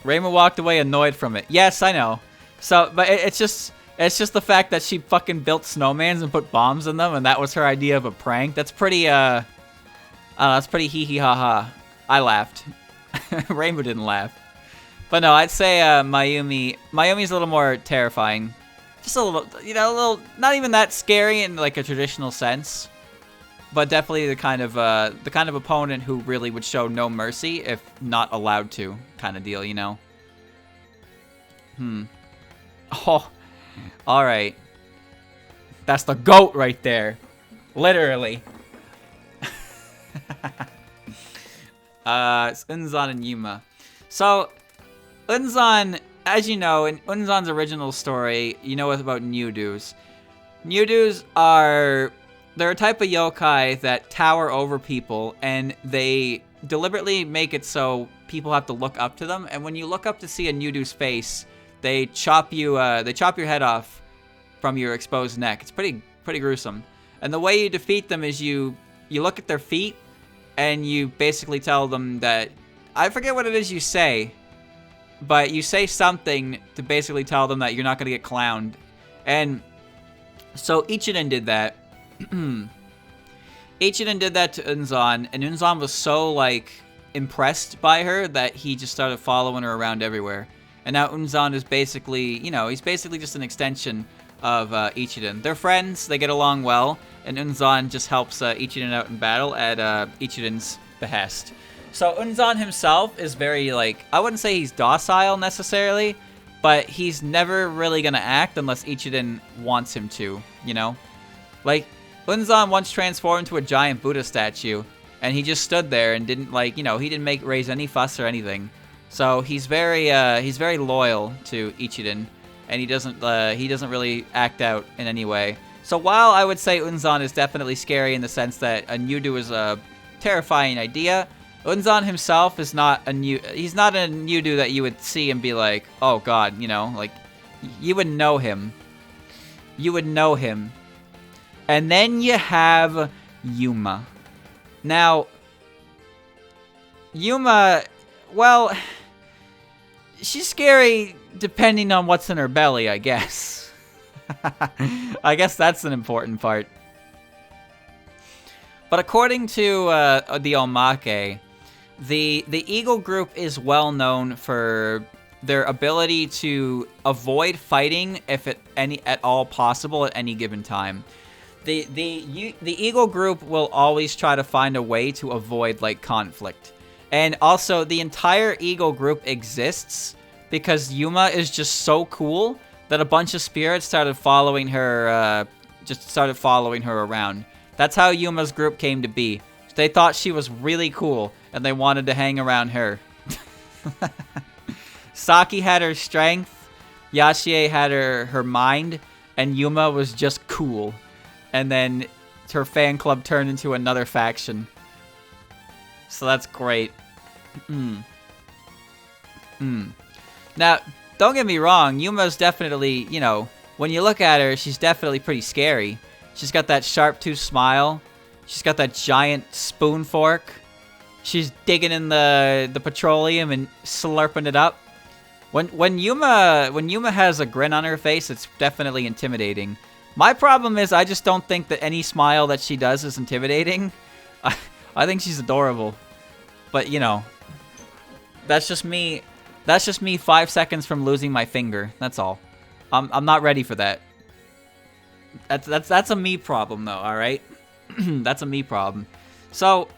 Raymond walked away annoyed from it. Yes, I know. So, but it's just the fact that she fucking built snowmans and put bombs in them, and that was her idea of a prank. That's pretty, that's pretty hee hee ha ha. I laughed. Rainbow didn't laugh. But no, I'd say Mayumi's a little more terrifying. Just a little, you know, a little, not even that scary in like a traditional sense, but definitely the kind of opponent who really would show no mercy if not allowed to, kind of deal, you know. Oh, all right. That's the GOAT right there, literally. It's Unzan and Yuma. So, Unzan, as you know, in Unzan's original story, you know about Nyudus. Nyudus they're a type of yokai that tower over people, and they deliberately make it so people have to look up to them. And when you look up to see a Nyudu's face, they chop your head off from your exposed neck. It's pretty gruesome. And the way you defeat them is you look at their feet, and you basically tell them that, I forget what it is you say, but you say something to basically tell them that you're not going to get clowned. And so Ichiden did that. Ichiden did that to Unzan, and Unzan was so, like, impressed by her that he just started following her around everywhere. And now Unzan is basically, you know, he's basically just an extension of Ichiden. They're friends, they get along well, and Unzan just helps Ichiden out in battle at Ichiden's behest. So Unzan himself is very, like, I wouldn't say he's docile necessarily, but he's never really gonna act unless Ichiden wants him to, you know? Like, Unzan once transformed into a giant Buddha statue, and he just stood there and didn't, like, you know, he didn't raise any fuss or anything. So he's very loyal to Ichiden, and he doesn't really act out in any way. So while I would say Unzan is definitely scary in the sense that a Nyudu is a terrifying idea, Unzan himself is not he's not a Nyudu that you would see and be like, oh god, you know, like, you would know him. You would know him. And then you have Yuma. Now, Yuma, well, she's scary depending on what's in her belly, I guess. I guess that's an important part. But according to the Omake, the Eagle group is well known for their ability to avoid fighting if at all possible at any given time. The Eagle group will always try to find a way to avoid, like, conflict. And also, the entire Eagle group exists because Yuma is just so cool that a bunch of spirits started following her, around. That's how Yuma's group came to be. They thought she was really cool, and they wanted to hang around her. Saki had her strength, Yashie had her mind, and Yuma was just cool. And then her fan club turned into another faction. So that's great. Now, don't get me wrong, Yuma's definitely, you know, when you look at her, she's definitely pretty scary. She's got that sharp-toothed smile. She's got that giant spoon fork. She's digging in the petroleum and slurping it up. When Yuma has a grin on her face, it's definitely intimidating. My problem is I just don't think that any smile that she does is intimidating. I think she's adorable. But, you know, that's just me. That's just me 5 seconds from losing my finger. That's all. I'm not ready for that. That's a me problem, though, alright? That's a me problem. So,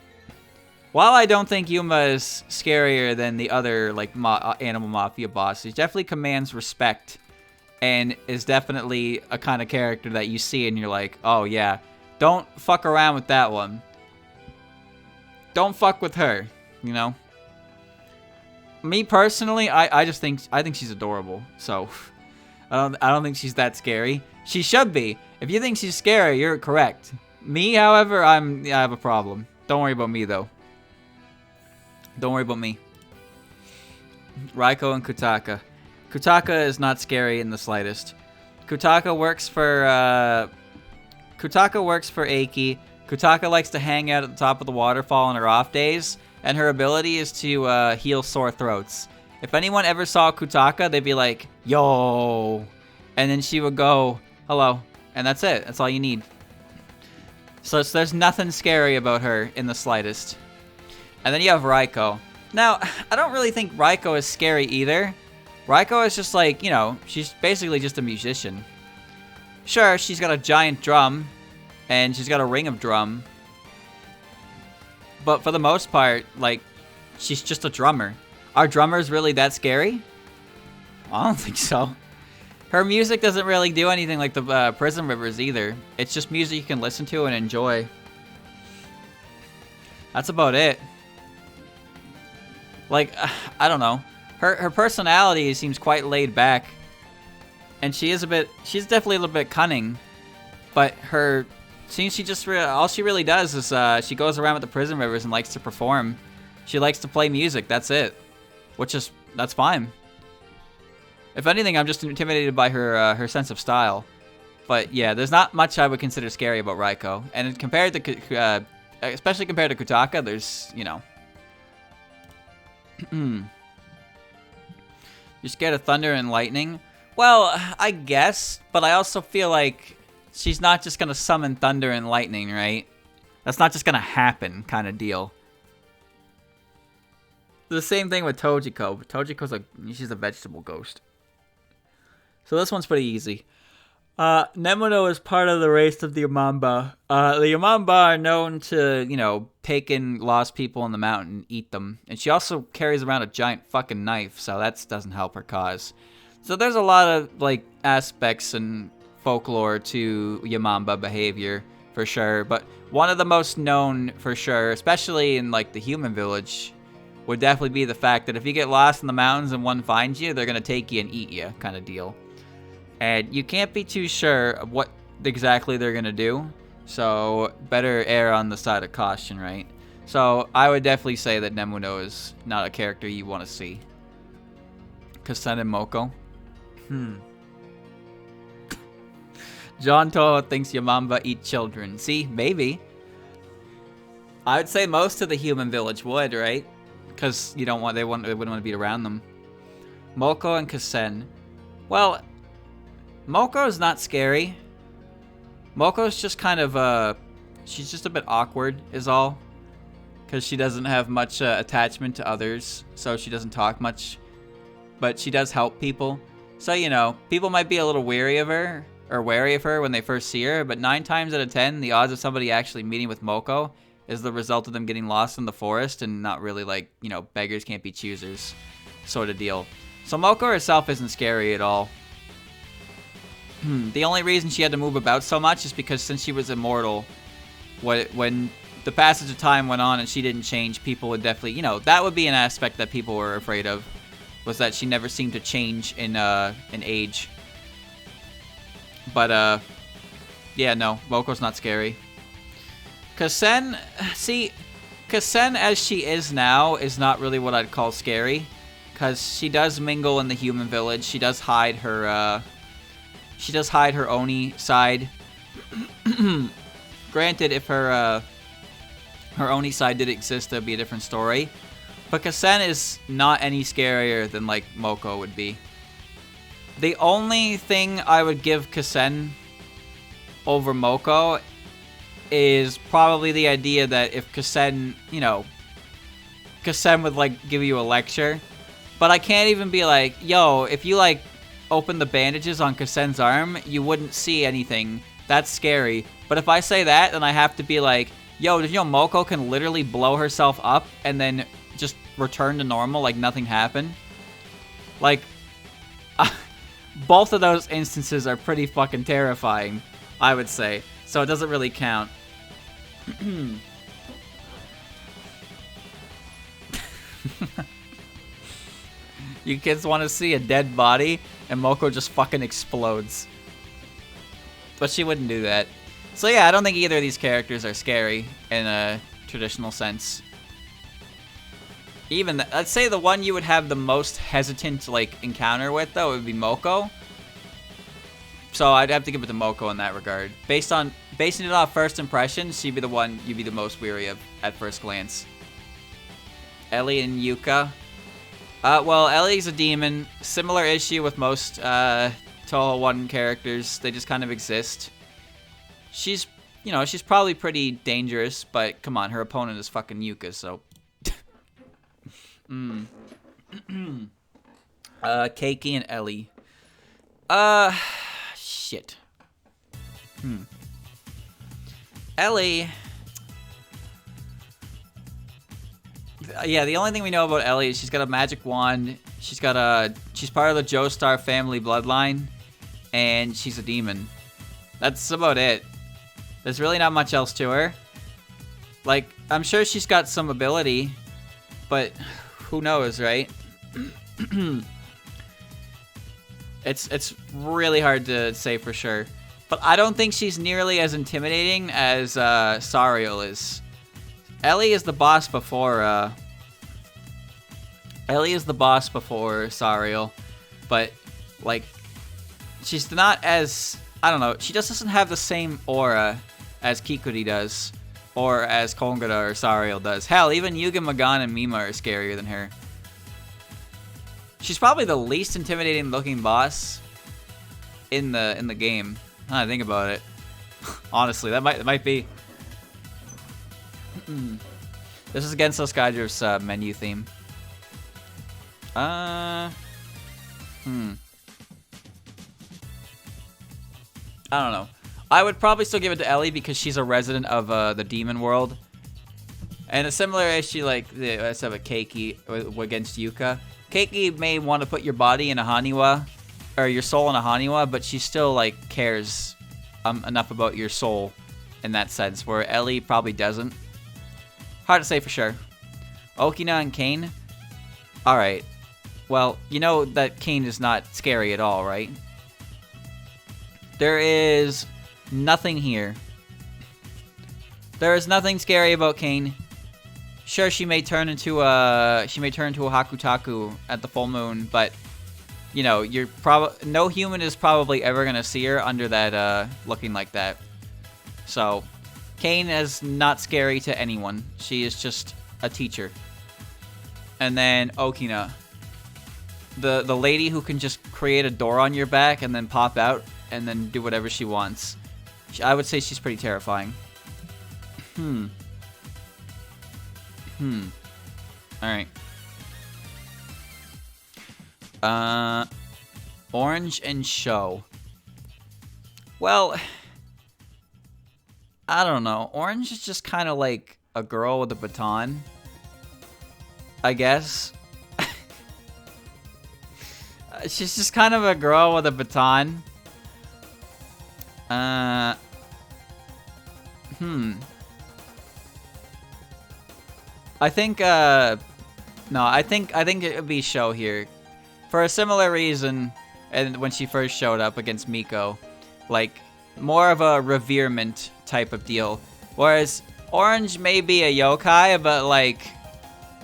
while I don't think Yuma is scarier than the other, like, Animal Mafia boss, he definitely commands respect and is definitely a kind of character that you see and you're like, oh, yeah, don't fuck around with that one. Don't fuck with her, you know? Me, personally, I think she's adorable, so... I don't think she's that scary. She should be. If you think she's scary, you're correct. Me, however, I have a problem. Don't worry about me though. Don't worry about me. Raiko and Kutaka. Kutaka is not scary in the slightest. Kutaka works for Aiki. Kutaka likes to hang out at the top of the waterfall on her off days, and her ability is to heal sore throats. If anyone ever saw Kutaka, they'd be like, yo, and then she would go, hello, and that's it. That's all you need. So there's nothing scary about her in the slightest. And then you have Raiko. Now, I don't really think Raiko is scary either. Raiko is just like, you know, she's basically just a musician. Sure, she's got a giant drum, and she's got a ring of drum. But for the most part, like, she's just a drummer. Are drummers really that scary? I don't think so. Her music doesn't really do anything like the Prison Rivers either. It's just music you can listen to and enjoy. That's about it. Like, I don't know. Her personality seems quite laid back. And she's definitely a little bit cunning. But seems she just, all she really does is she goes around with the Prison Rivers and likes to perform. She likes to play music, that's it. That's fine. If anything, I'm just intimidated by her sense of style. But yeah, there's not much I would consider scary about Raiko. And compared to, especially compared to Kutaka, there's, you know. You're scared of thunder and lightning? Well, I guess, but I also feel like she's not just gonna summon thunder and lightning, right? That's not just gonna happen kind of deal. The same thing with Tojiko. Tojiko's she's a vegetable ghost. So this one's pretty easy. Nemono is part of the race of the Yamamba. The Yamamba are known to, you know, take in lost people in the mountain and eat them. And she also carries around a giant fucking knife, so that doesn't help her cause. So there's a lot of, like, aspects and folklore to Yamamba behavior, for sure. But one of the most known, for sure, especially in, like, the human village, would definitely be the fact that if you get lost in the mountains and one finds you, they're going to take you and eat you, kind of deal. And you can't be too sure of what exactly they're going to do. So, better err on the side of caution, right? So, I would definitely say that Nemuno is not a character you want to see. Kasen and Moko. John Toho thinks Yamamba eat children. See, maybe. I would say most of the human village would, right? Because they wouldn't want to be around them. Moko and Kasen. Well, Moko's not scary. Moko's just kind of, she's just a bit awkward, is all. Because she doesn't have much attachment to others, so she doesn't talk much. But she does help people. So, you know, people might be a little wary of her when they first see her, but 9 times out of 10, the odds of somebody actually meeting with Moko is the result of them getting lost in the forest and not really, like, you know, beggars can't be choosers sort of deal. So Moko herself isn't scary at all. The only reason she had to move about so much is because since she was immortal, when the passage of time went on and she didn't change, people would definitely, you know, that would be an aspect that people were afraid of, was that she never seemed to change in age. But, yeah, no, Moko's not scary. Kasen, see, Kasen as she is now is not really what I'd call scary, because she does mingle in the human village. She does hide her Oni side. Granted, if her Oni side did exist, that'd be a different story. But Kasen is not any scarier than, like, Moko would be. The only thing I would give Kasen over Moko is probably the idea that if Kasen, you know, Kasen would, like, give you a lecture. But I can't even be like, yo, if you, like, open the bandages on Kasen's arm, you wouldn't see anything. That's scary. But if I say that, then I have to be like, yo, did you know Moko can literally blow herself up and then just return to normal like nothing happened? Like, both of those instances are pretty fucking terrifying, I would say. So it doesn't really count. You kids want to see a dead body, and Moko just fucking explodes. But she wouldn't do that. So yeah, I don't think either of these characters are scary in a traditional sense. Even, let's say the one you would have the most hesitant, like, encounter with, though, would be Moko. So I'd have to give it to Moko in that regard. Basing it off first impressions, she'd be the one you'd be the most weary of at first glance. Ellie and Yuka. Well, Ellie's a demon. Similar issue with most Touhou 1 characters. They just kind of exist. She's, you know, she's probably pretty dangerous, but come on, her opponent is fucking Yuka, so... Keiki and Ellie. Shit. Ellie. Yeah, the only thing we know about Ellie is she's got a magic wand. She's part of the Joestar family bloodline, and she's a demon. That's about it. There's really not much else to her. Like, I'm sure she's got some ability, but who knows, right? It's really hard to say for sure. But I don't think she's nearly as intimidating as Sariel is. Ellie is the boss before Sariel. But, like, she's not as... I don't know. She just doesn't have the same aura as Kikuri does. Or as Kongara or Sariel does. Hell, even Yuga, Magan, and Mima are scarier than her. She's probably the least intimidating looking boss in the game. Now that I think about it. Honestly, that might be. This is against Skydra's menu theme. I don't know. I would probably still give it to Ellie because she's a resident of the demon world. And a similar issue like let's have a Keiki against Yuka. Keiki may want to put your body in a Haniwa, or your soul in a Haniwa, but she still like cares enough about your soul in that sense, where Ellie probably doesn't. Hard to say for sure. Okina and Kane. All right. Well, you know that Kane is not scary at all, right? There is nothing here. There is nothing scary about Kane. Sure, she may turn into a Hakutaku at the full moon, but you know, no human is probably ever gonna see her under that looking like that. So, Kane is not scary to anyone. She is just a teacher. And then Okina, the lady who can just create a door on your back and then pop out and then do whatever she wants. I would say she's pretty terrifying. Alright. Orange and Show. Well, I don't know. Orange is just kind of like a girl with a baton, I guess. She's just kind of a girl with a baton. I think, no, I think it would be Show here. For a similar reason, and when she first showed up against Miko. Like, more of a reverement type of deal. Whereas, Orange may be a yokai, but like,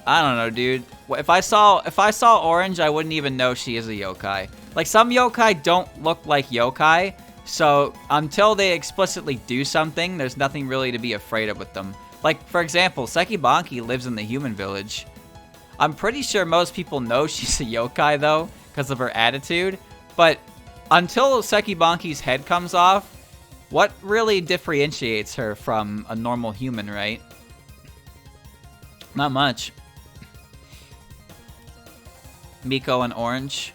I don't know, dude. If I saw Orange, I wouldn't even know she is a yokai. Like, some yokai don't look like yokai, so until they explicitly do something, there's nothing really to be afraid of with them. Like, for example, Sekibanki lives in the human village. I'm pretty sure most people know she's a yokai, though, because of her attitude. But until Sekibanki's head comes off, what really differentiates her from a normal human, right? Not much. Miko and Orange.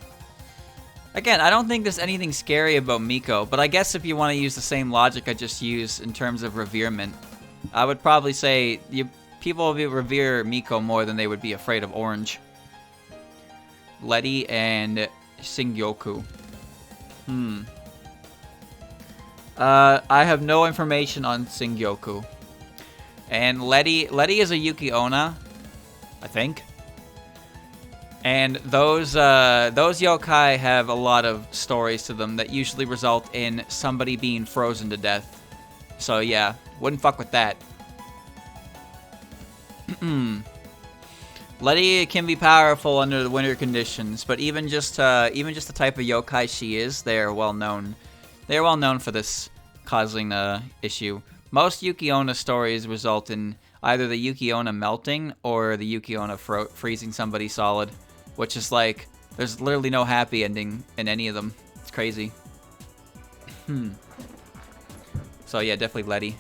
Again, I don't think there's anything scary about Miko, but I guess if you want to use the same logic I just used in terms of reverement, I would probably say people would revere Miko more than they would be afraid of Orange. Letty and Singyoku. I have no information on Singyoku. And Letty is a Yuki Onna, I think. And those yokai have a lot of stories to them that usually result in somebody being frozen to death. So yeah, wouldn't fuck with that. Letty can be powerful under the winter conditions, but even just the type of yokai she is, they are well known. They are well known for this causing issue. Most Yuki-onna stories result in either the Yuki-onna melting or the Yuki-onna freezing somebody solid, which is like, there's literally no happy ending in any of them. It's crazy. So yeah, definitely Letty.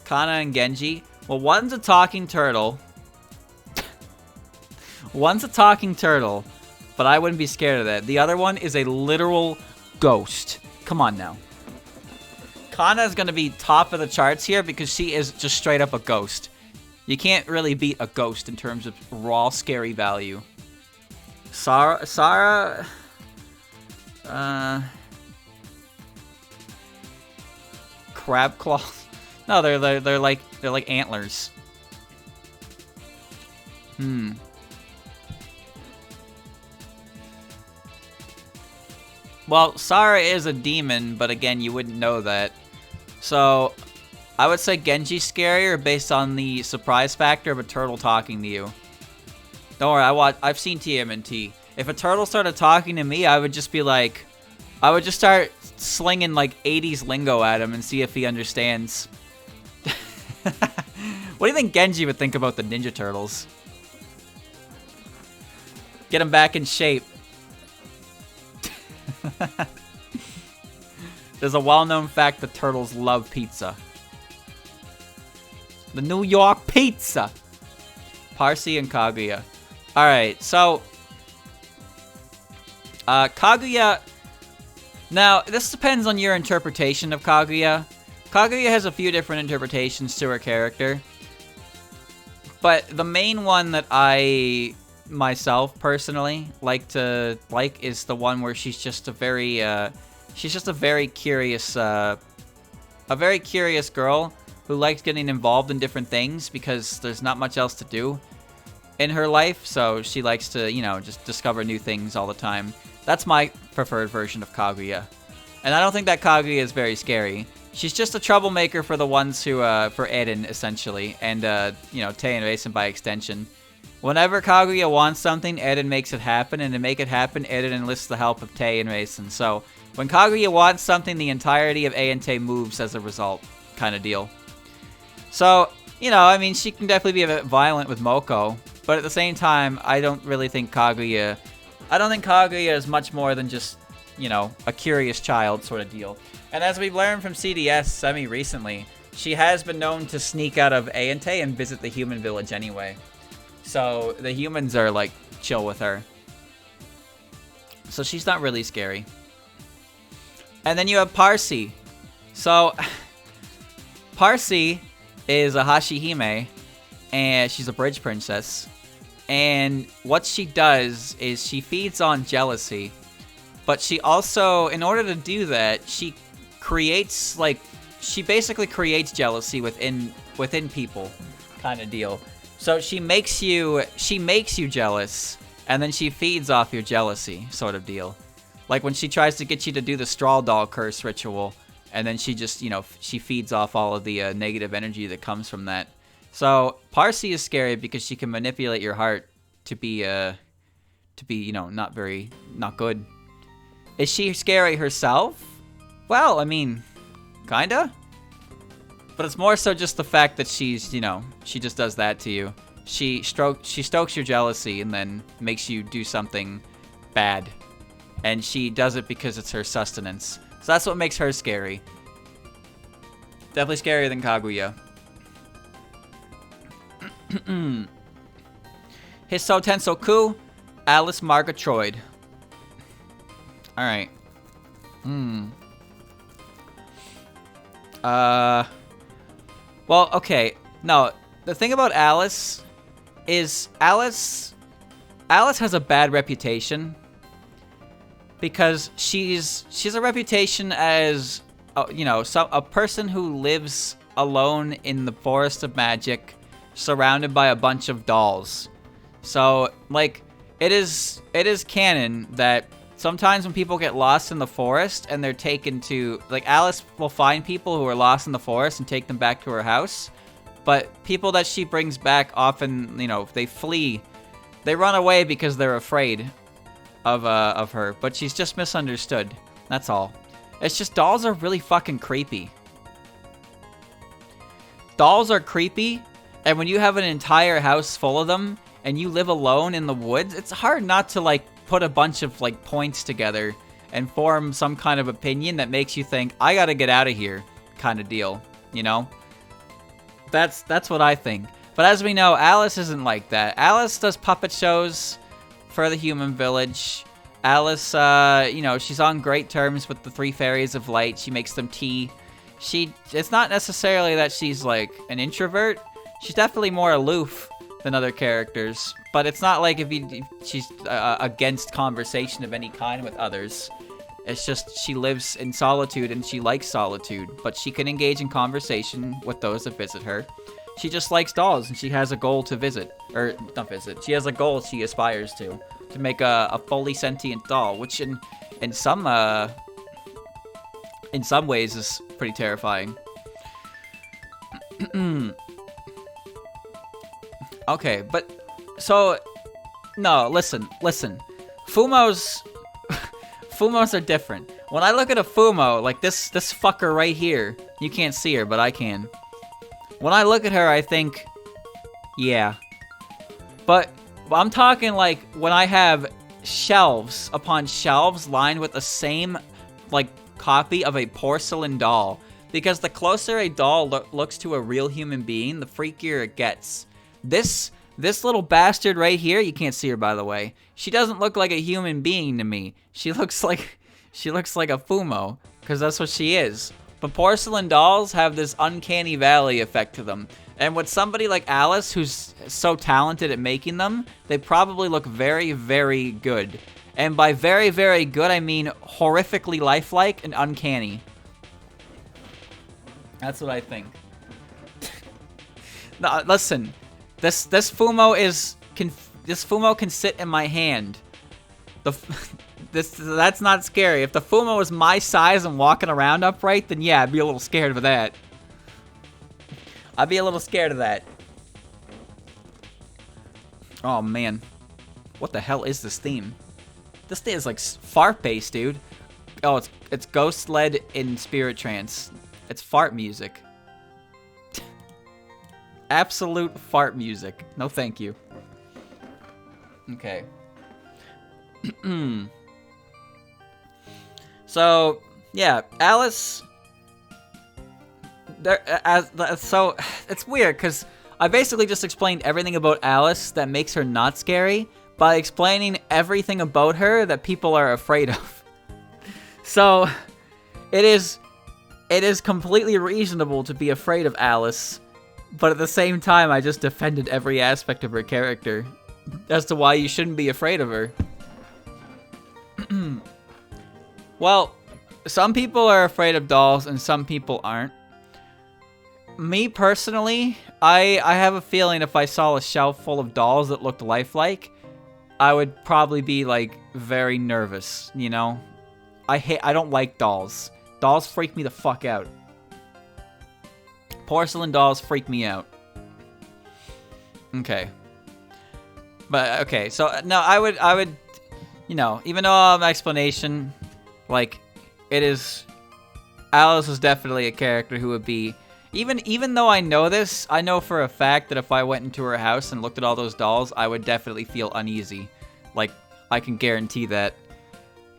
Kana and Genji. Well, one's a talking turtle. One's a talking turtle, but I wouldn't be scared of that. The other one is a literal ghost. Come on now. Kana is going to be top of the charts here because she is just straight up a ghost. You can't really beat a ghost in terms of raw scary value. Sarah, crab claws. No, they're like antlers. Well, Sarah is a demon, but again, you wouldn't know that. So, I would say Genji's scarier based on the surprise factor of a turtle talking to you. Don't worry, I've seen TMNT. If a turtle started talking to me, I would just be like, I would just start slinging like 80s lingo at him and see if he understands. What do you think Genji would think about the Ninja Turtles? Get him back in shape. There's a well-known fact that turtles love pizza. The New York pizza. Parsi and Kaguya. Alright, so Kaguya. Now, this depends on your interpretation of Kaguya. Kaguya has a few different interpretations to her character. But the main one that I myself personally like is the one where she's just a very curious girl who likes getting involved in different things because there's not much else to do in her life, so she likes to, you know, just discover new things all the time. That's my preferred version of Kaguya. And I don't think that Kaguya is very scary. She's just a troublemaker for the ones who, for Eren, essentially, and, you know, Tei and Raisin by extension. Whenever Kaguya wants something, Eren makes it happen, and to make it happen, Eren enlists the help of Tei and Raisin. So, when Kaguya wants something, the entirety of A and Tei moves as a result, kind of deal. So, you know, I mean, she can definitely be a bit violent with Moko, but at the same time, I don't really think Kaguya... I don't think Kaguya is much more than just, you know, a curious child sort of deal. And as we've learned from CDS semi-recently, she has been known to sneak out of Aente and visit the human village anyway. So the humans are, like, chill with her. So she's not really scary. And then you have Parsi. So, Parsi is a Hashihime, and she's a bridge princess. And what she does is she feeds on jealousy. But she also, in order to do that, she creates, like, she basically creates jealousy within people, kind of deal. So she makes you jealous, and then she feeds off your jealousy, sort of deal. Like when she tries to get you to do the straw doll curse ritual, and then she just, you know, she feeds off all of the negative energy that comes from that. So Parsi is scary because she can manipulate your heart to be, you know, not good. Is she scary herself? Well, I mean, kinda. But it's more so just the fact that she's, you know, she just does that to you. She stokes your jealousy and then makes you do something bad. And she does it because it's her sustenance. So that's what makes her scary. Definitely scarier than Kaguya. Hisso Tensoku, Alice Margatroyd. Alright. Well, okay. No, the thing about Alice is Alice has a bad reputation because she's a reputation as you know, a person who lives alone in the forest of magic, surrounded by a bunch of dolls. So, like, it is canon that sometimes when people get lost in the forest and they're taken to, like, Alice will find people who are lost in the forest and take them back to her house. But people that she brings back often, you know, they flee. They run away because they're afraid of her. But she's just misunderstood. That's all. It's just dolls are really fucking creepy. Dolls are creepy. And when you have an entire house full of them and you live alone in the woods, it's hard not to, like, put a bunch of, like, points together and form some kind of opinion that makes you think, I gotta get out of here, kind of deal, you know? That's what I think. But as we know, Alice isn't like that. Alice does puppet shows for the human village. Alice, you know, she's on great terms with the 3 fairies of light. She makes them tea. It's not necessarily that she's, like, an introvert. She's definitely more aloof than other characters, but it's not like if she's against conversation of any kind with others. It's just she lives in solitude and she likes solitude, but she can engage in conversation with those that visit her. She just likes dolls and she has a goal to visit, or not visit. She has a goal she aspires to make a fully sentient doll, which in some ways is pretty terrifying. Okay, but so no, listen. Fumos are different. When I look at a Fumo, like this fucker right here, you can't see her, but I can. When I look at her, I think, yeah. But I'm talking like when I have shelves upon shelves lined with the same, like, copy of a porcelain doll. Because the closer a doll looks to a real human being, the freakier it gets. This little bastard right here, you can't see her, by the way. She doesn't look like a human being to me. She looks like a Fumo, because that's what she is. But porcelain dolls have this uncanny valley effect to them. And with somebody like Alice, who's so talented at making them, they probably look very, very good. And by very, very good, I mean horrifically lifelike and uncanny. That's what I think. No, listen. This Fumo can sit in my hand. That's not scary. If the Fumo was my size and walking around upright, then yeah, I'd be a little scared of that. I'd be a little scared of that. Oh man, what the hell is this theme? This thing is like fart based, dude. Oh, it's ghost led in spirit trance. It's fart music. Absolute fart music. No thank you. Okay. So, yeah, Alice... So, it's weird, because I basically just explained everything about Alice that makes her not scary by explaining everything about her that people are afraid of. So, it is completely reasonable to be afraid of Alice, but at the same time, I just defended every aspect of her character as to why you shouldn't be afraid of her. Well, some people are afraid of dolls and some people aren't. Me personally, I have a feeling if I saw a shelf full of dolls that looked lifelike, I would probably be, like, very nervous, you know? I don't like dolls. Dolls freak me the fuck out. Porcelain dolls freak me out. Okay. But, okay, so, no, I would, you know, even though my explanation, like, it is, Alice is definitely a character who would be, even though I know this, I know for a fact that if I went into her house and looked at all those dolls, I would definitely feel uneasy. Like, I can guarantee that.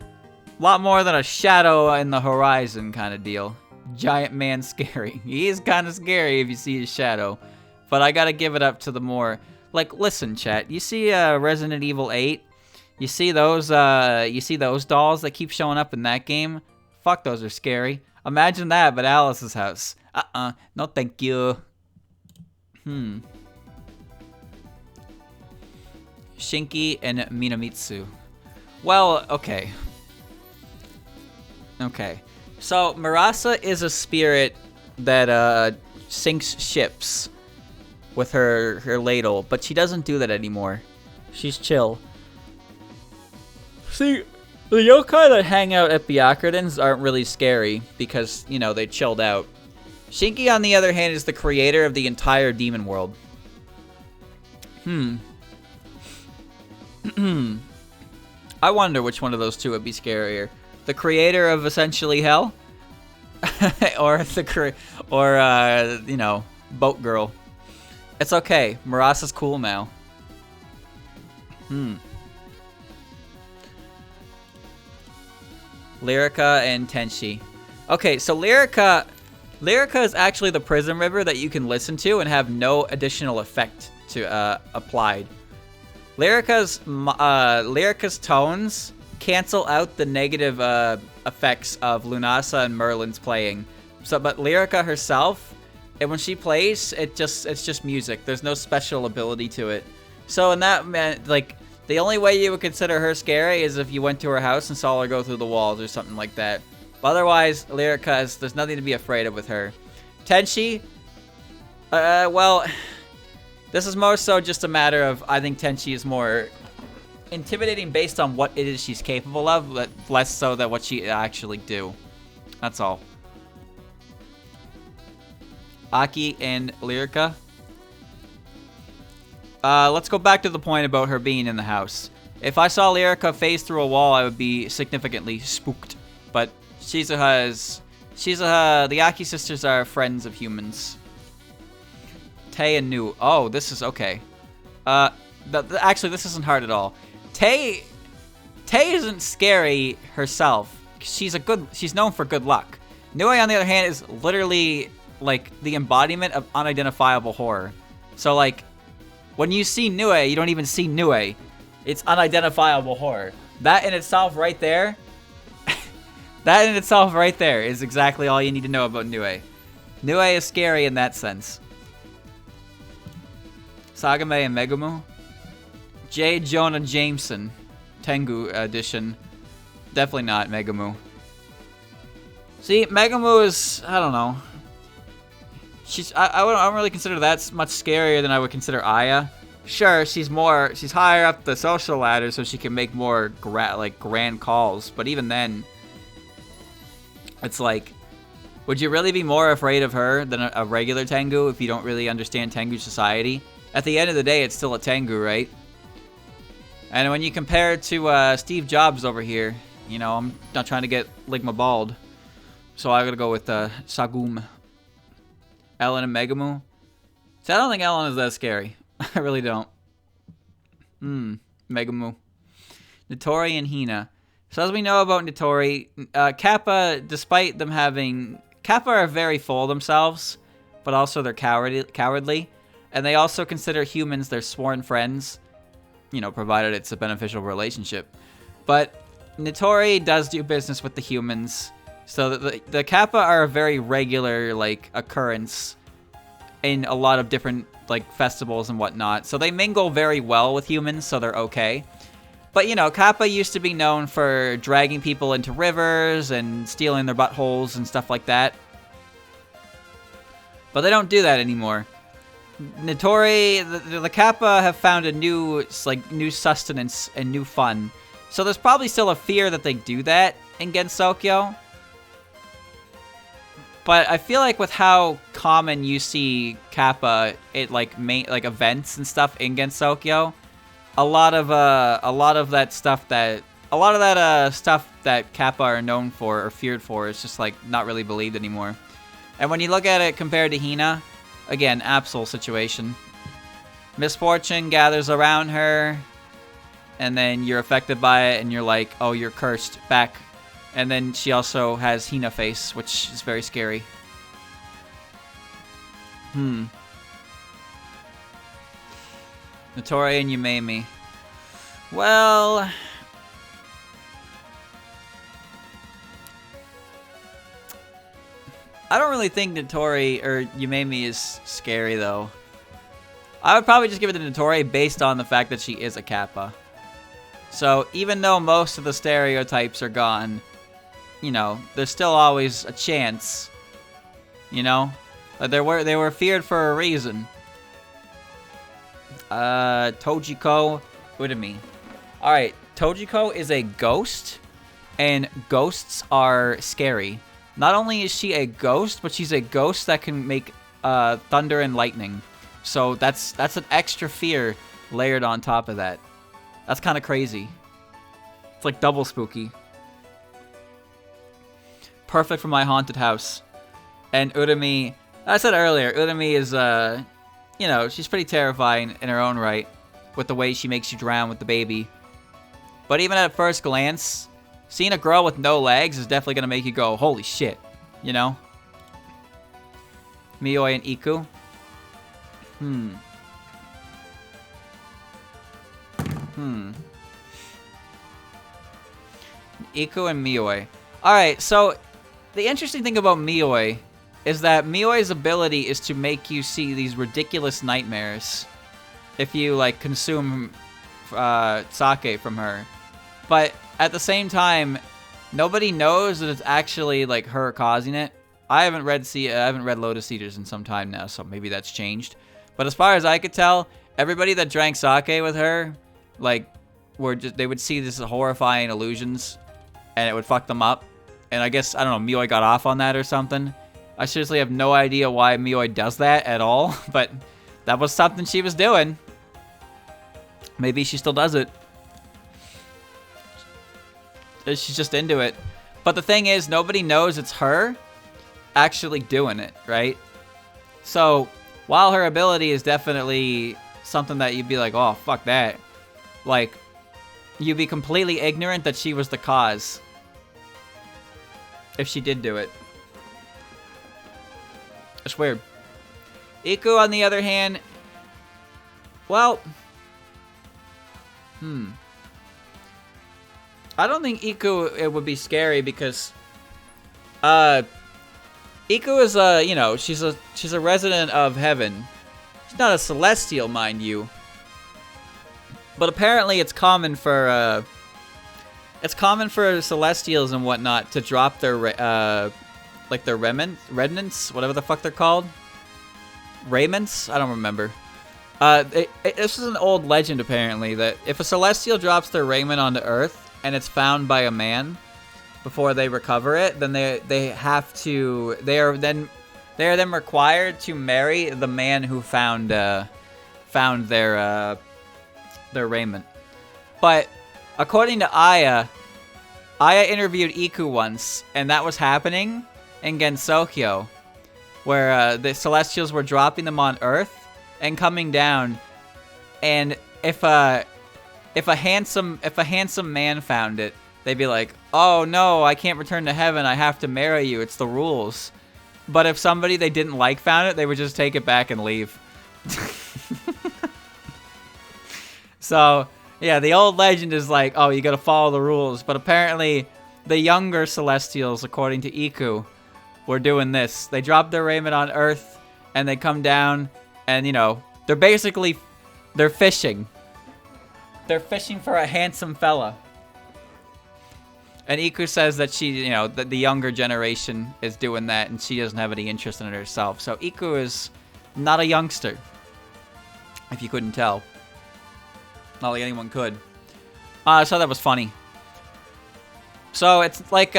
A lot more than a shadow in the horizon kind of deal. Giant man scary. He is kind of scary if you see his shadow. But I gotta give it up to the more... Like, listen, chat. You see Resident Evil 8? You see those dolls that keep showing up in that game? Fuck, those are scary. Imagine that, but Alice's house. No thank you. Shinki and Minamitsu. Well, okay. Okay. So, Marasa is a spirit that sinks ships with her ladle, but she doesn't do that anymore. She's chill. See, the yokai that hang out at Byakuren's aren't really scary because, you know, they chilled out. Shinki, on the other hand, is the creator of the entire demon world. I wonder which one of those two would be scarier. The creator of essentially hell? or you know, Boat Girl. It's okay. Murasa's cool now. Lyrica and Tenshi. Okay, so Lyrica is actually the Prism River that you can listen to and have no additional effect to applied. Lyrica's tones cancel out the negative effects of Lunasa and Merlin's playing. So, but Lyrica herself, and when she plays, it's just music. There's no special ability to it. So in that, like, the only way you would consider her scary is if you went to her house and saw her go through the walls or something like that. But otherwise, Lyrica there's nothing to be afraid of with her. Tenshi, well, this is more so just a matter of, I think Tenshi is more intimidating based on what it is she's capable of, but less so than what she actually do. That's all. Aki and Lyrica. Let's go back to the point about her being in the house. If I saw Lyrica phase through a wall, I would be significantly spooked. But the Aki sisters are friends of humans. Tay and Nu. Oh, this is okay. Actually, this isn't hard at all. Tay isn't scary herself. She's known for good luck. Nue, on the other hand, is literally like the embodiment of unidentifiable horror. So like, when you see Nue, you don't even see Nue. It's unidentifiable horror. That in itself right there, is exactly all you need to know about Nue. Nue is scary in that sense. Sagame and Megumu. J. Jonah Jameson. Tengu edition. Definitely not Megumu. See, Megumu is, I don't know. I don't really consider that much scarier than I would consider Aya. Sure, she's higher up the social ladder, so she can make more grand calls. But even then, it's like, would you really be more afraid of her than a regular Tengu if you don't really understand Tengu society? At the end of the day, it's still a Tengu, right? And when you compare it to Steve Jobs over here, you know, I'm not trying to get Ligma bald, so I gotta go with Sagum. Ellen and Megumu. See, I don't think Ellen is that scary. I really don't. Megumu. Notori and Hina. So as we know about Notori, Kappa, despite them having... Kappa are very full of themselves, but also they're cowardly. And they also consider humans their sworn friends, you know, provided it's a beneficial relationship. But Notori does do business with the humans. So the Kappa are a very regular, like, occurrence in a lot of different, like, festivals and whatnot. So they mingle very well with humans, so they're okay. But, you know, Kappa used to be known for dragging people into rivers and stealing their buttholes and stuff like that. But they don't do that anymore. Notori, the Kappa have found a new sustenance and new fun. So there's probably still a fear that they do that in Gensokyo. But I feel like with how common you see Kappa at events and stuff in Gensokyo, a lot of that stuff that Kappa are known for or feared for is just like not really believed anymore. And when you look at it compared to Hina, again, Absol situation. Misfortune gathers around her, and then you're affected by it, and you're like, oh, you're cursed back. And then she also has Hina face, which is very scary. Notori and Yumemi. Well... I don't really think Notori or Yumemi is scary, though. I would probably just give it to Notori based on the fact that she is a Kappa. So, even though most of the stereotypes are gone, you know, there's still always a chance, you know? They were feared for a reason. Tojiko Urumi. Alright, Tojiko is a ghost, and ghosts are scary. Not only is she a ghost, but she's a ghost that can make thunder and lightning. So that's an extra fear layered on top of that. That's kind of crazy. It's like double spooky. Perfect for my haunted house. And Urumi, I said earlier, Urumi is, you know, she's pretty terrifying in her own right with the way she makes you drown with the baby. But even at first glance, seeing a girl with no legs is definitely going to make you go, holy shit, you know? Mioi and Iku. Iku and Mioi. Alright, so the interesting thing about Mioi is that Mioi's ability is to make you see these ridiculous nightmares if you, like, consume sake from her. But at the same time, nobody knows that it's actually, like, her causing it. I haven't read Lotus Eaters in some time now, so maybe that's changed. But as far as I could tell, everybody that drank sake with her, like, they would see these horrifying illusions, and it would fuck them up. And I guess, I don't know, Mioi got off on that or something. I seriously have no idea why Mioi does that at all, but that was something she was doing. Maybe she still does it. She's just into it. But the thing is, nobody knows it's her actually doing it, right? So, while her ability is definitely something that you'd be like, oh, fuck that. Like, you'd be completely ignorant that she was the cause. If she did do it. It's weird. Iku, on the other hand, well, I don't think Iku, it would be scary because, Iku is, you know, she's a resident of heaven. She's not a celestial, mind you. But apparently it's common for celestials and whatnot to drop their, like their remnants, whatever the fuck they're called. Raiments? I don't remember. This is an old legend, apparently, that if a celestial drops their raiment onto Earth and it's found by a man before they recover it, then they are then required to marry the man who found their raiment. But according to Aya interviewed Iku once, and that was happening in Gensokyo, where the Celestials were dropping them on Earth and coming down, and if a handsome man found it, they'd be like, "Oh no, I can't return to heaven. I have to marry you. It's the rules." But if somebody they didn't like found it, they would just take it back and leave. So, yeah, the old legend is like, oh, you gotta follow the rules. But apparently, the younger Celestials, according to Iku, were doing this. They drop their raiment on Earth, and they come down, and, you know, they're fishing. They're fishing for a handsome fella. And Iku says that she, you know, that the younger generation is doing that, and she doesn't have any interest in it herself. So Iku is not a youngster, if you couldn't tell. Not like anyone could. So that was funny. So it's like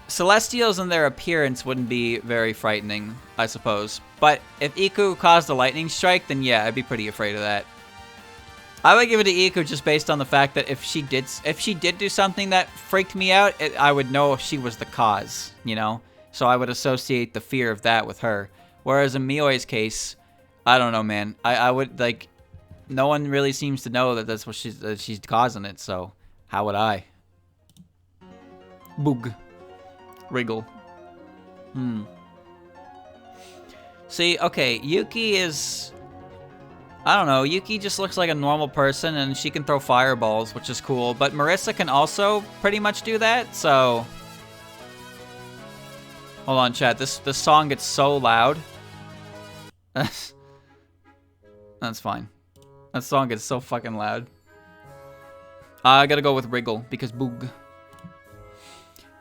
Celestials in their appearance wouldn't be very frightening, I suppose. But if Iku caused a lightning strike, then yeah, I'd be pretty afraid of that. I would give it to Iku just based on the fact that if she did do something that freaked me out, I would know she was the cause, you know? So I would associate the fear of that with her. Whereas in Mioi's case, I don't know, man. I would, like, no one really seems to know that that's what she's causing it, so how would I? Boog. Wriggle. See, okay, Yuki is... I don't know, Yuki just looks like a normal person, and she can throw fireballs, which is cool. But Marissa can also pretty much do that, so... Hold on, chat. This song gets so loud. That's fine. That song gets so fucking loud. I gotta go with Wriggle, because boog.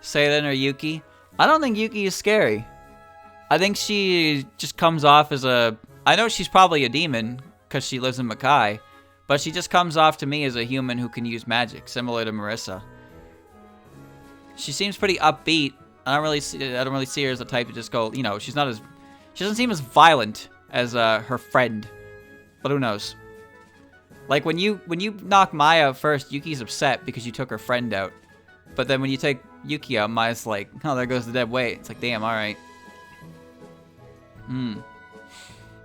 Seiren or Yuki? I don't think Yuki is scary. I think she just comes off as a... I know she's probably a demon, because she lives in Makai. But she just comes off to me as a human who can use magic, similar to Marissa. She seems pretty upbeat. I don't really see her as the type to just go, you know, she doesn't seem as violent as her friend. But who knows? Like when you knock Maya out first, Yuki's upset because you took her friend out. But then when you take Yuki out, Maya's like, oh, there goes the dead weight. It's like, damn, all right.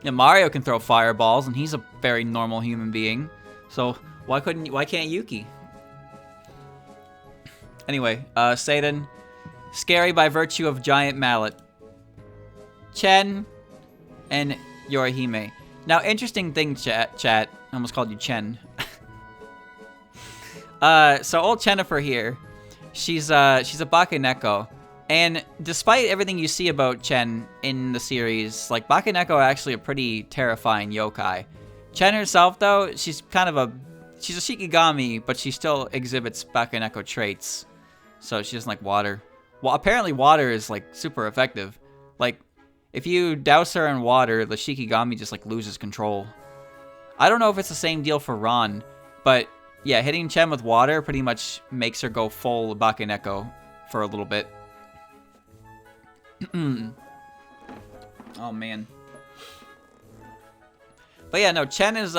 Yeah, Mario can throw fireballs, and he's a very normal human being. So why can't Yuki? Anyway, Satan, scary by virtue of giant mallet. Chen and Yorihime. Now, interesting thing, chat. I almost called you Chen. So old Jennifer here, she's a Bakeneko. And despite everything you see about Chen in the series, like, Bakeneko are actually a pretty terrifying yokai. Chen herself, though, she's a Shikigami, but she still exhibits Bakeneko traits. So she doesn't like water. Well, apparently water is, like, super effective. Like, if you douse her in water, the Shikigami just, like, loses control. I don't know if it's the same deal for Ron, but, yeah, hitting Chen with water pretty much makes her go full Bakeneko for a little bit. Oh, man. But yeah, no, Chen is,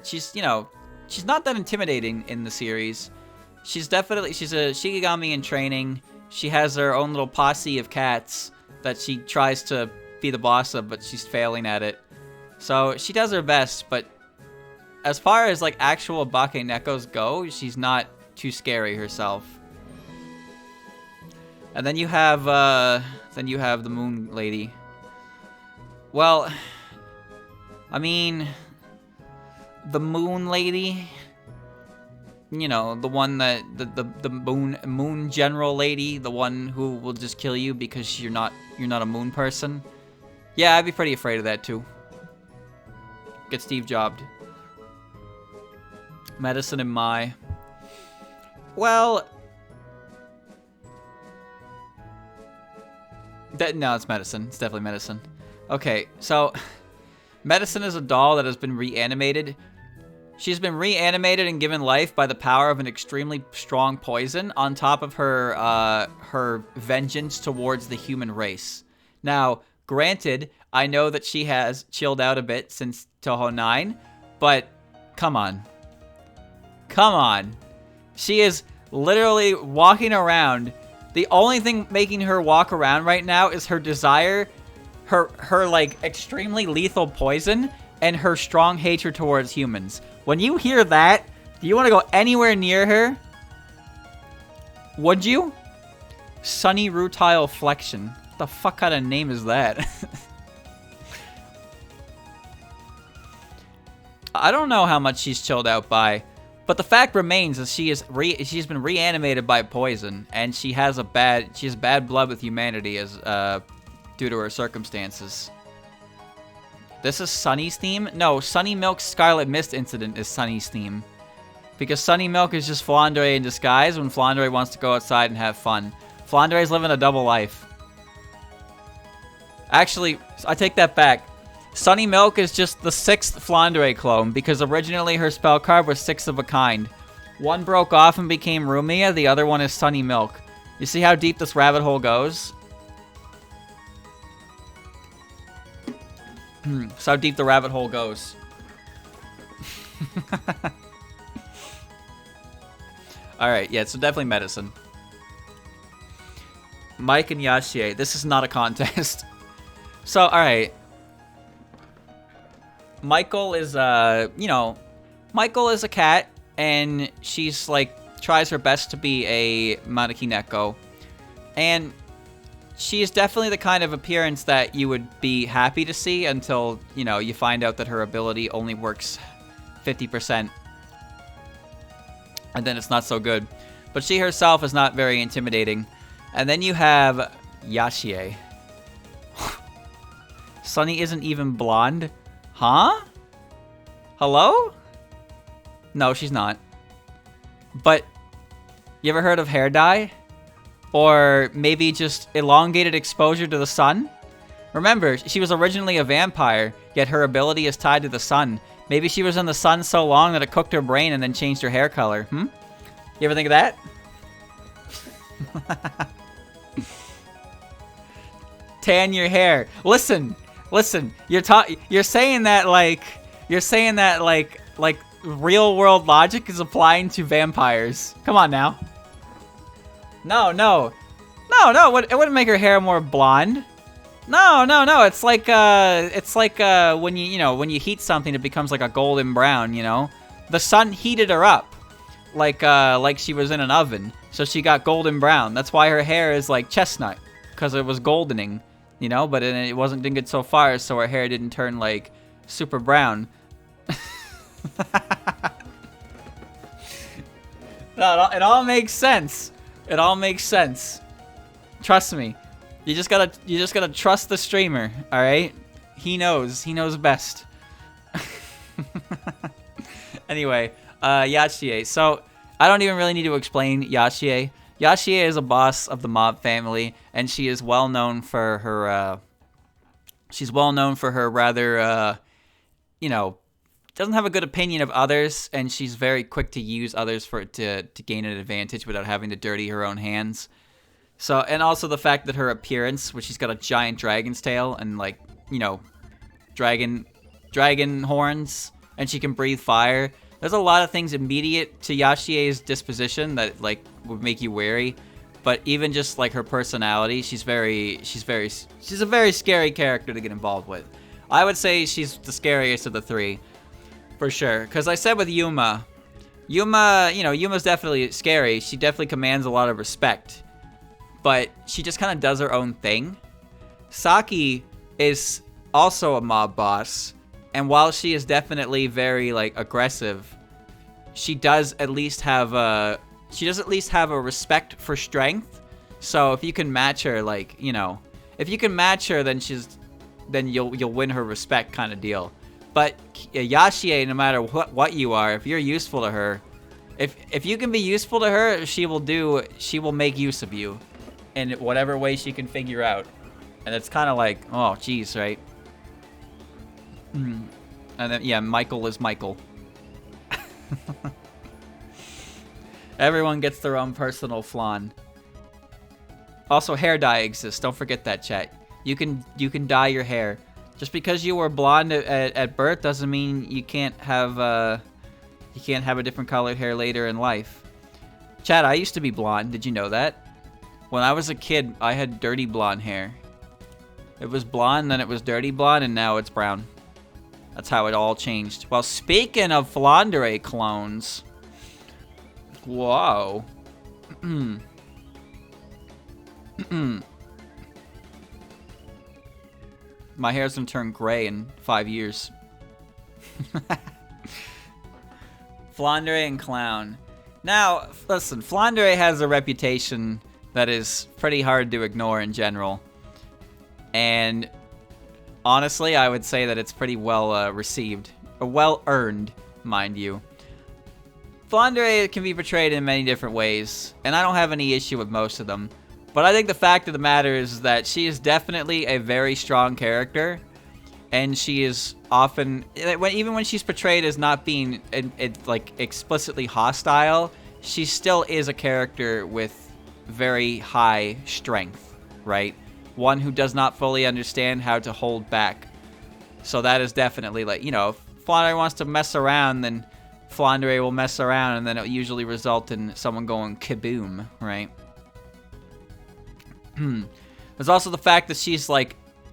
she's not that intimidating in the series. She's a Shikigami in training. She has her own little posse of cats that she tries to be the boss of, but she's failing at it. So she does her best, but as far as, like, actual Bakenekos go, she's not too scary herself. And then you have the Moon Lady. Well, I mean, the Moon Lady, you know, the one that the moon general lady, the one who will just kill you because you're not a moon person. Yeah, I'd be pretty afraid of that too. Get Steve jobbed. Medicine and Mai. Well, no, it's medicine. It's definitely medicine. Okay, so Medicine is a doll that has been reanimated. She's been reanimated and given life by the power of an extremely strong poison on top of her her vengeance towards the human race. Now, granted, I know that she has chilled out a bit since Touhou 9, but come on. Come on. She is literally walking around. The only thing making her walk around right now is her desire, her like extremely lethal poison, and her strong hatred towards humans. When you hear that, do you want to go anywhere near her? Would you? Sunny Rutile Flexion. What the fuck kind of name is that? I don't know how much she's chilled out by, but the fact remains that she's been reanimated by poison, and she has bad blood with humanity as due to her circumstances. This is Sunny's theme? No, Sunny Milk's Scarlet Mist incident is Sunny's theme. Because Sunny Milk is just Flandre in disguise when Flandre wants to go outside and have fun. Flandre's living a double life. Actually, I take that back. Sunny Milk is just the 6th Flandre clone, because originally her spell card was 6 of a kind. One broke off and became Rumia, the other one is Sunny Milk. You see how deep this rabbit hole goes? That's how deep the rabbit hole goes. Alright, yeah, so definitely medicine. Mike and Yashie, this is not a contest. So, alright. Michael is, Michael is a cat, and she's, like, tries her best to be a Manakineko. And she is definitely the kind of appearance that you would be happy to see until, you find out that her ability only works 50%. And then it's not so good. But she herself is not very intimidating. And then you have Yashie. Sunny isn't even blonde? Huh? Hello? No, she's not. But, you ever heard of hair dye? Or maybe just elongated exposure to the sun? Remember, she was originally a vampire, yet her ability is tied to the sun. Maybe she was in the sun so long that it cooked her brain and then changed her hair color. You ever think of that? Tan your hair. Listen. You're saying that like real world logic is applying to vampires. Come on now. No. It wouldn't make her hair more blonde. No. It's like when when you heat something, it becomes like a golden brown. You know, the sun heated her up, like she was in an oven, so she got golden brown. That's why her hair is like chestnut, because it was goldening. You know, but it didn't get so far, so her hair didn't turn like super brown. No, it all makes sense. It all makes sense. Trust me. You just gotta trust the streamer, all right? He knows best. Anyway, Yachier. So I don't even really need to explain Yachier. Yachier is a boss of the mob family, and she is well known for her. She's well known for her rather, doesn't have a good opinion of others, and she's very quick to use others to gain an advantage without having to dirty her own hands. So, and also the fact that her appearance, which she's got a giant dragon's tail and dragon horns, and she can breathe fire. There's a lot of things immediate to Yachier's disposition that would make you wary, but even just like her personality, she's a very scary character to get involved with. I would say she's the scariest of the three, for sure. Because I said with Yuma's definitely scary. She definitely commands a lot of respect, but she just kind of does her own thing. Saki is also a mob boss, and while she is definitely very aggressive, she does at least have a respect for strength. So if you can match her, if you can match her, then you'll win her respect, kind of deal. But Yachier, no matter what you are, if you're useful to her, if you can be useful to her, she will make use of you in whatever way she can figure out. And it's kind of like, oh, geez, right? And then, yeah, Michael is Michael. Everyone gets their own personal flan. Also, hair dye exists. Don't forget that, chat. You can dye your hair. Just because you were blonde at birth doesn't mean you can't have a different colored hair later in life. Chat, I used to be blonde. Did you know that? When I was a kid, I had dirty blonde hair. It was blonde, then it was dirty blonde, and now it's brown. That's how it all changed. Well, speaking of Flandre clones. Whoa. My hair's gonna turn gray in 5 years. Flandre and Clown. Now, listen, Flandre has a reputation that is pretty hard to ignore in general. And honestly, I would say that it's pretty well received. Or well earned, mind you. Flandre can be portrayed in many different ways, and I don't have any issue with most of them. But I think the fact of the matter is that she is definitely a very strong character, and she is often, even when she's portrayed as not being explicitly hostile, she still is a character with very high strength, right? One who does not fully understand how to hold back. So that is definitely if Flandre wants to mess around, then Flandre will mess around, and then it'll usually result in someone going kaboom, right? There's also the fact that she's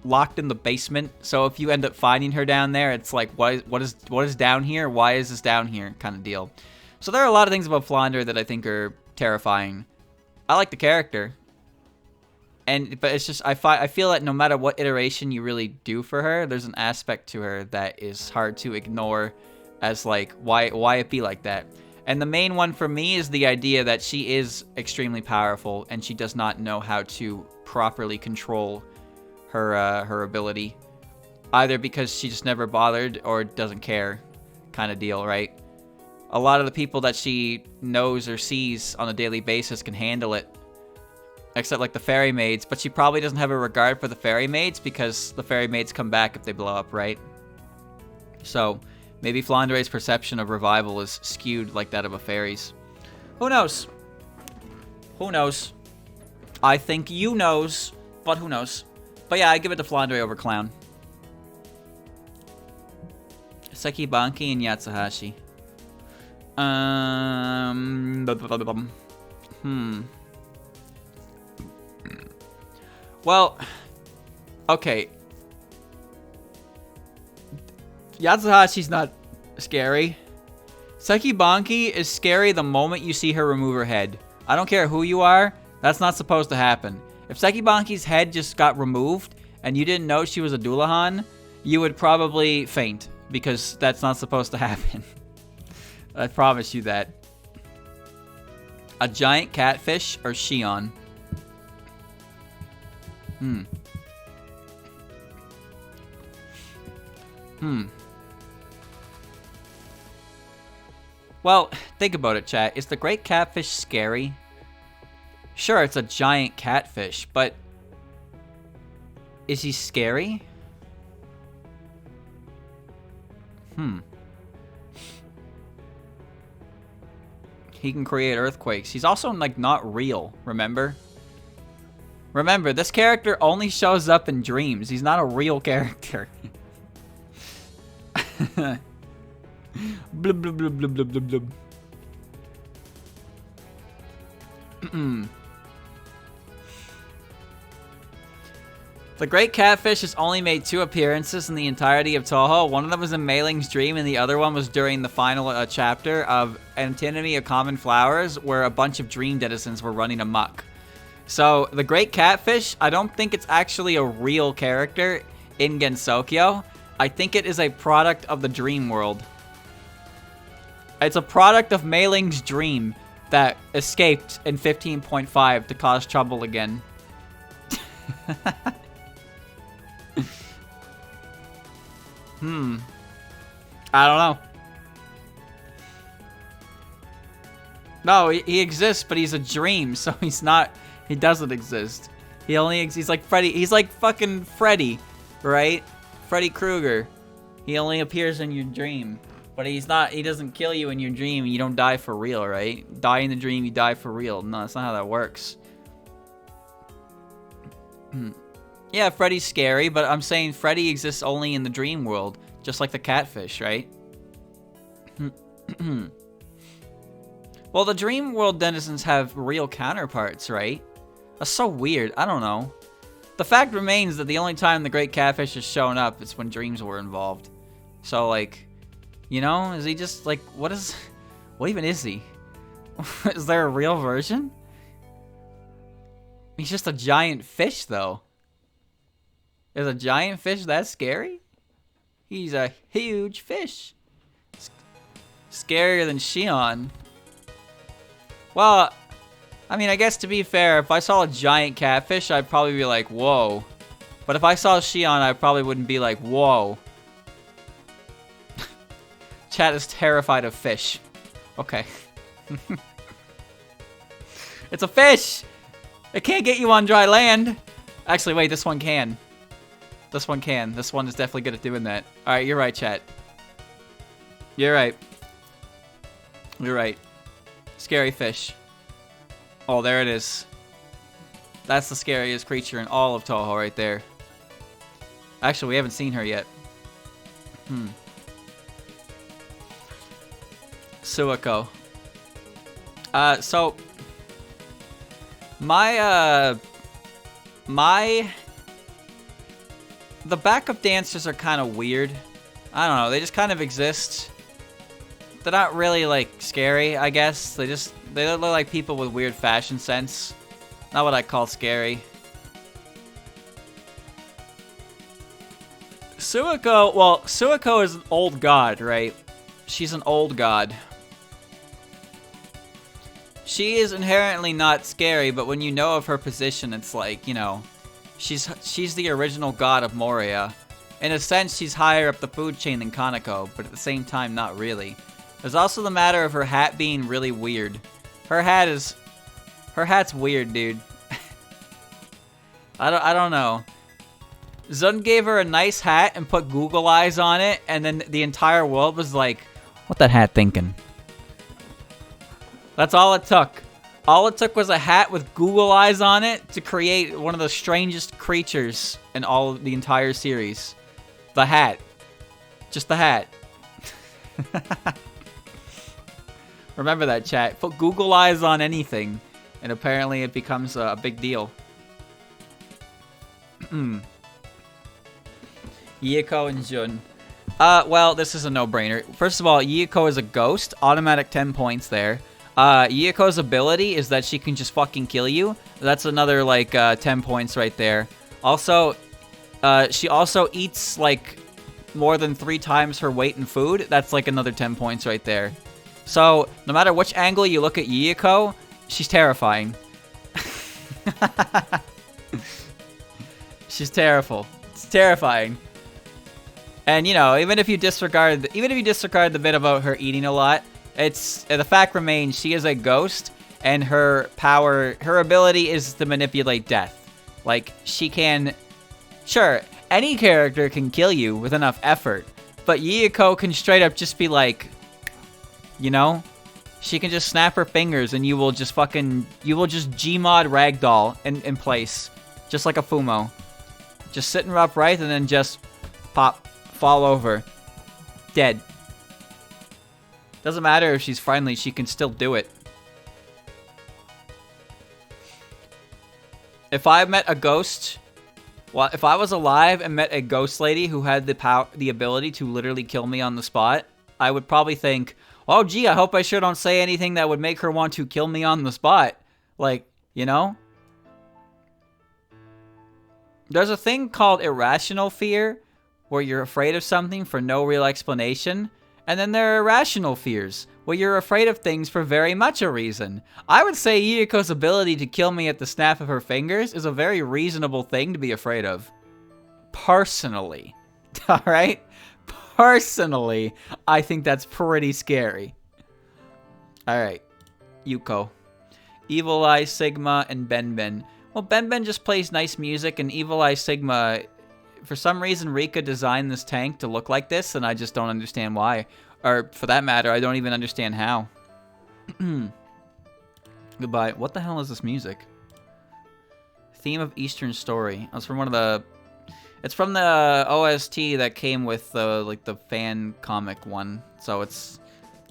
locked in the basement, so if you end up finding her down there, it's like, what is down here? Why is this down here? Kind of deal. So there are a lot of things about Flandre that I think are terrifying. I like the character, but it's just I feel that no matter what iteration you really do for her, there's an aspect to her that is hard to ignore, as why it be like that. And the main one for me is the idea that she is extremely powerful, and she does not know how to properly control her ability, either because she just never bothered or doesn't care, kind of deal, right? A lot of the people that she knows or sees on a daily basis can handle it, except the fairy maids, but she probably doesn't have a regard for the fairy maids because the fairy maids come back if they blow up, right? So Maybe Flandrae's perception of revival is skewed like that of a fairy's. Who knows? Who knows? I think you knows, but who knows? But yeah, I give it to Flandre over Clown. Sekibanki and Yatsuhashi. Well, okay. Yatsuhashi's not scary. Sekibanki is scary the moment you see her remove her head. I don't care who you are, that's not supposed to happen. If Sekibanki's head just got removed and you didn't know she was a Dullahan, you would probably faint because that's not supposed to happen. I promise you that. A giant catfish or Shion? Well, think about it, chat. Is the great catfish scary? Sure, it's a giant catfish, but is he scary? He can create earthquakes. He's also, like, not real, remember? Remember, this character only shows up in dreams. He's not a real character. Blub, blub, blub, blub, blub, blub, blub. The Great Catfish has only made 2 appearances in the entirety of Touhou. One of them was in Mei Ling's dream, and the other one was during the final chapter of Antinomy of Common Flowers, where a bunch of dream denizens were running amok. So, the Great Catfish, I don't think it's actually a real character in Gensokyo. I think it is a product of the dream world. It's a product of Mei Ling's dream that escaped in 15.5 to cause trouble again. I don't know. No, he exists, but he's a dream, so he's not. He doesn't exist. He only. He's like Freddy. He's like fucking Freddy, right? Freddy Krueger. He only appears in your dream, but he's not. He doesn't kill you in your dream. You don't die for real, right? Die in the dream, you die for real. No, that's not how that works. Yeah, Freddy's scary, but I'm saying Freddy exists only in the dream world, just like the catfish, right? Well, the dream world denizens have real counterparts, right? That's so weird. I don't know. The fact remains that the only time the Great Catfish has shown up is when dreams were involved. So, like, you know, is he just, like, what even is he? Is there a real version? He's just a giant fish, though. Is a giant fish that scary? He's a huge fish. Scarier than Shion. Well, I mean, I guess to be fair, if I saw a giant catfish, I'd probably be like, whoa. But if I saw Shion, I probably wouldn't be like, whoa. Chat is terrified of fish. Okay. It's a fish! It can't get you on dry land. Actually, wait, this one can. This one can. This one is definitely good at doing that. Alright, you're right, chat. You're right. You're right. Scary fish. Oh, there it is. That's the scariest creature in all of Touhou right there. Actually, we haven't seen her yet. Suiko. So... The backup dancers are kind of weird. I don't know, they just kind of exist. They're not really, like, scary, I guess. They look like people with weird fashion sense. Not what I call scary. Suiko, well, Suiko is an old god, right? She's an old god. She is inherently not scary, but when you know of her position, it's like, you know, she's the original god of Moria. In a sense, she's higher up the food chain than Kaneko, but at the same time, not really. There's also the matter of her hat being really weird. Her hat's weird, dude. I don't know. Zun gave her a nice hat and put Google eyes on it, and then the entire world was like, what that hat thinking? That's all it took. All it took was a hat with Google eyes on it to create one of the strangest creatures in all of the entire series. The hat. Just the hat. Remember that, chat. Put Google eyes on anything, and apparently it becomes a big deal. Yiko and Jun. Well, this is a no-brainer. First of all, Yiko is a ghost. Automatic 10 points there. Yiko's ability is that she can just fucking kill you. That's another, like, 10 points right there. Also, she also eats, like, more than 3 times her weight in food. That's, like, another 10 points right there. So, no matter which angle you look at Yiko, she's terrifying. She's terrible. It's terrifying. And, you know, even if you disregard the bit about her eating a lot, the fact remains she is a ghost, and her ability is to manipulate death. Like, she can... Sure, any character can kill you with enough effort, but Yiko can straight up just be like... You know? She can just snap her fingers and you will just Gmod ragdoll in place. Just like a Fumo. Just sitting upright and then just pop, fall over. Dead. Doesn't matter if she's friendly, she can still do it. If I met a ghost, well, if I was alive and met a ghost lady who had the ability to literally kill me on the spot, I would probably think, oh gee, I hope I sure don't say anything that would make her want to kill me on the spot. Like, you know? There's a thing called irrational fear, where you're afraid of something for no real explanation. And then there are irrational fears, where you're afraid of things for very much a reason. I would say Yuriko's ability to kill me at the snap of her fingers is a very reasonable thing to be afraid of. Personally. Alright? Personally, I think that's pretty scary. Alright. Yuko. Evil Eye Sigma and Ben. Well, Ben just plays nice music, and Evil Eye Sigma... For some reason, Rika designed this tank to look like this, and I just don't understand why. Or, for that matter, I don't even understand how. Goodbye. What the hell is this music? Theme of Eastern Story. That's from one of the... It's from the OST that came with the, like, the fan comic one. So it's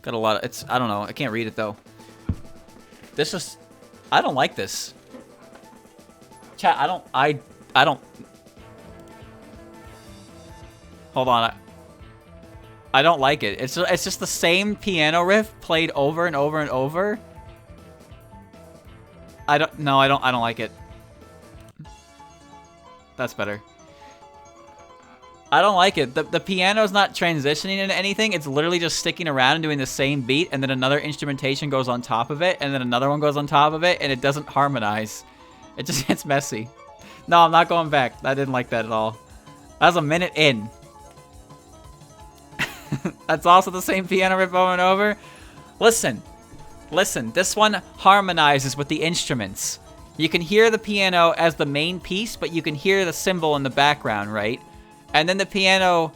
got a lot of... It's... I don't know. I can't read it, though. This is... I don't like this. Chat, I don't... Hold on. I don't like it. It's just the same piano riff played over and over and over. I don't like it. That's better. I don't like it. The piano's not transitioning into anything. It's literally just sticking around and doing the same beat, and then another instrumentation goes on top of it, and then another one goes on top of it, and it doesn't harmonize. It's messy. No, I'm not going back. I didn't like that at all. That was a minute in. That's also the same piano riff over and over. Listen. This one harmonizes with the instruments. You can hear the piano as the main piece, but you can hear the cymbal in the background, right? And then the piano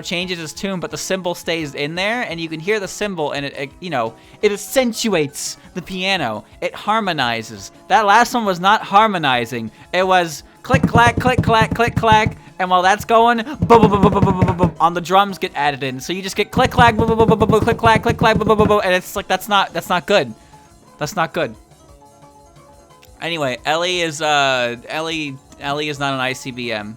changes its tune, but the cymbal stays in there, and you can hear the cymbal, and it you know, it accentuates the piano. It harmonizes. That last one was not harmonizing. It was click clack, click clack, click clack. And while that's going, on the drums get added in. So you just get click clack, click clack, click clack, and it's like that's not good. That's not good. Anyway, Ellie is not an ICBM.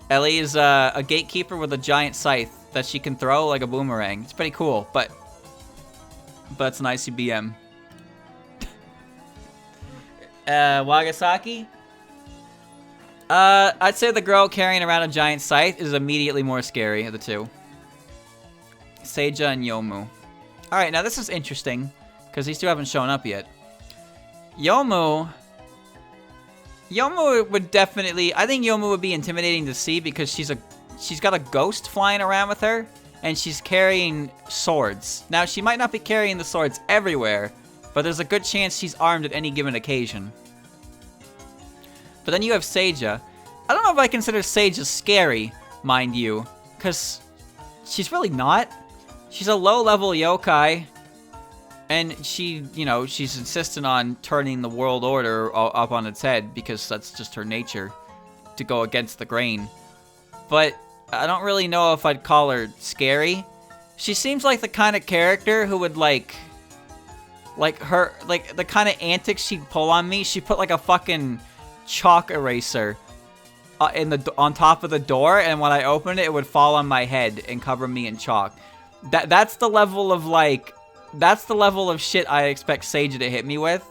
Ellie is a gatekeeper with a giant scythe that she can throw like a boomerang. It's pretty cool, but it's an ICBM. Wagasaki? I'd say the girl carrying around a giant scythe is immediately more scary of the two. Seija and Yomu. Alright, now this is interesting, because these two haven't shown up yet. Yomu would definitely... I think Yomu would be intimidating to see, because she's got a ghost flying around with her, and she's carrying swords. Now, she might not be carrying the swords everywhere, but there's a good chance she's armed at any given occasion. But then you have Seija. I don't know if I consider Seija scary, mind you, because she's really not. She's a low-level yokai, and she, you know, she's insistent on turning the world order up on its head because that's just her nature, to go against the grain. But I don't really know if I'd call her scary. She seems like the kind of character who would like her, like the kind of antics she'd pull on me. She put like a fucking chalk eraser on top of the door, and when I opened it, it would fall on my head and cover me in chalk. That's the level of like, that's the level of shit I expect Seija to hit me with.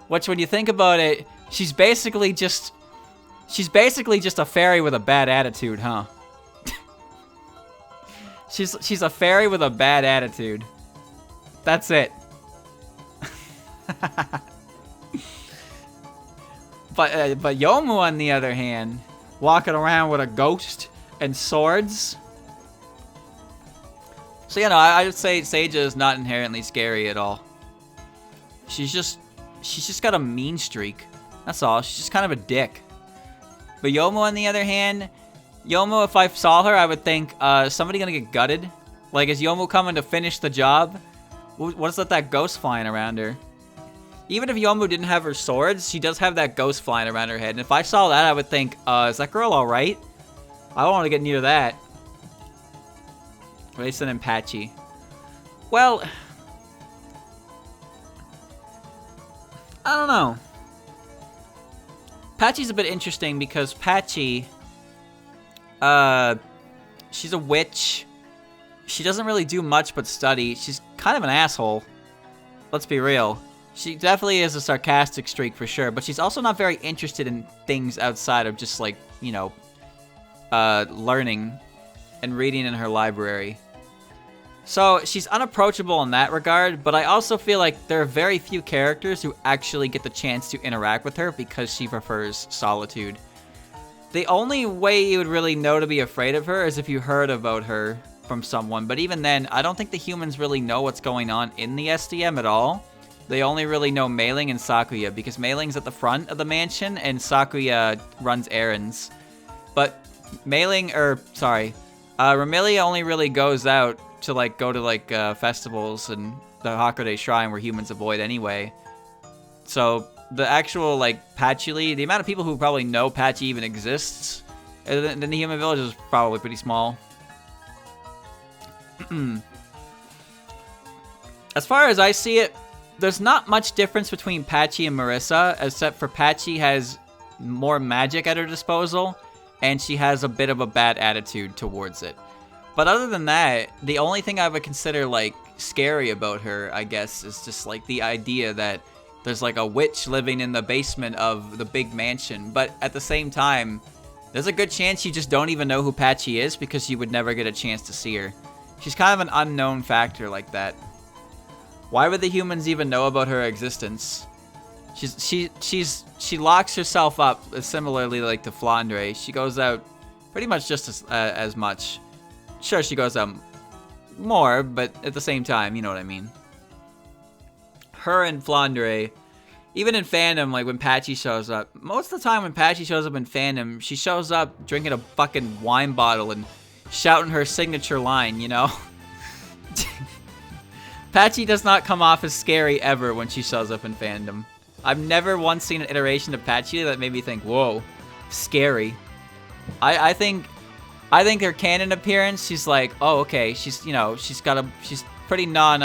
Which, when you think about it, she's basically just a fairy with a bad attitude, huh? She's a fairy with a bad attitude. That's it. But Yomu, on the other hand, walking around with a ghost and swords. So, you know, I would say Seija is not inherently scary at all. She's just got a mean streak. That's all. She's just kind of a dick. But Yomu, on the other hand, Yomu, if I saw her, I would think, somebody gonna get gutted? Like, is Yomu coming to finish the job? What's that ghost flying around her? Even if Yomu didn't have her swords, she does have that ghost flying around her head. And if I saw that, I would think, is that girl alright? I don't want to get near that. Racing and Patchy. Well, I don't know. Patchy's a bit interesting because Patchy, she's a witch. She doesn't really do much but study. She's kind of an asshole. Let's be real. She definitely is a sarcastic streak for sure, but she's also not very interested in things outside of just like, you know, learning and reading in her library. So she's unapproachable in that regard, but I also feel like there are very few characters who actually get the chance to interact with her because she prefers solitude. The only way you would really know to be afraid of her is if you heard about her from someone, but even then, I don't think the humans really know what's going on in the SDM at all. They only really know Mei Ling and Sakuya, because Mei Ling's at the front of the mansion and Sakuya runs errands. But Ramilia only really goes out to like go to like festivals and the Hakude Shrine where humans avoid anyway. So the actual like Patchy, the amount of people who probably know Patchy even exists in the human village is probably pretty small. As far as I see it, there's not much difference between Patchy and Marissa, except for Patchy has more magic at her disposal, and she has a bit of a bad attitude towards it. But other than that, the only thing I would consider, like, scary about her, I guess, is just, like, the idea that there's, like, a witch living in the basement of the big mansion. But at the same time, there's a good chance you just don't even know who Patchy is because you would never get a chance to see her. She's kind of an unknown factor like that. Why would the humans even know about her existence? She locks herself up similarly like to Flandre. She goes out pretty much just as much. Sure, she goes out more, but at the same time, you know what I mean. Her and Flandre, even in fandom, like when Patchy shows up, most of the time when Patchy shows up in fandom, she shows up drinking a fucking wine bottle and shouting her signature line, you know? Patchy does not come off as scary ever when she shows up in fandom. I've never once seen an iteration of Patchy that made me think, whoa, scary. I think her canon appearance, she's like, oh, okay, she's, you know, she's pretty no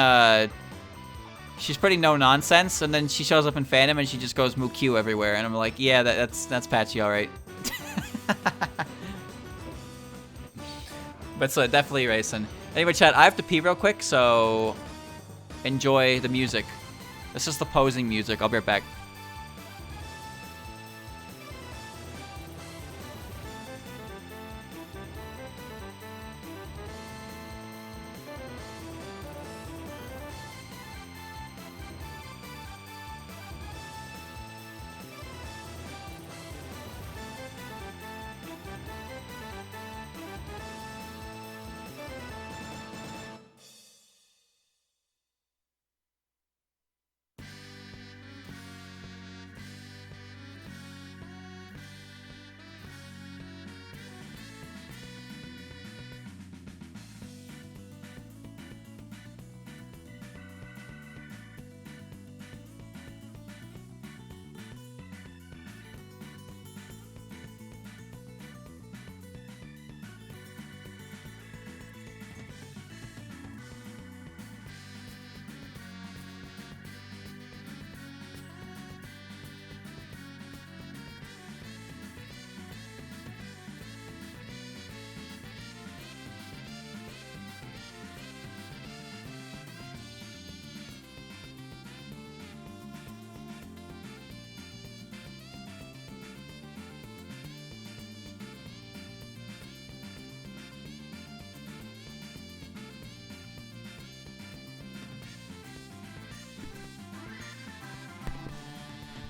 nonsense, and then she shows up in fandom and she just goes Mukyu everywhere, and I'm like, yeah, that's Patchy, alright. But so, definitely racing. Anyway, chat, I have to pee real quick, so enjoy the music. This is the posing music. I'll be right back.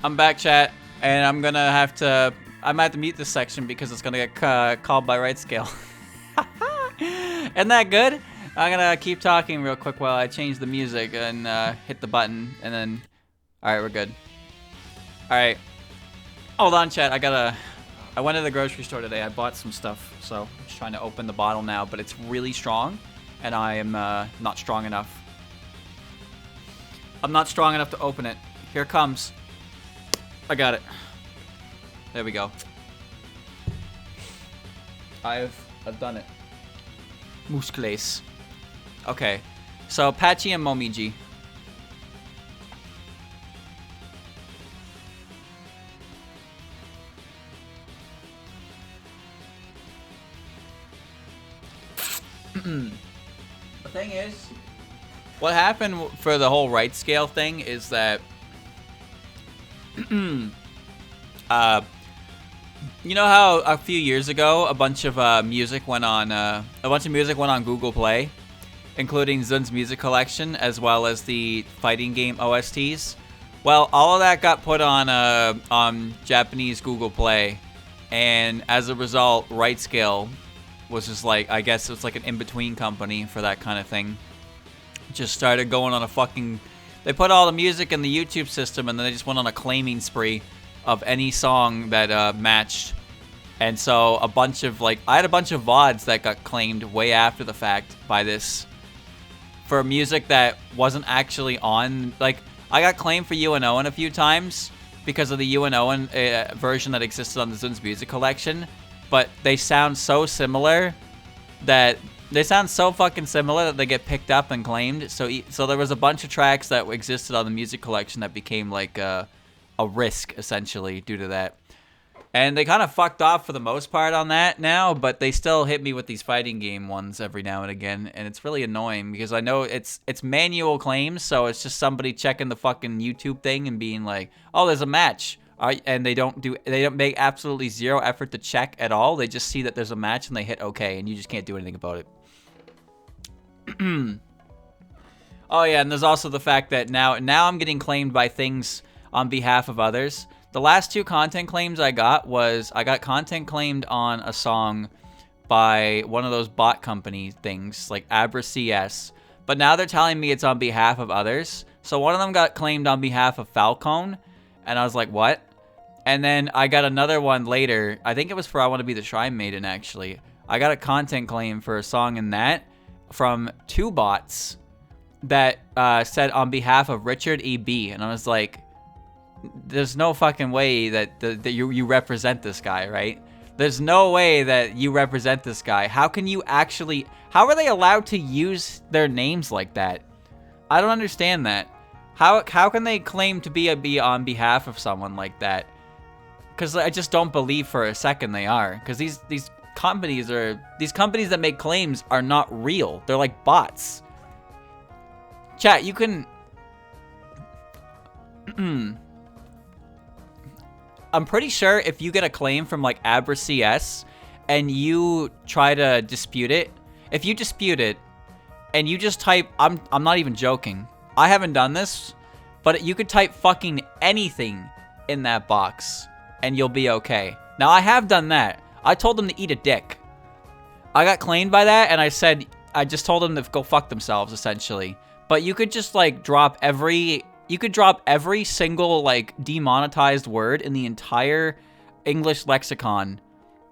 I'm back, chat, and I'm gonna have to. I might have to mute this section because it's gonna get called by right scale. Isn't that good? I'm gonna keep talking real quick while I change the music and hit the button, and then. All right, we're good. All right. Hold on, chat. I went to the grocery store today. I bought some stuff, so I'm just trying to open the bottle now, but it's really strong, and I am not strong enough. I'm not strong enough to open it. Here it comes. I got it. There we go. I've done it. Muscles. Okay. So, Patchy and Momiji. The thing is, what happened for the whole right scale thing is that you know how a few years ago a bunch of music went on Google Play, including Zun's music collection as well as the fighting game OSTs. Well, all of that got put on Japanese Google Play, and as a result, Right Scale was just like, I guess it was like an in-between company for that kind of thing. Just started going on a fucking... They put all the music in the YouTube system, and then they just went on a claiming spree of any song that matched. And so a bunch of, like... I had a bunch of VODs that got claimed way after the fact by this. For music that wasn't actually on... Like, I got claimed for UNOing a few times because of the UNOing version that existed on the Zun's music collection. But they sound so similar that... They sound so fucking similar that they get picked up and claimed. So there was a bunch of tracks that existed on the music collection that became like a risk, essentially, due to that. And they kind of fucked off for the most part on that now, but they still hit me with these fighting game ones every now and again. And it's really annoying because I know it's manual claims, so it's just somebody checking the fucking YouTube thing and being like, oh, there's a match. And they don't make absolutely zero effort to check at all. They just see that there's a match and they hit OK, and you just can't do anything about it. Oh yeah, and there's also the fact that now I'm getting claimed by things on behalf of others. The last two content claims I got content claimed on a song by one of those bot company things like Abra CS, but now they're telling me it's on behalf of others. So one of them got claimed on behalf of Falcone, and I was like, what? And then I got another one later. I think it was for I Want to Be the Shrine Maiden, actually. I got a content claim for a song in that from two bots that said on behalf of Richard E.B. And I was like, there's no fucking way that you represent this guy, right? There's no way that you represent this guy. How can you actually... How are they allowed to use their names like that? I don't understand that. How can they claim to be on behalf of someone like that? Because I just don't believe for a second they are. Because these companies that make claims are not real. They're like bots. Chat, you can... I'm pretty sure if you get a claim from like Abra CS and you try to dispute it, if you dispute it and you just type, I'm not even joking. I haven't done this, but you could type fucking anything in that box and you'll be okay. Now I have done that. I told them to eat a dick. I got claimed by that, and I just told them to go fuck themselves, essentially. But you could just, like, drop every single, like, demonetized word in the entire English lexicon.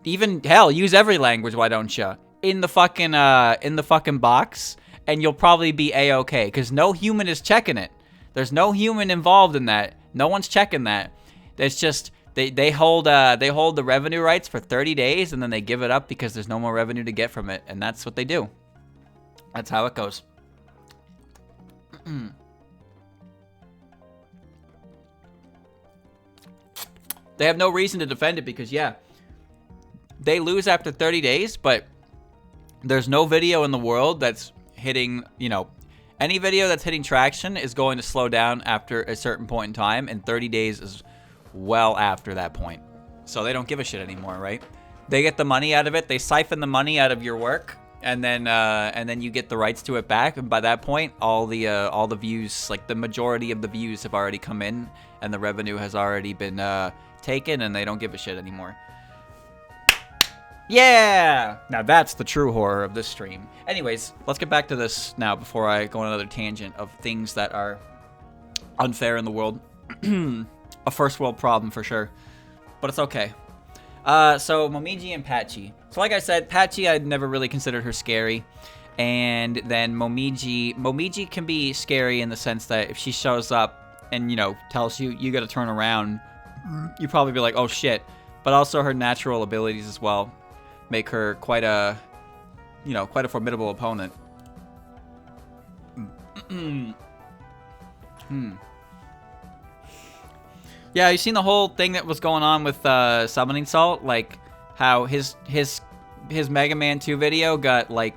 Even, hell, use every language, why don't you? In the fucking box, and you'll probably be A-okay, because no human is checking it. There's no human involved in that. No one's checking that. It's just... They hold the revenue rights for 30 days, and then they give it up because there's no more revenue to get from it, and that's what they do. That's how it goes. They have no reason to defend it because, yeah, they lose after 30 days, but there's no video in the world that's hitting, any video that's hitting traction is going to slow down after a certain point in time, and 30 days is well after that point. So they don't give a shit anymore, right? They get the money out of it. They siphon the money out of your work, and then you get the rights to it back. And by that point, all the views, like the majority of the views, have already come in, and the revenue has already been taken, and they don't give a shit anymore. Yeah! Now that's the true horror of this stream. Anyways, let's get back to this now before I go on another tangent of things that are unfair in the world. A first world problem for sure. But it's okay. So Momiji and Patchy. So like I said, Patchy, I'd never really considered her scary. And then Momiji can be scary in the sense that if she shows up and, you know, tells you, you gotta turn around, you'd probably be like, oh shit. But also her natural abilities as well make her quite a, you know, quite a formidable opponent. Yeah, you seen the whole thing that was going on with Summoning Salt? Like, how his Mega Man 2 video got, like,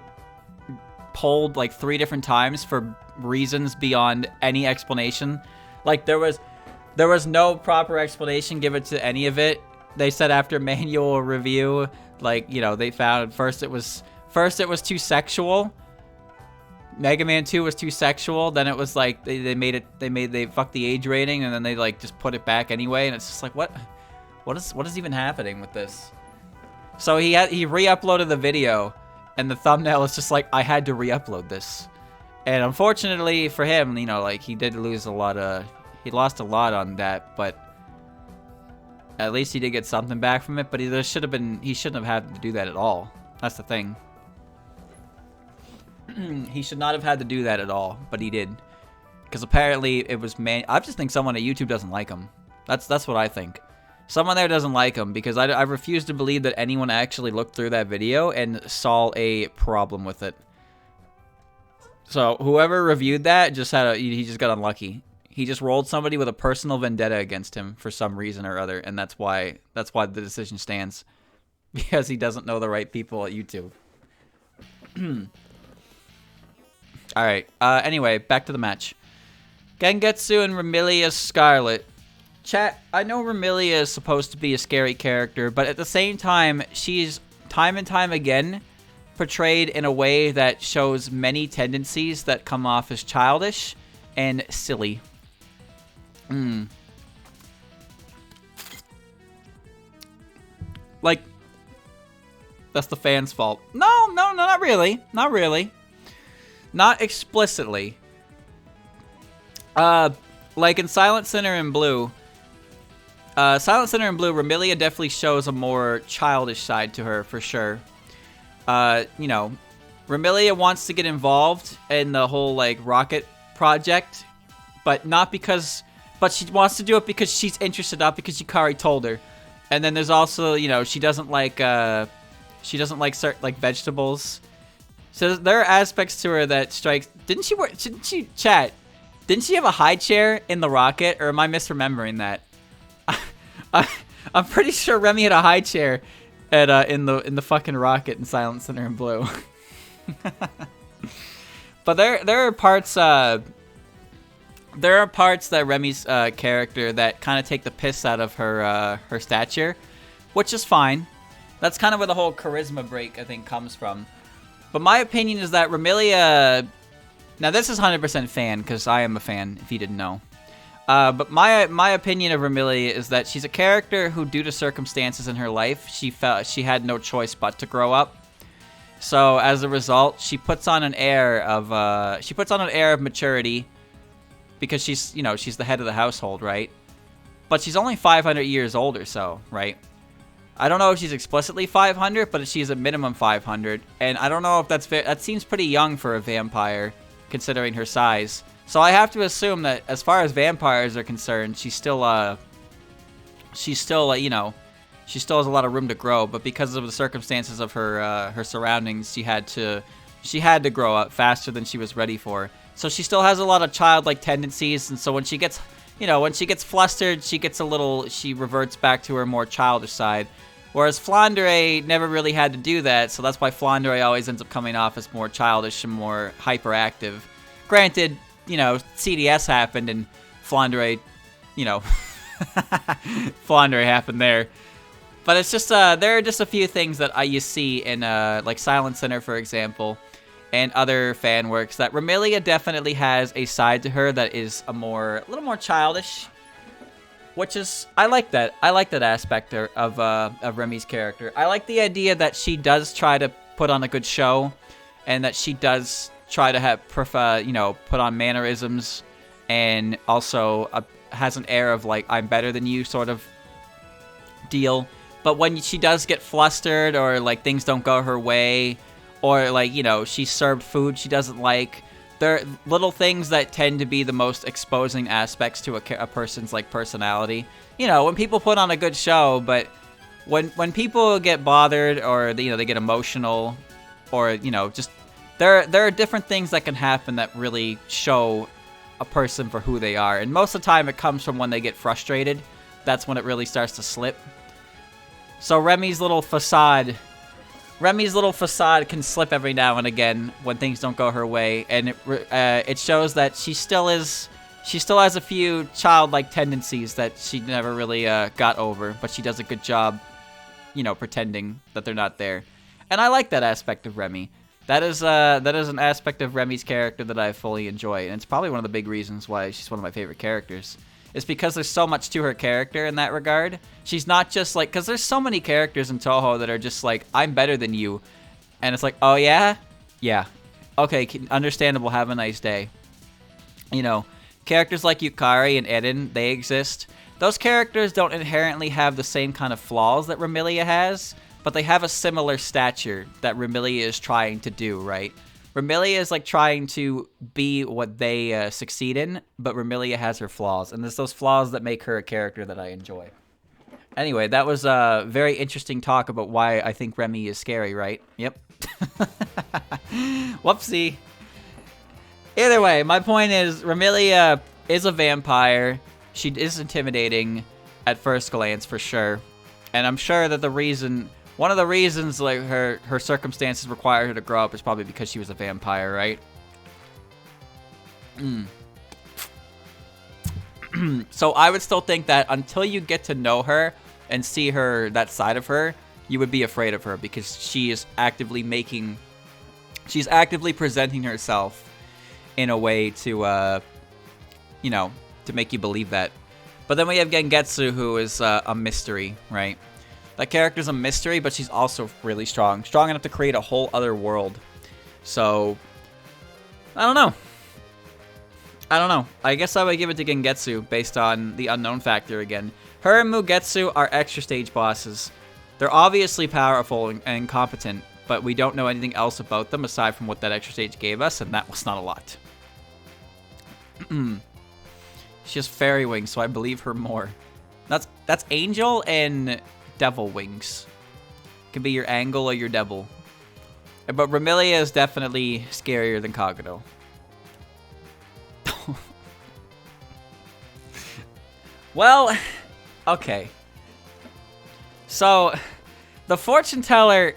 pulled, like, 3 different times for reasons beyond any explanation. Like, there was no proper explanation given to any of it. They said after manual review, like, you know, they found first it was too sexual. Mega Man 2 was too sexual. Then it was like they fucked the age rating, and then they like just put it back anyway. And it's just like, what is even happening with this? So he re-uploaded the video, and the thumbnail is just like, I had to re-upload this. And unfortunately for him, you know, like he lost a lot on that, but at least he did get something back from it. But he shouldn't have had to do that at all. That's the thing. He should not have had to do that at all, but he did. Because apparently it was I just think someone at YouTube doesn't like him. That's what I think. Someone there doesn't like him because I refuse to believe that anyone actually looked through that video and saw a problem with it. So whoever reviewed that he just got unlucky. He just rolled somebody with a personal vendetta against him for some reason or other, and that's why the decision stands. Because he doesn't know the right people at YouTube. Alright, anyway, back to the match. Gengetsu and Remilia Scarlet. Chat, I know Remilia is supposed to be a scary character, but at the same time, she's time and time again portrayed in a way that shows many tendencies that come off as childish and silly. Like, that's the fans' fault. No, not really. Not really. Not explicitly. Like in Silent Sinner and Blue. Remilia definitely shows a more childish side to her, for sure. You know, Remilia wants to get involved in the whole, like, rocket project. But she wants to do it because she's interested, not because Yukari told her. And then there's also, you know, she doesn't like certain, like, vegetables. So there are aspects to her that strikes. Didn't she have a high chair in the rocket, or am I misremembering that? I'm pretty sure Remy had a high chair at in the fucking rocket in Silent Sinner and Blue. But there are parts that Remy's character that kind of take the piss out of her stature, which is fine. That's kind of where the whole charisma break, I think, comes from. But my opinion is that Remilia... Now, this is 100% fan, because I am a fan, if you didn't know. But my opinion of Remilia is that she's a character who, due to circumstances in her life, she felt she had no choice but to grow up. So, as a result, she puts on an air of maturity, because she's the head of the household, right? But she's only 500 years old or so, right? I don't know if she's explicitly 500, but she's a minimum 500. And I don't know if that seems pretty young for a vampire, considering her size. So I have to assume that as far as vampires are concerned, she still has a lot of room to grow. But because of the circumstances of her surroundings, she had to grow up faster than she was ready for. So she still has a lot of childlike tendencies, and so when she gets flustered, she reverts back to her more childish side. Whereas Flandre never really had to do that, so that's why Flandre always ends up coming off as more childish and more hyperactive. Granted, you know, CDS happened and Flandre, you know, Flandre happened there. But it's just, there are just a few things that you see in, like Silent Sinner, for example, and other fan works, that Remilia definitely has a side to her that is a little more childish. Which is, I like that. I like that aspect of Remy's character. I like the idea that she does try to put on a good show, and that she does try to have, put on mannerisms, and also has an air of like I'm better than you sort of deal. But when she does get flustered, or like things don't go her way, or like she's served food she doesn't like. There are little things that tend to be the most exposing aspects to a person's like personality. When people put on a good show, but when people get bothered, or they get emotional, or just there are different things that can happen that really show a person for who they are. And most of the time it comes from when they get frustrated. That's when it really starts to slip. So Remy's little facade can slip every now and again when things don't go her way, and it shows that she still has a few childlike tendencies that she never really got over, but she does a good job, pretending that they're not there. And I like that aspect of Remy. That is an aspect of Remy's character that I fully enjoy, and it's probably one of the big reasons why she's one of my favorite characters. It's because there's so much to her character in that regard. She's not just like, because there's so many characters in Touhou that are just like, I'm better than you. And it's like, oh yeah? Yeah. Okay, understandable, have a nice day. Characters like Yukari and Eden, they exist. Those characters don't inherently have the same kind of flaws that Remilia has, but they have a similar stature that Remilia is trying to do, right? Remilia is like trying to be what they succeed in, but Remilia has her flaws, and it's those flaws that make her a character that I enjoy. Anyway, that was a very interesting talk about why I think Remy is scary, right? Yep. Whoopsie. Either way, my point is Remilia is a vampire. She is intimidating at first glance for sure, and I'm sure that one of the reasons like her circumstances required her to grow up is probably because she was a vampire, right? So I would still think that until you get to know her and see that side of her, you would be afraid of her, because she is actively presenting herself in a way to to make you believe that. But then we have Gengetsu, who is a mystery, right? That character's a mystery, but she's also really strong. Strong enough to create a whole other world. So, I don't know. I guess I would give it to Gengetsu based on the unknown factor again. Her and Mugetsu are extra stage bosses. They're obviously powerful and competent, but we don't know anything else about them aside from what that extra stage gave us, and that was not a lot. She has fairy wings, so I believe her more. That's Angel and Devil wings. Could be your Angle or your Devil. But Remilia is definitely scarier than Kagero. Well, okay. So, the fortune teller...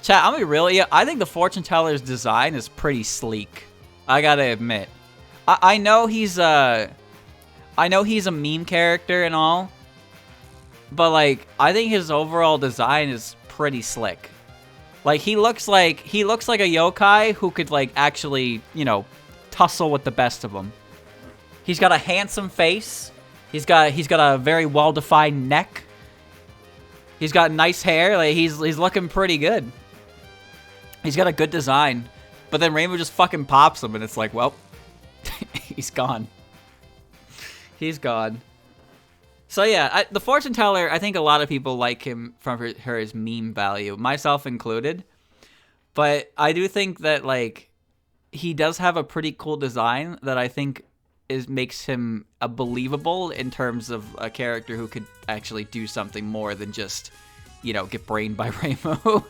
Chat, I'm gonna be real. Yeah, I think the fortune teller's design is pretty sleek. I gotta admit. I know he's a meme character and all, but like I think his overall design is pretty slick. Like he looks like a yokai who could like actually, tussle with the best of them. He's got a handsome face. He's got a very well-defined neck. He's got nice hair. Like he's looking pretty good. He's got a good design. But then Rainbow just fucking pops him, and it's like, well, he's gone. He's gone. So yeah, the fortune teller, I think a lot of people like him from his meme value, myself included. But I do think that like he does have a pretty cool design that I think makes him a believable in terms of a character who could actually do something more than just, get brained by Rainbow.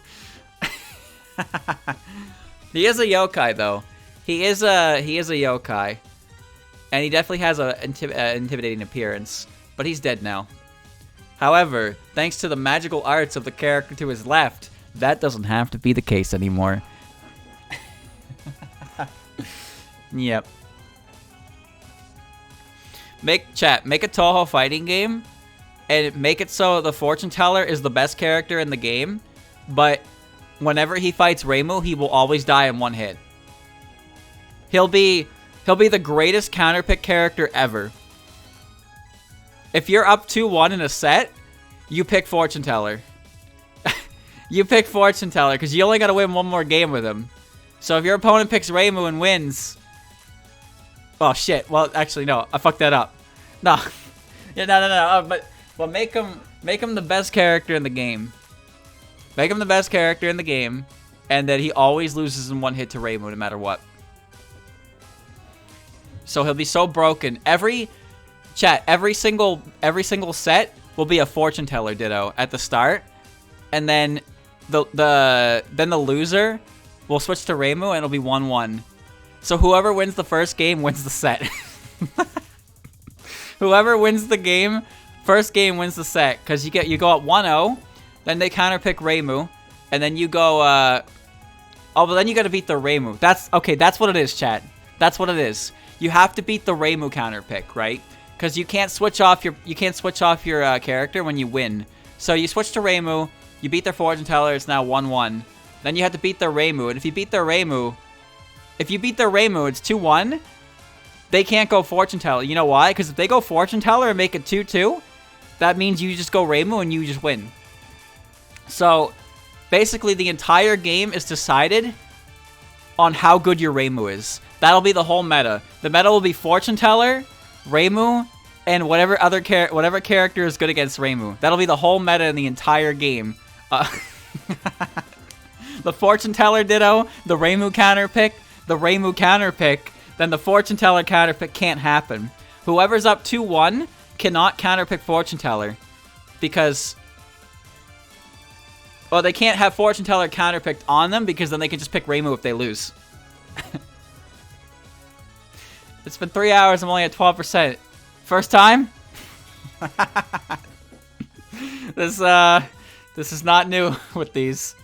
He is a yokai though. He is a yokai, and he definitely has an intimidating appearance. But he's dead now. However, thanks to the magical arts of the character to his left, that doesn't have to be the case anymore. Yep. Make a Touhou fighting game, and make it so the fortune teller is the best character in the game, but whenever he fights Reimu, he will always die in one hit. He'll be the greatest counterpick character ever. If you're up 2-1 in a set, you pick Fortune Teller. You pick Fortune Teller because you only got to win one more game with him. So if your opponent picks Reimu and wins... Oh, shit. Well, actually, no. I fucked that up. No. Yeah, no. Well, make him the best character in the game. Make him the best character in the game. And that he always loses in one hit to Reimu no matter what. So he'll be so broken. Every single set will be a Fortune Teller Ditto at the start. And then the loser will switch to Reimu and it'll be 1-1. So whoever wins the first game wins the set. Whoever wins the game, first game wins the set. Because you go up 1-0, then they counter pick Reimu, and then you go oh, but then you got to beat the Reimu. That's what it is, chat. That's what it is. You have to beat the Reimu counter pick, right? Because you can't switch off your character when you win. So you switch to Reimu, you beat their Fortune Teller, it's now 1-1. Then you have to beat their Reimu, and if you beat their Reimu, it's 2-1. They can't go Fortune Teller. You know why? Because if they go Fortune Teller and make it 2-2, that means you just go Reimu and you just win. So basically, the entire game is decided on how good your Reimu is. That'll be the whole meta. The meta will be Fortune Teller, Reimu, and whatever character is good against Reimu. That'll be the whole meta in the entire game. The Fortune Teller Ditto, the Reimu counter pick, the Reimu counter pick, then the Fortune Teller counter pick can't happen. Whoever's up 2-1 cannot counter pick Fortune Teller because... Well, they can't have Fortune Teller counterpicked on them because then they can just pick Reimu if they lose. It's been 3 hours, I'm only at 12%. First time? This is not new with these.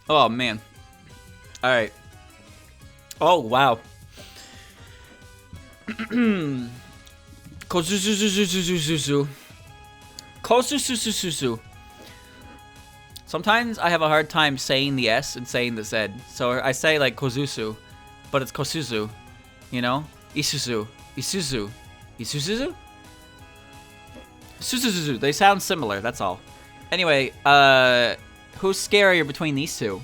Oh, man. Alright. Oh, wow. Kosususususu. Sometimes I have a hard time saying the S and saying the Z. So I say like Kozusu, but it's Kosuzu. You know? Isuzu. Isuzu. Isuzu? Suzuzu. They sound similar, that's all. Anyway, who's scarier between these two?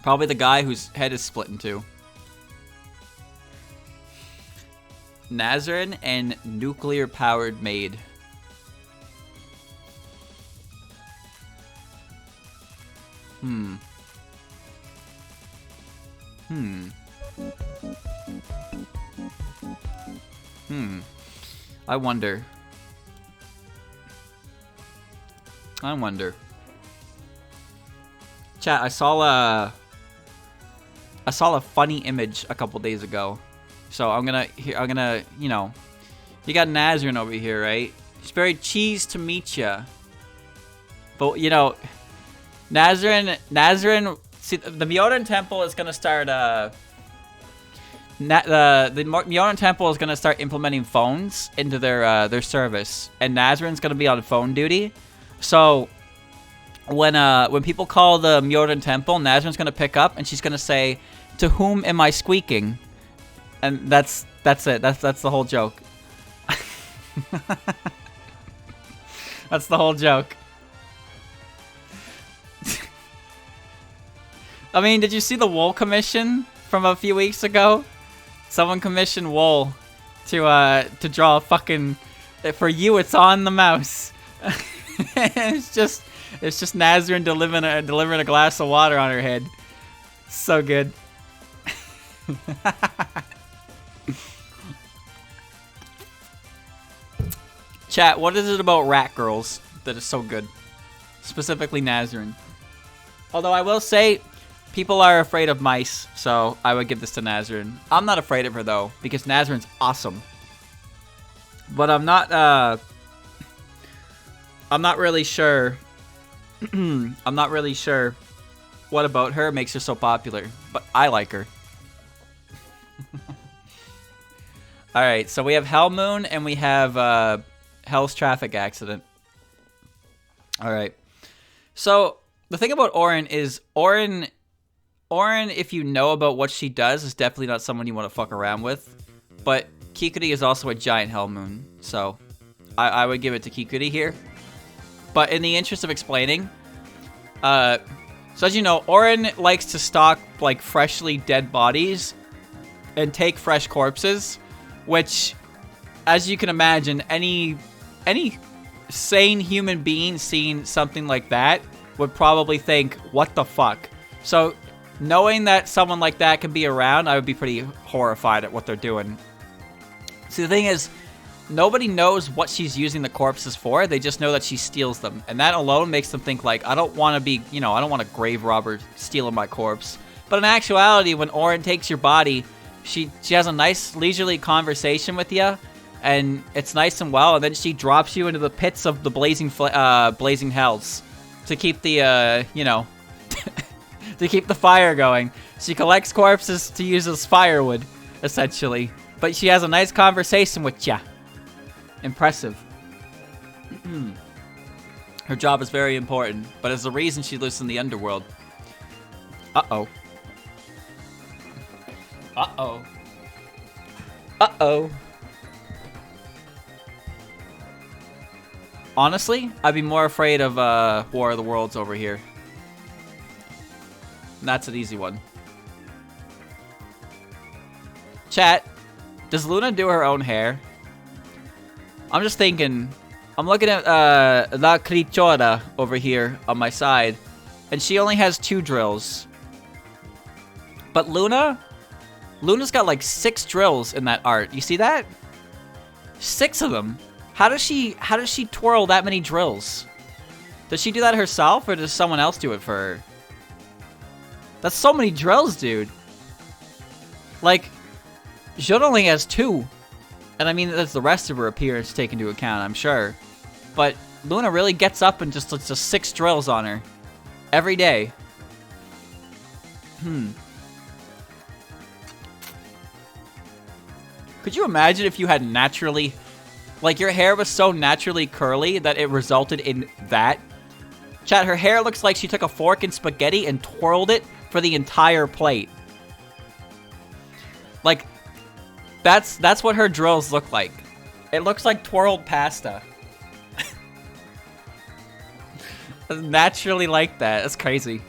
Probably the guy whose head is split in two. Nazarin and nuclear-powered maid. I wonder. Chat, I saw a funny image a couple days ago. So I'm gonna, you know, you got Nazarin over here, right? It's very cheese to meet ya. But you know, Nazarin. See, the Myodan Temple is gonna start. The Myodan Temple is gonna start implementing phones into their service, and Nazarin's gonna be on phone duty. So when people call the Myodan Temple, Nazarin's gonna pick up, and she's gonna say, "To whom am I squeaking?" And that's it. That's the whole joke. That's the whole joke. I mean, did you see the Wool commission from a few weeks ago? Someone commissioned Wool to draw a fucking... For you, it's on the mouse. it's just Nazarin delivering a glass of water on her head. So good. Chat, what is it about rat girls that is so good? Specifically Nazarin. Although I will say, people are afraid of mice, so I would give this to Nazarin. I'm not afraid of her though, because Nazarin's awesome. But I'm not really sure. I'm not really sure what about her makes her so popular, but I like her. Alright, so we have Hell Moon and we have Hell's Traffic Accident. Alright. So, The thing about Orin is Orin, if you know about what she does, is definitely not someone you want to fuck around with. But Kikuri is also a giant hell moon, so I would give it to Kikuri here. But in the interest of explaining, so as you know, Orin likes to stalk like freshly dead bodies and take fresh corpses, which, as you can imagine, any sane human being seeing something like that would probably think, what the fuck? So knowing that someone like that can be around, I would be pretty horrified at what they're doing. See, the thing is, nobody knows what she's using the corpses for. They just know that she steals them. And that alone makes them think, like, I don't want to be, I don't want a grave robber stealing my corpse. But in actuality, when Orin takes your body, she has a nice, leisurely conversation with you. And it's nice and well. And then she drops you into the pits of the blazing hells to keep the, to keep the fire going. She collects corpses to use as firewood, essentially. But she has a nice conversation with ya. Impressive. Her job is very important, but it's the reason she lives in the underworld. Uh-oh. Uh-oh. Uh-oh. Honestly, I'd be more afraid of War of the Worlds over here. And that's an easy one. Chat, does Luna do her own hair? I'm just thinking, I'm looking at La Crichora over here on my side, and she only has 2 drills. But Luna's got like 6 drills in that art. You see that? 6 of them. How does she twirl that many drills? Does she do that herself, or does someone else do it for her? That's so many drills, dude. Like, Jun only has 2. And I mean, that's the rest of her appearance taken into account, I'm sure. But Luna really gets up and just lets 6 drills on her. Every day. Could you imagine if you had naturally... Like, your hair was so naturally curly that it resulted in that? Chat, her hair looks like she took a fork and spaghetti and twirled it for the entire plate. Like... That's what her drills look like. It looks like twirled pasta. Naturally like that. That's crazy.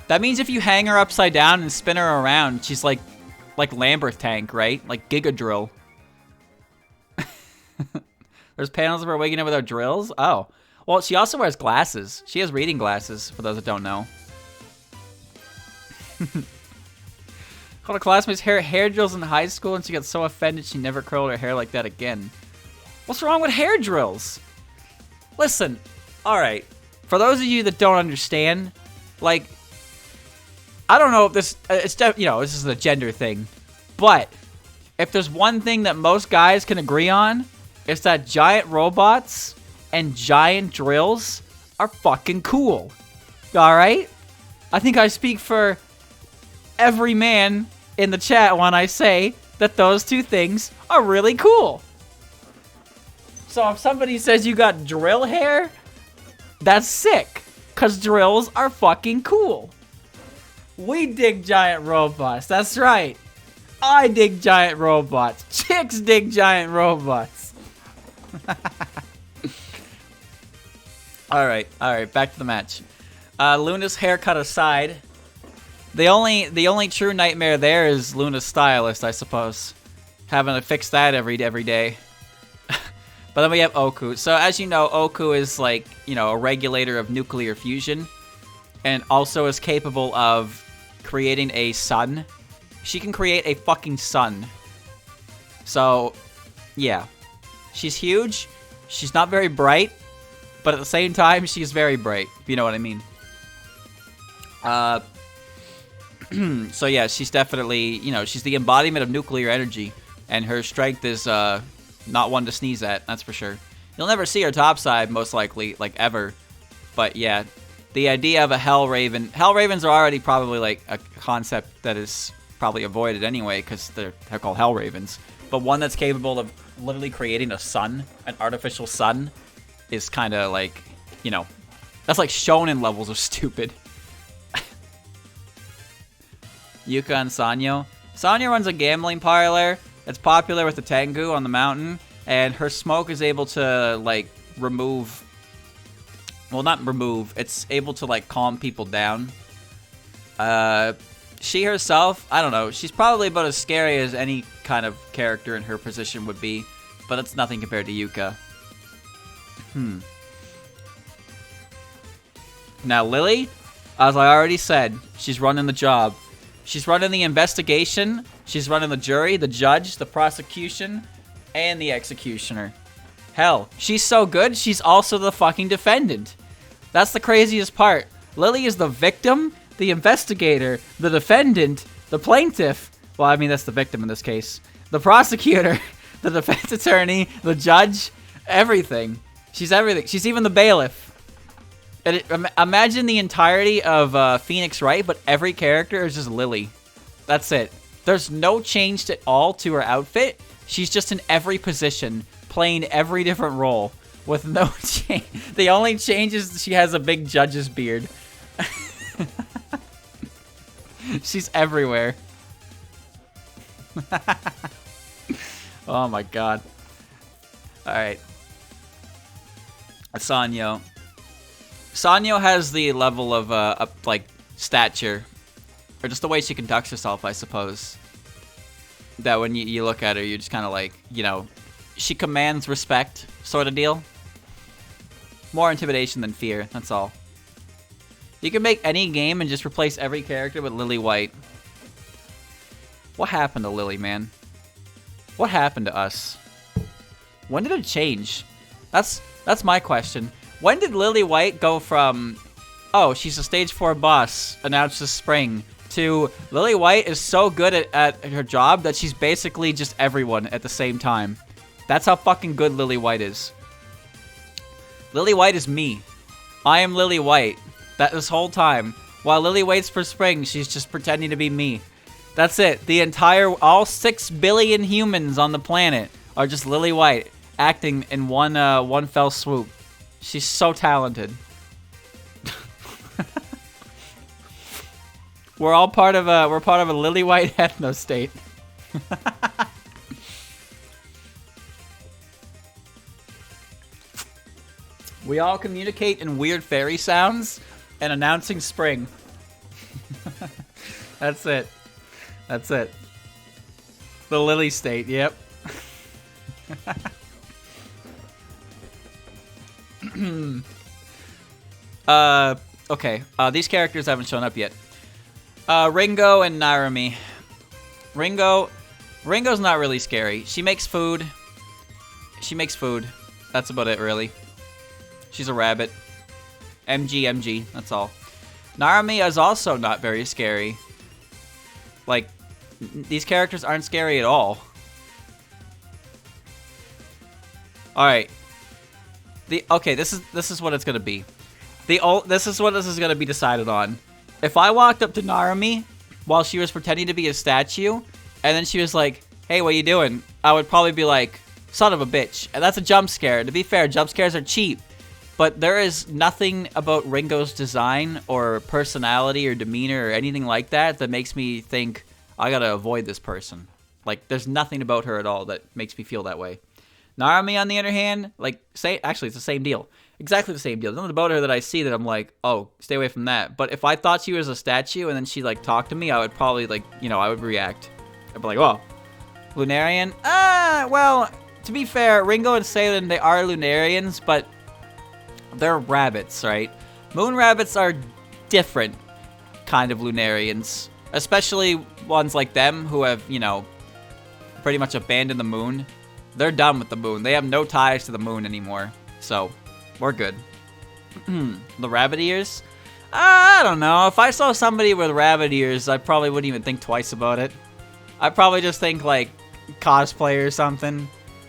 That means if you hang her upside down and spin her around, she's like Lambert Tank, right? Like Giga Drill. There's panels of her waking up without drills? Oh. Well, she also wears glasses. She has reading glasses, for those that don't know. Called a classmate's hair drills in high school, and she got so offended she never curled her hair like that again. What's wrong with hair drills? Listen, alright. For those of you that don't understand, like, I don't know if this, this is a gender thing, but if there's one thing that most guys can agree on, it's that giant robots and giant drills are fucking cool. Alright? I think I speak for every man in the chat when I say that those 2 things are really cool. So if somebody says you got drill hair, that's sick, because drills are fucking cool. We dig giant robots, that's right. I dig giant robots. Chicks dig giant robots. Alright, back to the match. Luna's haircut aside, the only true nightmare there is Luna's stylist, I suppose. Having to fix that every day. But then we have Oku. So as you know, Oku is like, a regulator of nuclear fusion. And also is capable of creating a sun. She can create a fucking sun. So, yeah. She's huge. She's not very bright. But at the same time, she's very bright, if you know what I mean. So yeah, she's definitely, she's the embodiment of nuclear energy. And her strength is not one to sneeze at, that's for sure. You'll never see her topside, most likely, like, ever. But yeah, the idea of a Hell Raven... Hell Ravens are already probably, like, a concept that is probably avoided anyway, because they're called Hell Ravens. But one that's capable of literally creating a sun, an artificial sun, is kind of, like, you know, that's like shonen levels of stupid. Yuka and Sanyo. Sanyo runs a gambling parlor. It's popular with the Tengu on the mountain, and her smoke is able to, like, remove... Well, not remove. It's able to, like, calm people down. She herself, I don't know. She's probably about as scary as any kind of character in her position would be, but it's nothing compared to Yuka. Now, Lily, as I already said, she's running the job. She's running the investigation, she's running the jury, the judge, the prosecution, and the executioner. Hell, she's so good, she's also the fucking defendant. That's the craziest part. Lily is the victim, the investigator, the defendant, the plaintiff. Well, I mean, that's the victim in this case. The prosecutor, the defense attorney, the judge, everything. She's everything. She's even the bailiff. Imagine the entirety of Phoenix Wright, but every character is just Lily. That's it. There's no change at all to her outfit. She's just in every position, playing every different role with no change. The only change is she has a big judge's beard. She's everywhere. Oh my god. Alright. Sanyo. Sanyo has the level of, like, stature. Or just the way she conducts herself, I suppose. That when you look at her, you're just kind of like, you know, she commands respect, sort of deal. More intimidation than fear, that's all. You can make any game and just replace every character with Lily White. What happened to Lily, man? What happened to us? When did it change? That's my question. When did Lily White go from, oh, she's a stage 4 boss, announced this spring, to Lily White is so good at her job that she's basically just everyone at the same time. That's how fucking good Lily White is. Lily White is me. I am Lily White. This whole time. While Lily waits for spring, she's just pretending to be me. That's it. The entire, all 6 billion humans on the planet are just Lily White, acting in one fell swoop. She's so talented. We're all part of a Lily White ethno state. We all communicate in weird fairy sounds and announcing spring. That's it. That's it. The Lily state, yep. Okay. These characters haven't shown up yet. Ringo and Narumi. Ringo's not really scary. She makes food. That's about it, really. She's a rabbit. MG, that's all. Narumi is also not very scary. Like, these characters aren't scary at all. Alright. Okay, this is what it's gonna be. This is what this is gonna be decided on. If I walked up to Narumi while she was pretending to be a statue, and then she was like, hey, what you doing? I would probably be like, son of a bitch. And that's a jump scare. To be fair, jump scares are cheap. But there is nothing about Ringo's design or personality or demeanor or anything like that that makes me think, I gotta avoid this person. Like, there's nothing about her at all that makes me feel that way. Narumi, on the other hand, like, actually, it's the same deal. Exactly the same deal. There's nothing about her that I see that I'm like, oh, stay away from that. But if I thought she was a statue and then she, like, talked to me, I would probably, like, you know, I would react. I'd be like, oh, Lunarian? Well, to be fair, Ringo and Salen, they are Lunarians, but they're rabbits, right? Moon rabbits are different kind of Lunarians. Especially ones like them who have, you know, pretty much abandoned the moon. They're done with the moon. They have no ties to the moon anymore. So, we're good. The rabbit ears? I don't know. If I saw somebody with rabbit ears, I probably wouldn't even think twice about it. I'd probably just think, like, cosplay or something.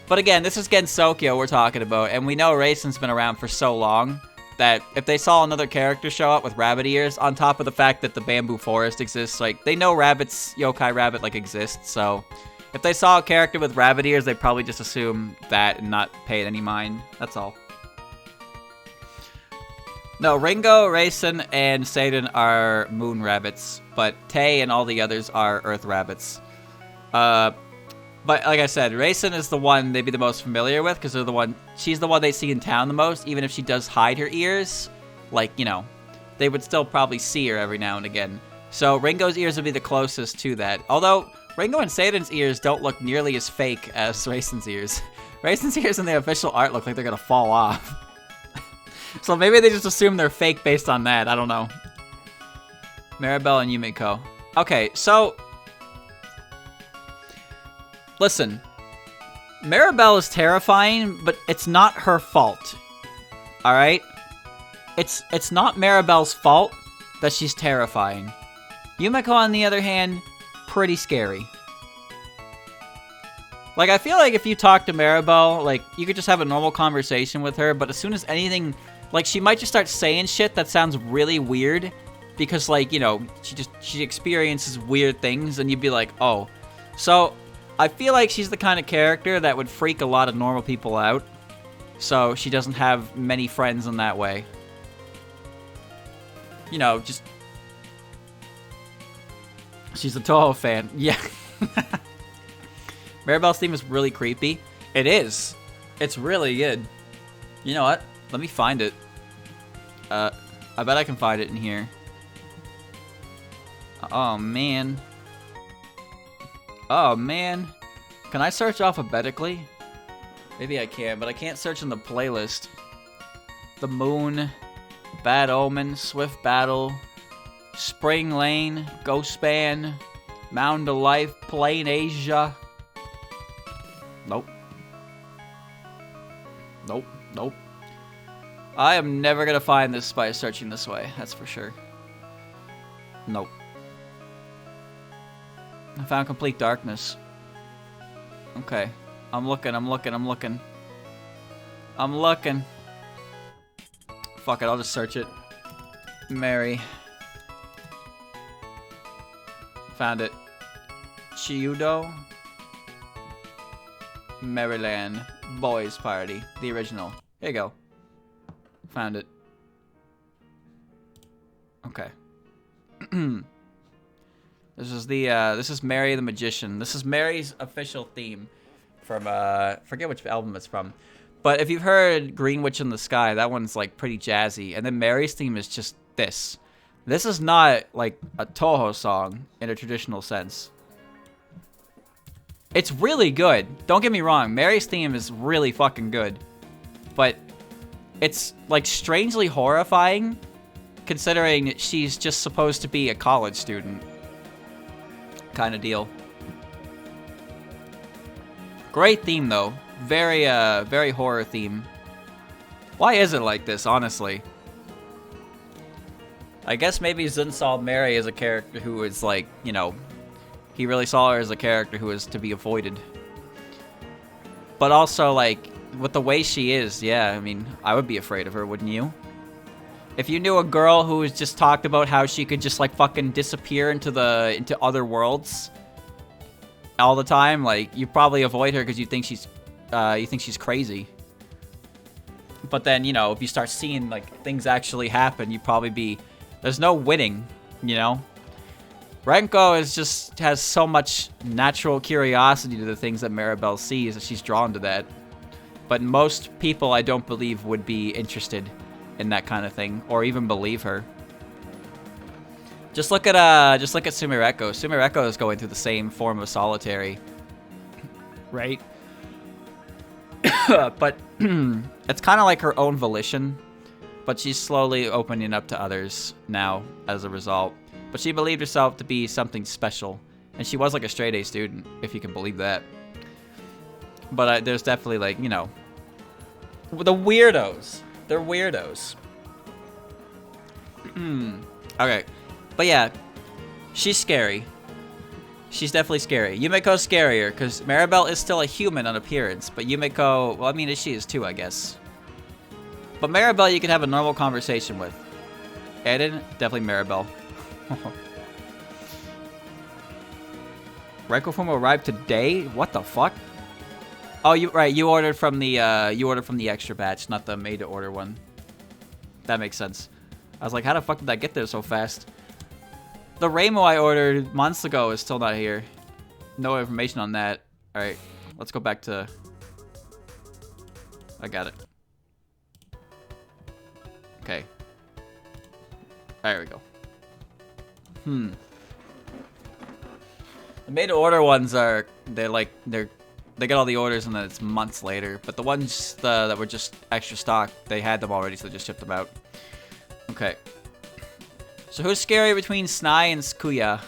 But again, this is Gensokyo we're talking about, and we know Raisin's been around for so long that if they saw another character show up with rabbit ears, on top of the fact that the bamboo forest exists, like, they know rabbits, yokai rabbit, like, exists, so if they saw a character with rabbit ears, they'd probably just assume that and not pay it any mind. That's all. No, Ringo, Raisin, and Satan are moon rabbits, but Tay and all the others are earth rabbits. But like I said, Raisin is the one they'd be the most familiar with because she's the one they see in town the most, even if she does hide her ears. Like, you know, they would still probably see her every now and again. So Ringo's ears would be the closest to that. Although Ringo and Satan's ears don't look nearly as fake as Raisin's ears. Raisin's ears in the official art look like they're gonna fall off. So maybe they just assume they're fake based on that. I don't know. Maribel and Yumiko. Okay, so listen. Maribel is terrifying, but it's not her fault. All right? It's not Maribel's fault that she's terrifying. Yumiko, on the other hand, pretty scary. Like, I feel like if you talk to Maribel, like, you could just have a normal conversation with her, but as soon as anything, like, she might just start saying shit that sounds really weird, because, like, you know, she experiences weird things, and you'd be like, oh. So, I feel like she's the kind of character that would freak a lot of normal people out, so she doesn't have many friends in that way. You know, just... She's a Touhou fan. Yeah. Maribel's theme is really creepy. It is. It's really good. You know what? Let me find it. I bet I can find it in here. Oh, man. Oh, man. Can I search alphabetically? Maybe I can, but I can't search in the playlist. The Moon, Bad Omen, Swift Battle, Spring Lane, Ghost Band, Mound of Life, Plain Asia. Nope. Nope. Nope. I am never gonna find this by searching this way, that's for sure. Nope. I found Complete Darkness. Okay. I'm looking. Fuck it, I'll just search it. Mary. Found it. Chiudo. Maryland. Boys Party. The original. Here you go. Found it. Okay. This is Mary the Magician. This is Mary's official theme from, forget which album it's from. But if you've heard Green Witch in the Sky, that one's, like, pretty jazzy. And then Mary's theme is just this. This is not, like, a Touhou song in a traditional sense. It's really good. Don't get me wrong. Mary's theme is really fucking good. But it's, like, strangely horrifying, considering she's just supposed to be a college student. Kind of deal. Great theme, though. Very, very horror theme. Why is it like this, honestly? I guess maybe Zun saw Mary as a character who is, like, you know, he really saw her as a character who is to be avoided. But also, like, with the way she is, yeah, I mean, I would be afraid of her, wouldn't you? If you knew a girl who was just talked about how she could just, like, fucking disappear into other worlds all the time, like, you probably avoid her because you think she's crazy. But then, you know, if you start seeing, like, things actually happen, you'd probably be... There's no winning, you know? Renko has so much natural curiosity to the things that Maribel sees that she's drawn to that. But most people, I don't believe, would be interested in that kind of thing, or even believe her. Just look at Sumireko. Sumireko is going through the same form of solitary, right? But it's kind of like her own volition, but she's slowly opening up to others now as a result. But she believed herself to be something special, and she was like a straight A student, if you can believe that. But there's definitely, like, you know, the weirdos. They're weirdos. Okay. But yeah, she's scary. She's definitely scary. Yumiko's scarier, because Maribel is still a human on appearance, but Yumiko, well, I mean, she is too, I guess. But Maribel you can have a normal conversation with. Eden, definitely Maribel. Reikofumo arrived today? What the fuck? Oh, right, you ordered from the extra batch, not the made to order one. That makes sense. I was like, how the fuck did that get there so fast? The Rainbow I ordered months ago is still not here. No information on that. Alright, let's go back to... I got it. Okay. There we go. The made to order ones are, they get all the orders and then it's months later. But the ones that were just extra stock, they had them already, so they just shipped them out. Okay. So who's scary between Snai and Skuya?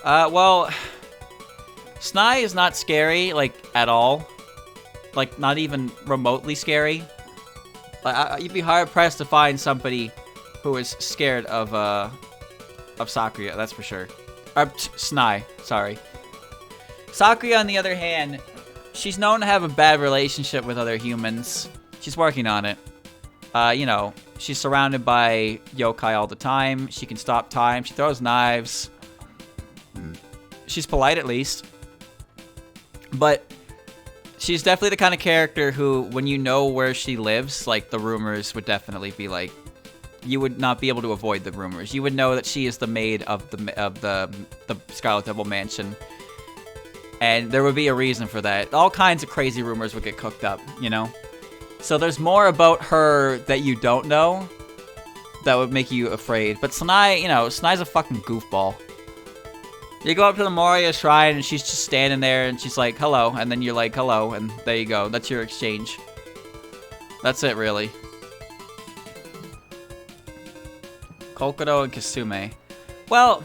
Well, Snai is not scary, like, at all. Like, not even remotely scary. Like, you'd be hard-pressed to find somebody who is scared of Sakuya, that's for sure. Snai, sorry. Sakuya, on the other hand, she's known to have a bad relationship with other humans. She's working on it. You know, she's surrounded by yokai all the time. She can stop time. She throws knives. She's polite, at least. But she's definitely the kind of character who, when you know where she lives, like, the rumors would definitely be like, you would not be able to avoid the rumors. You would know that she is the maid of the Scarlet Devil Mansion. And there would be a reason for that. All kinds of crazy rumors would get cooked up, you know? So there's more about her that you don't know that would make you afraid. But Snai, you know, Snai's a fucking goofball. You go up to the Moria Shrine and she's just standing there and she's like, hello. And then you're like, hello. And there you go. That's your exchange. That's it, really. Kokoro and Kasume. Well,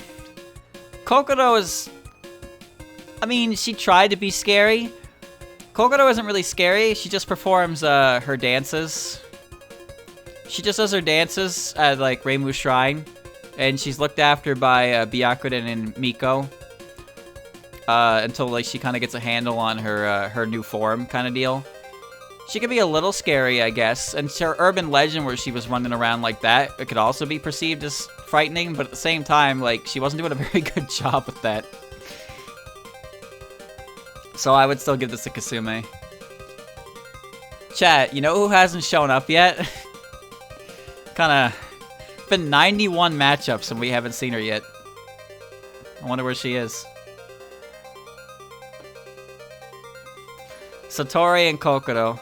Kokoro is... I mean, she tried to be scary. Kokoro isn't really scary. She just performs her dances. She just does her dances at, like, Reimu Shrine. And she's looked after by Byakuren and Miko. Until, like, she kind of gets a handle on her new form kind of deal. She could be a little scary, I guess. And her urban legend where she was running around like that, it could also be perceived as frightening. But at the same time, like, she wasn't doing a very good job with that. So I would still give this to Kasume. Chat, you know who hasn't shown up yet? Kinda... been 91 matchups and we haven't seen her yet. I wonder where she is. Satori and Kokoro.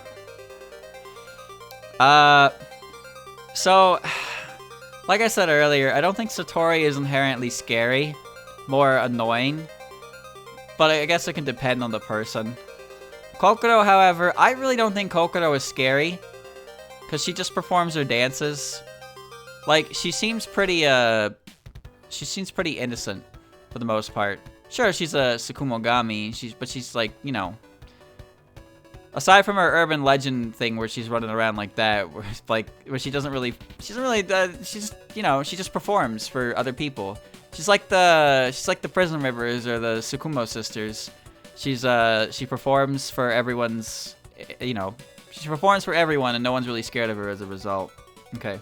So, like I said earlier, I don't think Satori is inherently scary. More annoying. But I guess it can depend on the person. Kokoro, however, I really don't think Kokoro is scary. Because she just performs her dances. Like, she seems pretty innocent, for the most part. Sure, she's a Tsukumogami, but she's like, you know... Aside from her urban legend thing where she's running around like that, where she doesn't really... she's, you know, she just performs for other people. She's like the Prison Rivers or the Tsukumo sisters. She performs for everyone's, you know... She performs for everyone and no one's really scared of her as a result. Okay.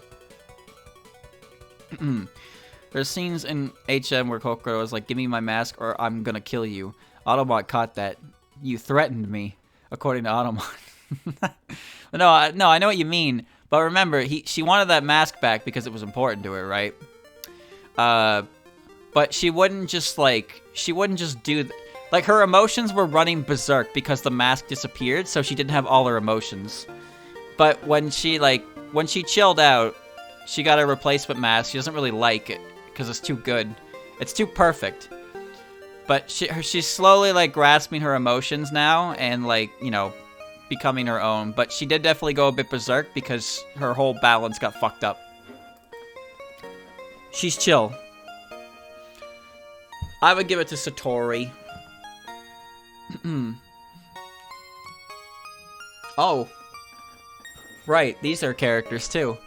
There's scenes in HM where Kokoro is like, give me my mask or I'm gonna kill you. Autobot caught that. You threatened me, according to Autobot. No, I know what you mean. But remember, she wanted that mask back because it was important to her, right? But she wouldn't just do... Like, her emotions were running berserk because the mask disappeared, so she didn't have all her emotions. But when she chilled out, she got a replacement mask. She doesn't really like it because it's too good. It's too perfect. But she's slowly, like, grasping her emotions now and, like, you know, becoming her own. But she did definitely go a bit berserk because her whole balance got fucked up. She's chill. I would give it to Satori. Oh. Right, these are characters, too.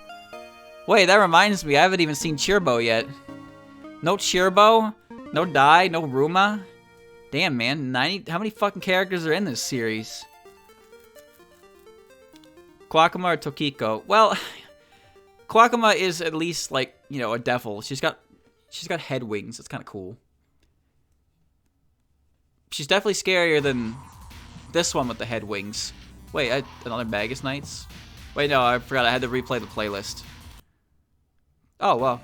Wait, that reminds me, I haven't even seen Chirbo yet. No Chirbo? No Dai? No Ruma? Damn, man. How many fucking characters are in this series? Kwakama or Tokiko? Well, Kwakama is at least, like, you know, a devil. She's got head wings. It's kind of cool. She's definitely scarier than this one with the head wings. Wait, another Magus Knights? Wait, no, I forgot. I had to replay the playlist. Oh, well.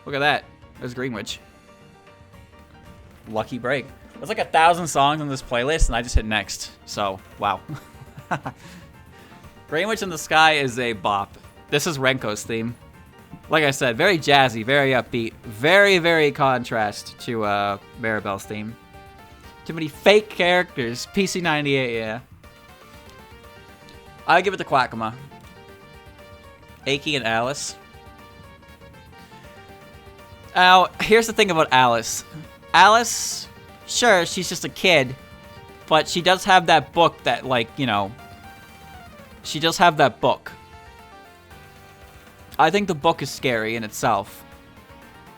Look at that. There's Greenwich. Lucky break. There's like 1,000 songs on this playlist, and I just hit next. So, wow. Greenwich in the Sky is a bop. This is Renko's theme. Like I said, very jazzy, very upbeat. Very, very contrast to Maribel's theme. Too many fake characters. PC98, yeah. I give it to Quackama. Aki and Alice. Now, here's the thing about Alice. Alice, sure, she's just a kid, but she does have that book that, like, you know, she does have that book. I think the book is scary in itself.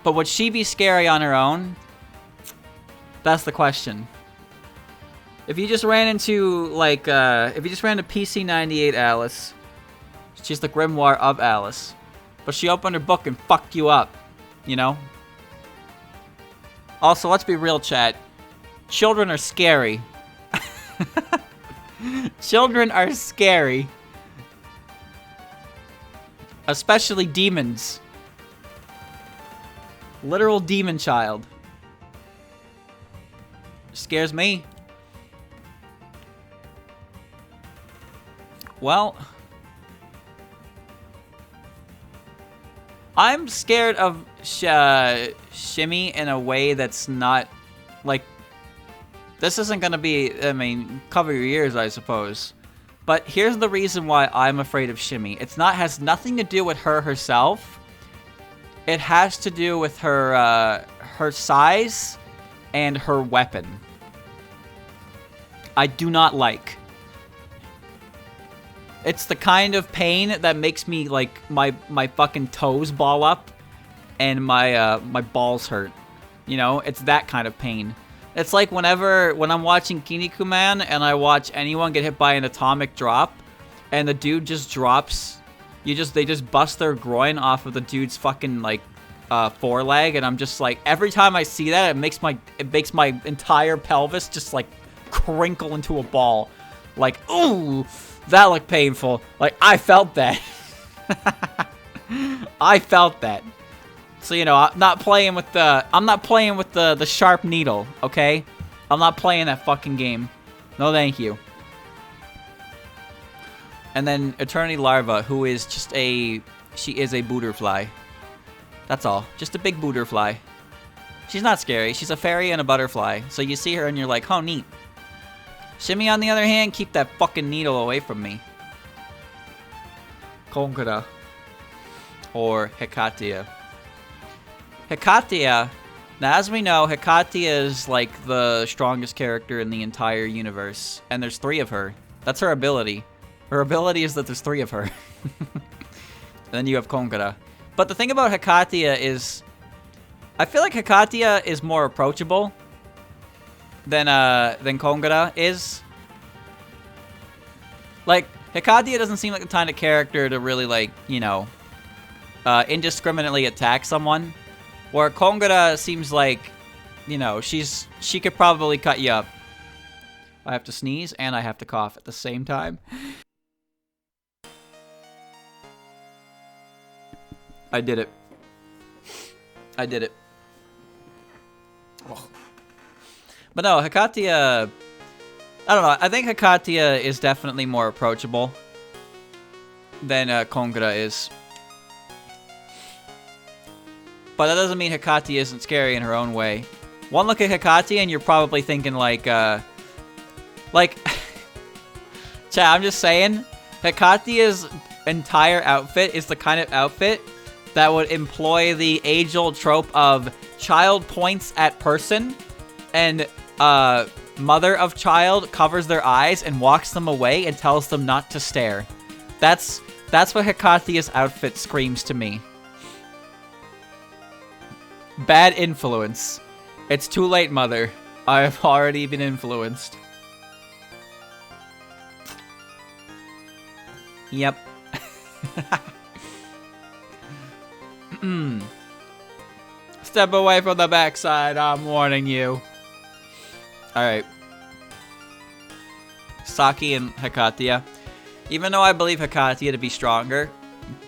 But would she be scary on her own? That's the question. If you just ran into, like, if you just ran into PC98 Alice, she's the grimoire of Alice, but she opened her book and fucked you up, you know? Also, let's be real, chat. Children are scary. Children are scary. Especially demons. Literal demon child. Scares me. Well, I'm scared of Shimmy in a way that's not, like, this isn't gonna be, I mean, cover your ears, I suppose. But here's the reason why I'm afraid of Shimmy. Has nothing to do with her herself. It has to do with her, her size and her weapon. I do not like. It's the kind of pain that makes me, like, my fucking toes ball up and my balls hurt. You know, it's that kind of pain. It's like when I'm watching Kinnikuman and I watch anyone get hit by an atomic drop and the dude just drops, they just bust their groin off of the dude's fucking, like, foreleg, and I'm just like, every time I see that, it makes my entire pelvis just, like, crinkle into a ball. Like, ooh, that looked painful. Like, I felt that. I felt that. So, you know, I'm not playing with the sharp needle, okay? I'm not playing that fucking game. No thank you. And then Eternity Larva, who is just she is a butterfly. That's all. Just a big butterfly. She's not scary. She's a fairy and a butterfly. So you see her and you're like, oh, neat. Shimmy, on the other hand, keep that fucking needle away from me. Konkura. Or Hekatia. Hekatia, now as we know, Hekatia is like the strongest character in the entire universe. And there's 3 of her. That's her ability. Her ability is that there's 3 of her. Then you have Konkura. But the thing about Hekatia is, I feel like Hekatia is more approachable than Konkura is. Like, Hekatia doesn't seem like the kind of character to really, like, you know, indiscriminately attack someone. Where Konkura seems like, you know, she could probably cut you up. I have to sneeze and I have to cough at the same time. I did it. I did it. Oh. But no, Hekatia, I don't know. I think Hekatia is definitely more approachable than Konkura is. But that doesn't mean Hekatia isn't scary in her own way. One look at Hekatia and you're probably thinking like, chat, I'm just saying, Hekatia's entire outfit is the kind of outfit that would employ the age-old trope of child points at person and mother of child covers their eyes and walks them away and tells them not to stare. That's what Hekatia's outfit screams to me. Bad influence. It's too late, mother. I have already been influenced. Yep. Step away from the backside, I'm warning you. Alright. Saki and Hekatia. Even though I believe Hakatia to be stronger,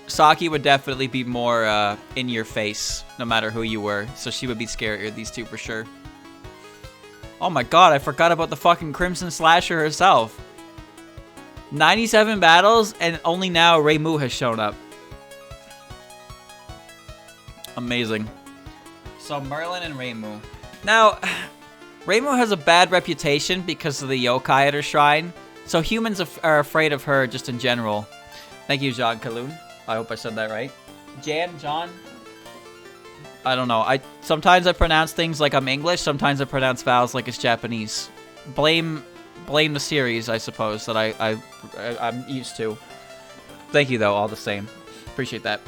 Saki would definitely be more in your face, no matter who you were. So she would be scarier of these two for sure. Oh my god, I forgot about the fucking Crimson Slasher herself. 97 battles, and only now Reimu has shown up. Amazing. So Merlin and Reimu. Now, Reimu has a bad reputation because of the yokai at her shrine. So humans are afraid of her just in general. Thank you, Jean Kaloon. I hope I said that right. John? I don't know. Sometimes I pronounce things like I'm English. Sometimes I pronounce vowels like it's Japanese. Blame the series, I suppose, that I'm used to. Thank you, though, all the same. Appreciate that.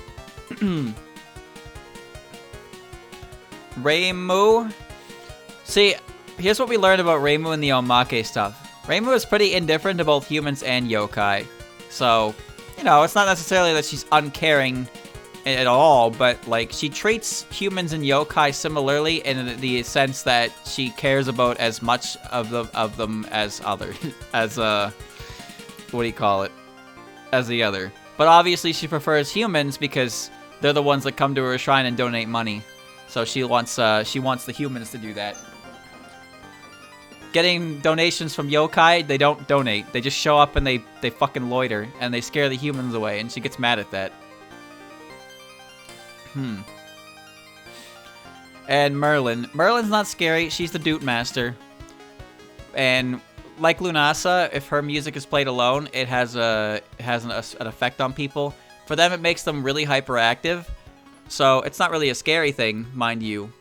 Reimu. See, here's what we learned about Reimu and the Omake stuff. Reimu is pretty indifferent to both humans and yokai. So, you know, it's not necessarily that she's uncaring at all, but, like, she treats humans and yokai similarly in the sense that she cares about as much of them as others. As, what do you call it? As the other. But obviously she prefers humans because they're the ones that come to her shrine and donate money. So she wants the humans to do that. Getting donations from yokai, they don't donate. They just show up and they fucking loiter and they scare the humans away, and she gets mad at that. And Merlin's not scary. She's the Doot Master. And like Lunasa, if her music is played alone, it has an effect on people. For them, it makes them really hyperactive. So it's not really a scary thing, mind you.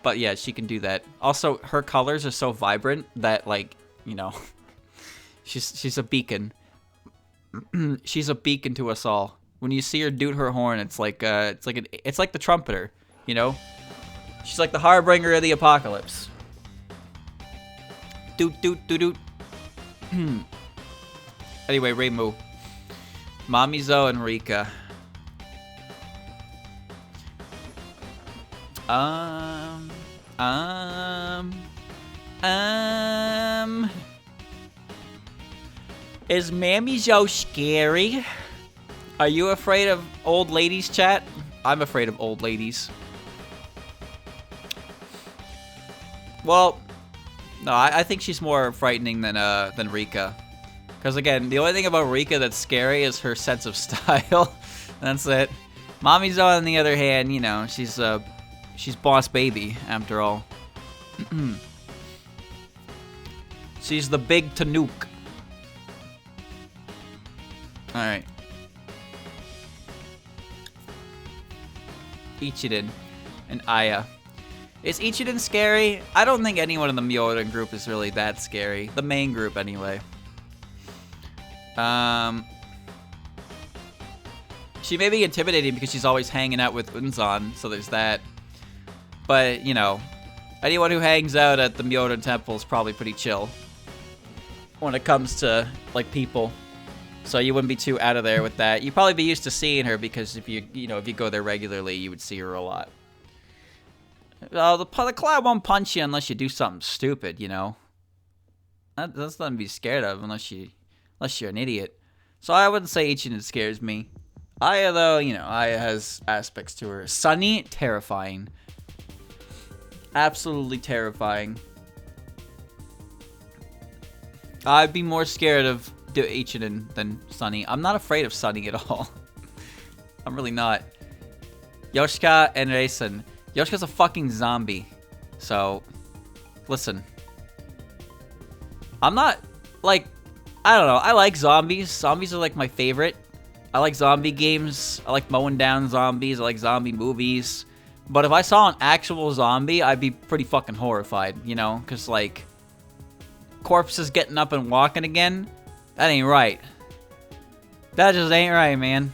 But yeah, she can do that. Also, her colors are so vibrant that, like, you know, she's a beacon. She's a beacon to us all. When you see her doot her horn, it's like the trumpeter, you know? She's like the harbinger of the apocalypse. Doot doot doot doot. Anyway, Reimu. Mamizo and Rika. Is Mammy Joe scary? Are you afraid of old ladies, chat? I'm afraid of old ladies. Well, no, I think she's more frightening than Rika. Because again, the only thing about Rika that's scary is her sense of style. That's it. Mommy's on the other hand, you know, she's boss baby after all. She's the big Tanuki. All right. Ichiden and Aya. Is Ichiden scary? I don't think anyone in the Myoden group is really that scary. The main group, anyway. She may be intimidating because she's always hanging out with Unzan, so there's that. But, you know, anyone who hangs out at the Myoden Temple is probably pretty chill when it comes to, like, people. So you wouldn't be too out of there with that. You'd probably be used to seeing her because if you go there regularly, you would see her a lot. The cloud won't punch you unless you do something stupid, you know. That's nothing to be scared of unless you're an idiot. So I wouldn't say Ichiden scares me. Aya, though, you know, Aya has aspects to her. Sunny, terrifying. Absolutely terrifying. I'd be more scared of Ichiden than Sunny. I'm not afraid of Sunny at all. I'm really not. Yoshika and Reisen. Yoshika's a fucking zombie. So, listen. I'm not, like, I don't know. I like zombies. Zombies are, like, my favorite. I like zombie games. I like mowing down zombies. I like zombie movies. But if I saw an actual zombie, I'd be pretty fucking horrified, you know? Because, like, corpses getting up and walking again, that ain't right. That just ain't right, man.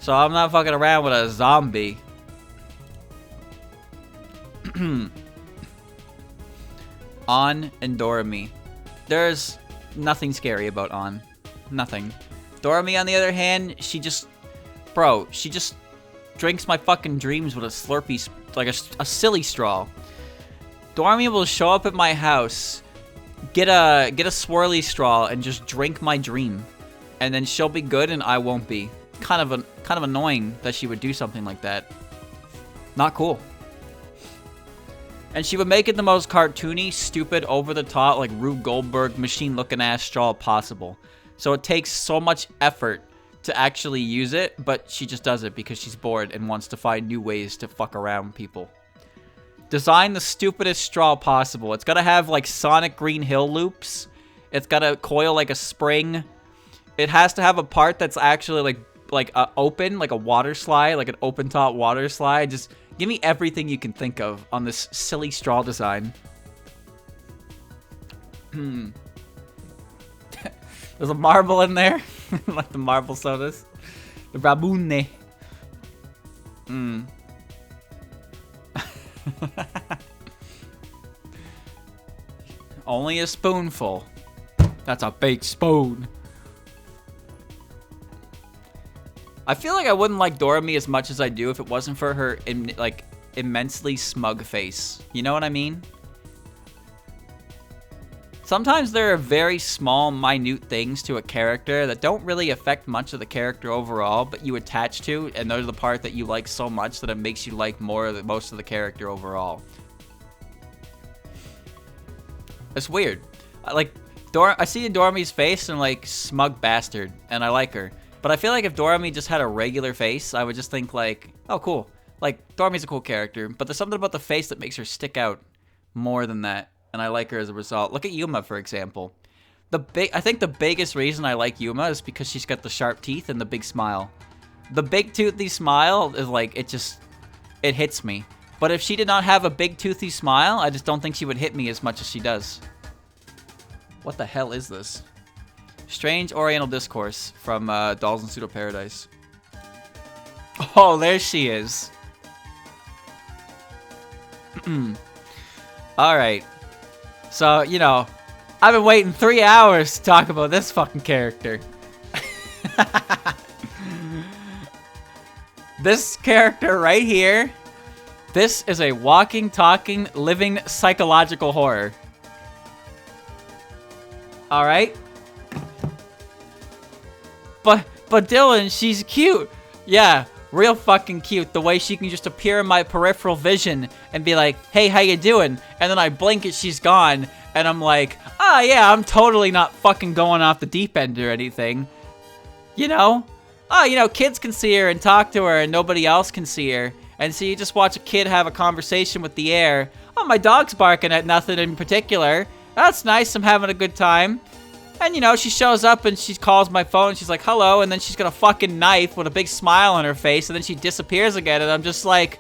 So I'm not fucking around with a zombie. On and Doremi. There's nothing scary about On. Nothing. Doremi, on the other hand, she just drinks my fucking dreams with a Slurpee, like a silly straw. Doremi will show up at my house, get a swirly straw, and just drink my dream. and then she'll be good and I won't be. Kind of annoying that she would do something like that. Not cool. And she would make it the most cartoony, stupid, over-the-top, like Rube Goldberg, machine-looking ass straw possible. So it takes so much effort to actually use it, but she just does it because she's bored and wants to find new ways to fuck around people. Design the stupidest straw possible. It's gotta have, like, Sonic Green Hill loops. It's gotta coil like a spring. It has to have a part that's actually, like open, like a water slide, like an open-top water slide. Just give me everything you can think of on this silly straw design. There's a marble in there. Like the marble sodas. The Rabune. Only a spoonful. That's a big spoon. I feel like I wouldn't like Doremi as much as I do if it wasn't for her, like, immensely smug face. You know what I mean? Sometimes there are very small, minute things to a character that don't really affect much of the character overall, but you attach to, and those are the part that you like so much that it makes you like most of the character overall. It's weird. I see Doremi's face and like, smug bastard, and I like her. But I feel like if Doremi just had a regular face, I would just think like, oh, cool. Like, Doremi's a cool character, but there's something about the face that makes her stick out more than that, and I like her as a result. Look at Yuma, for example. I think the biggest reason I like Yuma is because she's got the sharp teeth and the big smile. The big toothy smile is like, it hits me. But if she did not have a big toothy smile, I just don't think she would hit me as much as she does. What the hell is this? Strange Oriental Discourse from Dolls in Pseudo Paradise. Oh, there she is. Alright. So, you know, I've been waiting 3 hours to talk about this fucking character. This character right here, this is a walking, talking, living psychological horror. Alright? But Dylan, she's cute. Yeah, real fucking cute. The way she can just appear in my peripheral vision and be like, hey, how you doing? And then I blink and she's gone. And I'm like, ah, yeah, I'm totally not fucking going off the deep end or anything. You know? Oh, you know, kids can see her and talk to her and nobody else can see her. And so you just watch a kid have a conversation with the air. Oh, my dog's barking at nothing in particular. That's nice, I'm having a good time. And, you know, she shows up and she calls my phone and she's like, hello, and then she's got a fucking knife with a big smile on her face, and then she disappears again, and I'm just like,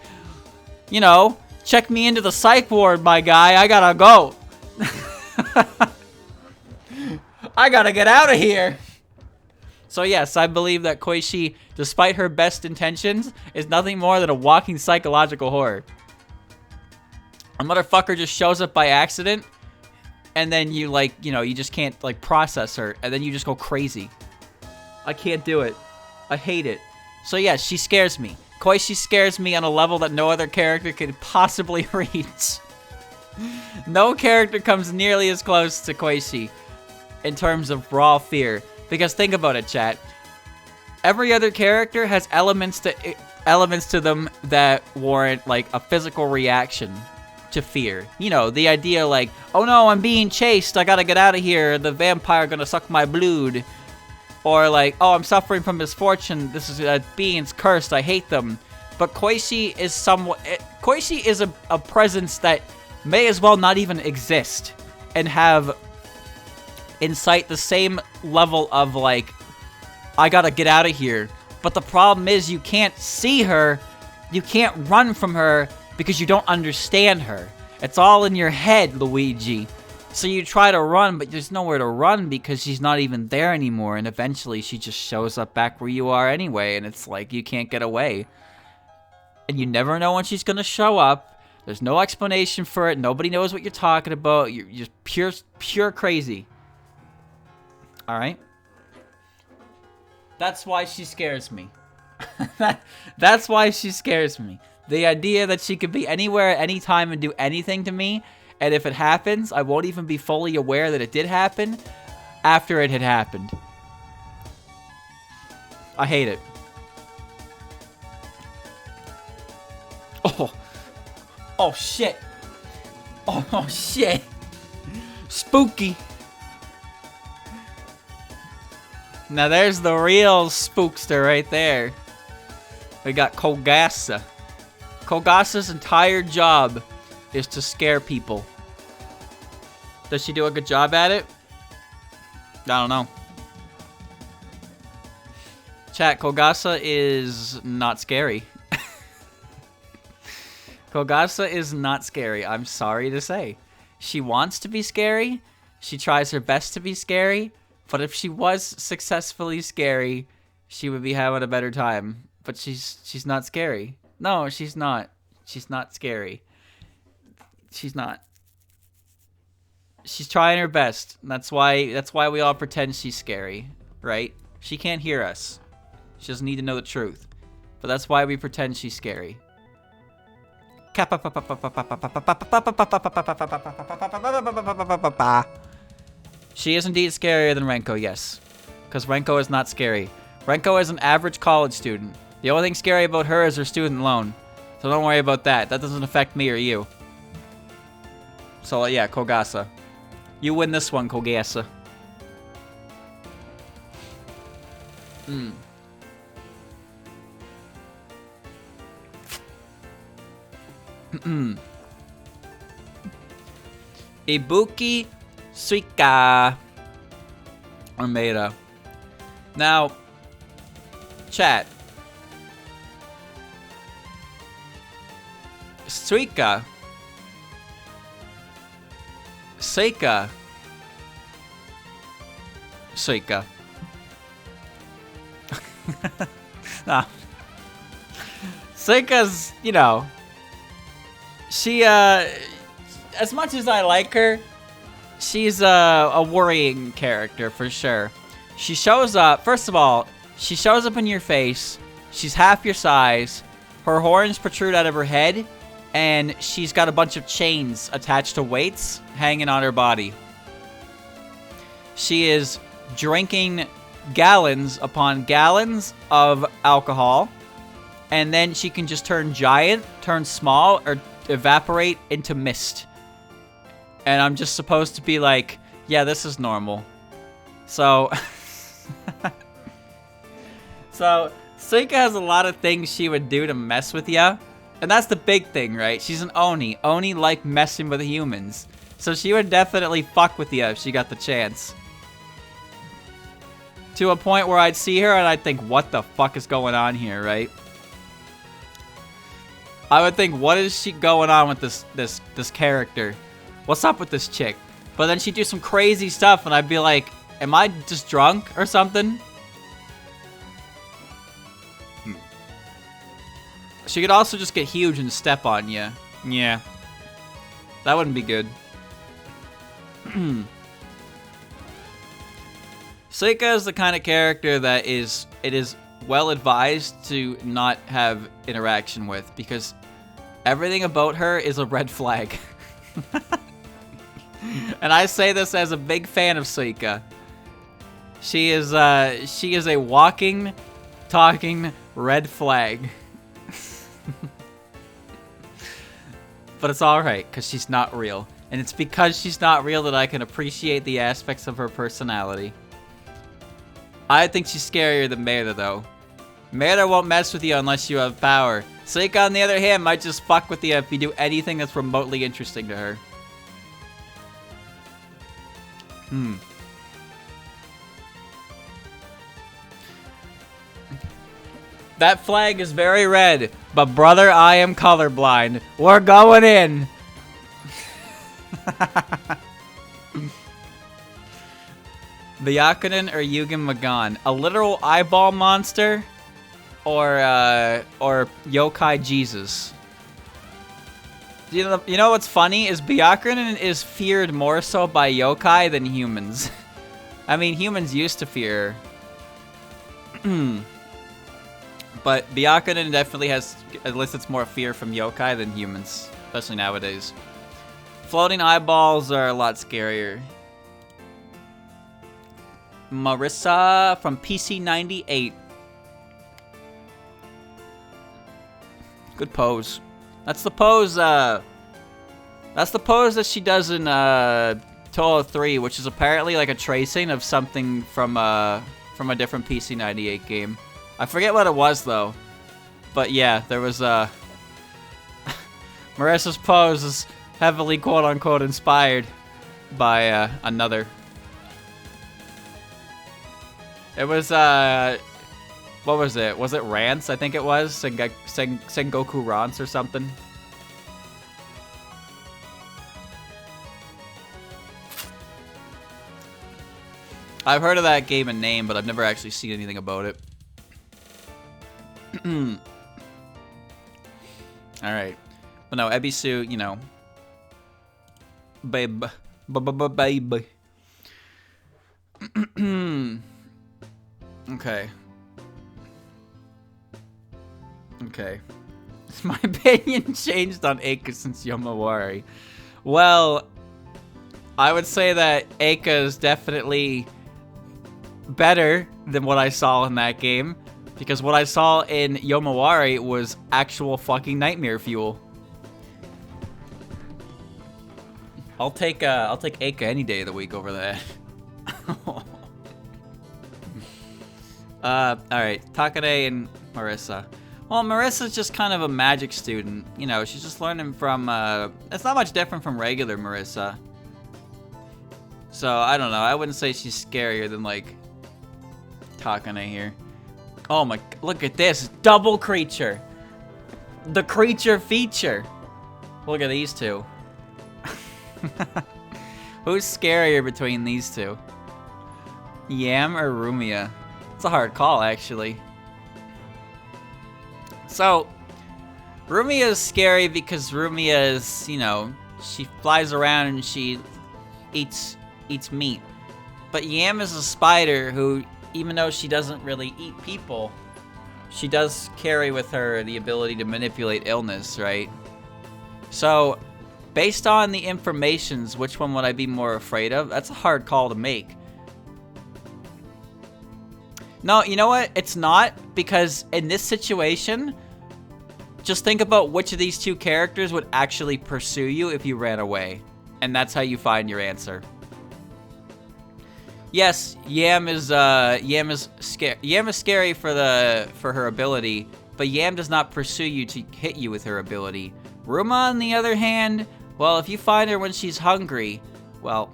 you know, check me into the psych ward, my guy, I gotta go. I gotta get out of here. So yes, I believe that Koishi, despite her best intentions, is nothing more than a walking psychological horror. A motherfucker just shows up by accident, and then you, like, you know, you just can't, like, process her, and then you just go crazy. I can't do it. I hate it. So yeah, she scares me. Koishi scares me on a level that no other character could possibly reach. No character comes nearly as close to Koishi in terms of raw fear. Because think about it, chat. Every other character has elements to them that warrant, like, a physical reaction to fear. You know, the idea like, oh no, I'm being chased, I gotta get out of here, the vampire gonna suck my blood. Or like, oh, I'm suffering from misfortune, this is beings cursed, I hate them. But Koishi is Koishi is a presence that may as well not even exist and have incite the same level of like, I gotta get out of here. But the problem is you can't see her, you can't run from her, because you don't understand her. It's all in your head, Luigi. So you try to run, but there's nowhere to run because she's not even there anymore, and eventually she just shows up back where you are anyway, and it's like you can't get away. And you never know when she's gonna show up. There's no explanation for it. Nobody knows what you're talking about. You're just pure crazy. Alright? That's why she scares me. That's why she scares me. The idea that she could be anywhere at any time and do anything to me, and if it happens, I won't even be fully aware that it did happen after it had happened. I hate it. Oh. Oh, shit. Oh, shit. Spooky. Now, there's the real spookster right there. We got Kogasa. Kogasa's entire job is to scare people. Does she do a good job at it? I don't know. Chat, Kogasa is not scary. Kogasa is not scary, I'm sorry to say. She wants to be scary. She tries her best to be scary. But if she was successfully scary, she would be having a better time. But she's not scary. No, she's not. She's not scary. She's not. She's trying her best. That's why we all pretend she's scary, right? She can't hear us. She doesn't need to know the truth. But that's why we pretend she's scary. She is indeed scarier than Renko, yes. Because Renko is not scary. Renko is an average college student. The only thing scary about her is her student loan. So don't worry about that. That doesn't affect me or you. So yeah, Kogasa. You win this one, Kogasa. Ibuki Suika Armada. Now, chat. Suika. Seika. Suika. Nah. Seika's, you know, she, as much as I like her, she's a worrying character for sure. She shows up, first of all, she shows up in your face. She's half your size. Her horns protrude out of her head. And she's got a bunch of chains attached to weights hanging on her body. She is drinking gallons upon gallons of alcohol. And then she can just turn giant, turn small, or evaporate into mist. And I'm just supposed to be like, yeah, this is normal. So, Suika has a lot of things she would do to mess with ya. And that's the big thing, right? She's an Oni. Oni like messing with humans. So she would definitely fuck with you if she got the chance. To a point where I'd see her and I'd think, what the fuck is going on here, right? I would think, what is she going on with this character? What's up with this chick? But then she'd do some crazy stuff and I'd be like, am I just drunk or something? She could also just get huge and step on you. Yeah. That wouldn't be good. Seika is the kind of character that it is well advised to not have interaction with because everything about her is a red flag. And I say this as a big fan of Seika. She is a walking, talking red flag. But it's alright, because she's not real. And it's because she's not real that I can appreciate the aspects of her personality. I think she's scarier than Meira, though. Meira won't mess with you unless you have power. Seika, on the other hand, might just fuck with you if you do anything that's remotely interesting to her. That flag is very red, but brother, I am colorblind. We're going in. Byakunin or Yugen Magan? A literal eyeball monster? Or yokai Jesus? You know what's funny is Byakunin is feared more so by yokai than humans. I mean, humans used to fear her. But Byakunin definitely elicits more fear from yokai than humans, especially nowadays. Floating eyeballs are a lot scarier. Marissa from PC98. Good pose. That's the pose, that's the pose that she does in, Touhou 3, which is apparently like a tracing of something from a different PC98 game. I forget what it was, though. But yeah, there was, Marissa's pose is heavily quote-unquote inspired by, another. It was, what was it? Was it Rance? I think it was. Sengoku Rance or something. I've heard of that game and name, but I've never actually seen anything about it. Alright. But no, Ebisu, you know. Babe. Babe. Okay. Okay. Has my opinion changed on Eika since Yomawari? Well, I would say that Eika is definitely better than what I saw in that game, because what I saw in Yomawari was actual fucking nightmare fuel. I'll take Eika any day of the week over that. Alright, Takane and Marissa. Well, Marissa's just kind of a magic student. You know, she's just learning from, it's not much different from regular Marissa. So, I don't know. I wouldn't say she's scarier than, like, Takane here. Oh my, look at this. Double creature. The creature feature. Look at these two. Who's scarier between these two? Yam or Rumia? It's a hard call, actually. So, Rumia is scary because Rumia is, you know, she flies around and she eats meat. But Yam is a spider who, even though she doesn't really eat people, she does carry with her the ability to manipulate illness, right? So, based on the informations, which one would I be more afraid of? That's a hard call to make. No, you know what? It's not, because in this situation, just think about which of these two characters would actually pursue you if you ran away. And that's how you find your answer. Yes, Yam is scary for her ability, but Yam does not pursue you to hit you with her ability. Ruma, on the other hand, well, if you find her when she's hungry, well,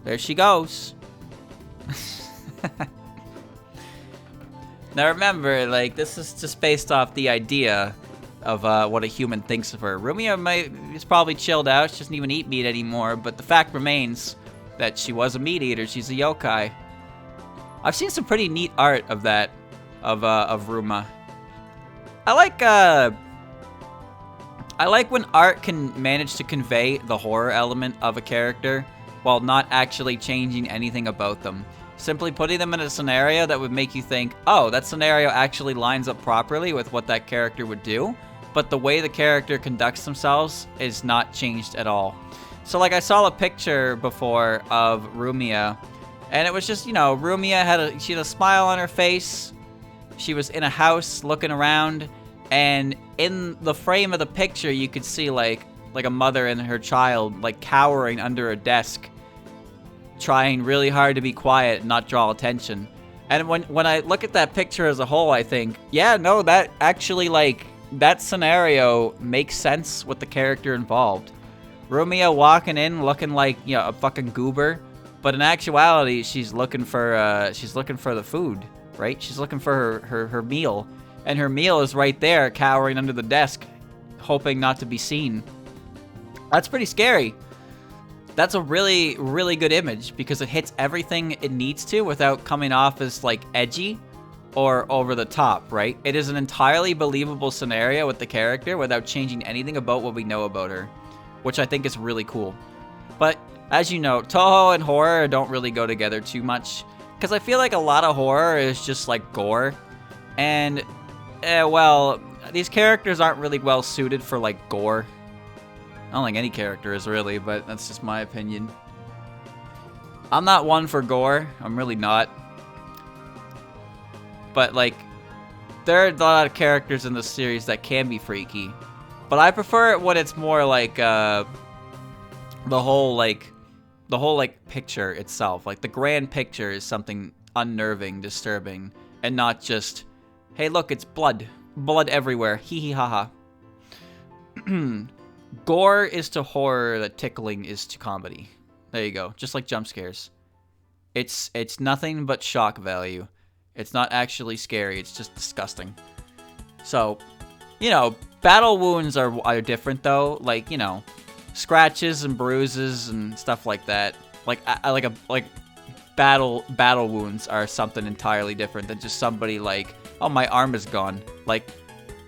there she goes. Now remember, like, this is just based off the idea of what a human thinks of her. Rumia is probably chilled out, she doesn't even eat meat anymore, but the fact remains that she was a meat eater, she's a yokai. I've seen some pretty neat art of that, of Ruma. I like when art can manage to convey the horror element of a character while not actually changing anything about them. Simply putting them in a scenario that would make you think, oh, that scenario actually lines up properly with what that character would do, but the way the character conducts themselves is not changed at all. So like I saw a picture before of Rumia, and it was just, you know, Rumia she had a smile on her face, she was in a house looking around, and in the frame of the picture you could see like a mother and her child like cowering under a desk, trying really hard to be quiet and not draw attention. And when I look at that picture as a whole, I think, yeah, no, that actually, like, that scenario makes sense with the character involved. Rumia walking in looking like, you know, a fucking goober, but in actuality, she's looking for the food, right? She's looking for her meal, and her meal is right there, cowering under the desk, hoping not to be seen. That's pretty scary. That's a really, really good image because it hits everything it needs to without coming off as, like, edgy or over the top, right? It is an entirely believable scenario with the character without changing anything about what we know about her, which I think is really cool. But, as you know, Touhou and horror don't really go together too much, because I feel like a lot of horror is just, like, gore, and, well, these characters aren't really well suited for, like, gore. I don't think any character is really, but that's just my opinion. I'm not one for gore. I'm really not. But, like, there are a lot of characters in the series that can be freaky, but I prefer it when it's more like the whole picture itself, like the grand picture is something unnerving, disturbing, and not just, hey, look, it's blood everywhere, hee hee ha ha. Gore is to horror that tickling is to comedy. There you go, just like jump scares. It's nothing but shock value. It's not actually scary, it's just disgusting. So, you know, battle wounds are different though. Like, you know, scratches and bruises and stuff like that. Like battle wounds are something entirely different than just somebody like, oh, my arm is gone. Like,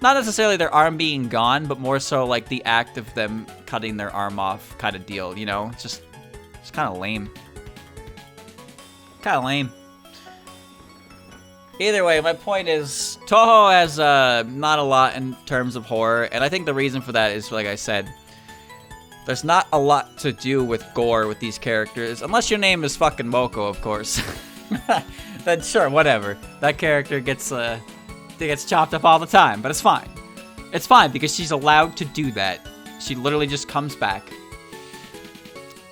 not necessarily their arm being gone, but more so like the act of them cutting their arm off kind of deal, you know? It's kind of lame. Kind of lame. Either way, my point is, Touhou has not a lot in terms of horror, and I think the reason for that is, like I said, there's not a lot to do with gore with these characters, unless your name is fucking Moko, of course. Then sure, whatever. That character gets chopped up all the time, but it's fine. It's fine, because she's allowed to do that. She literally just comes back.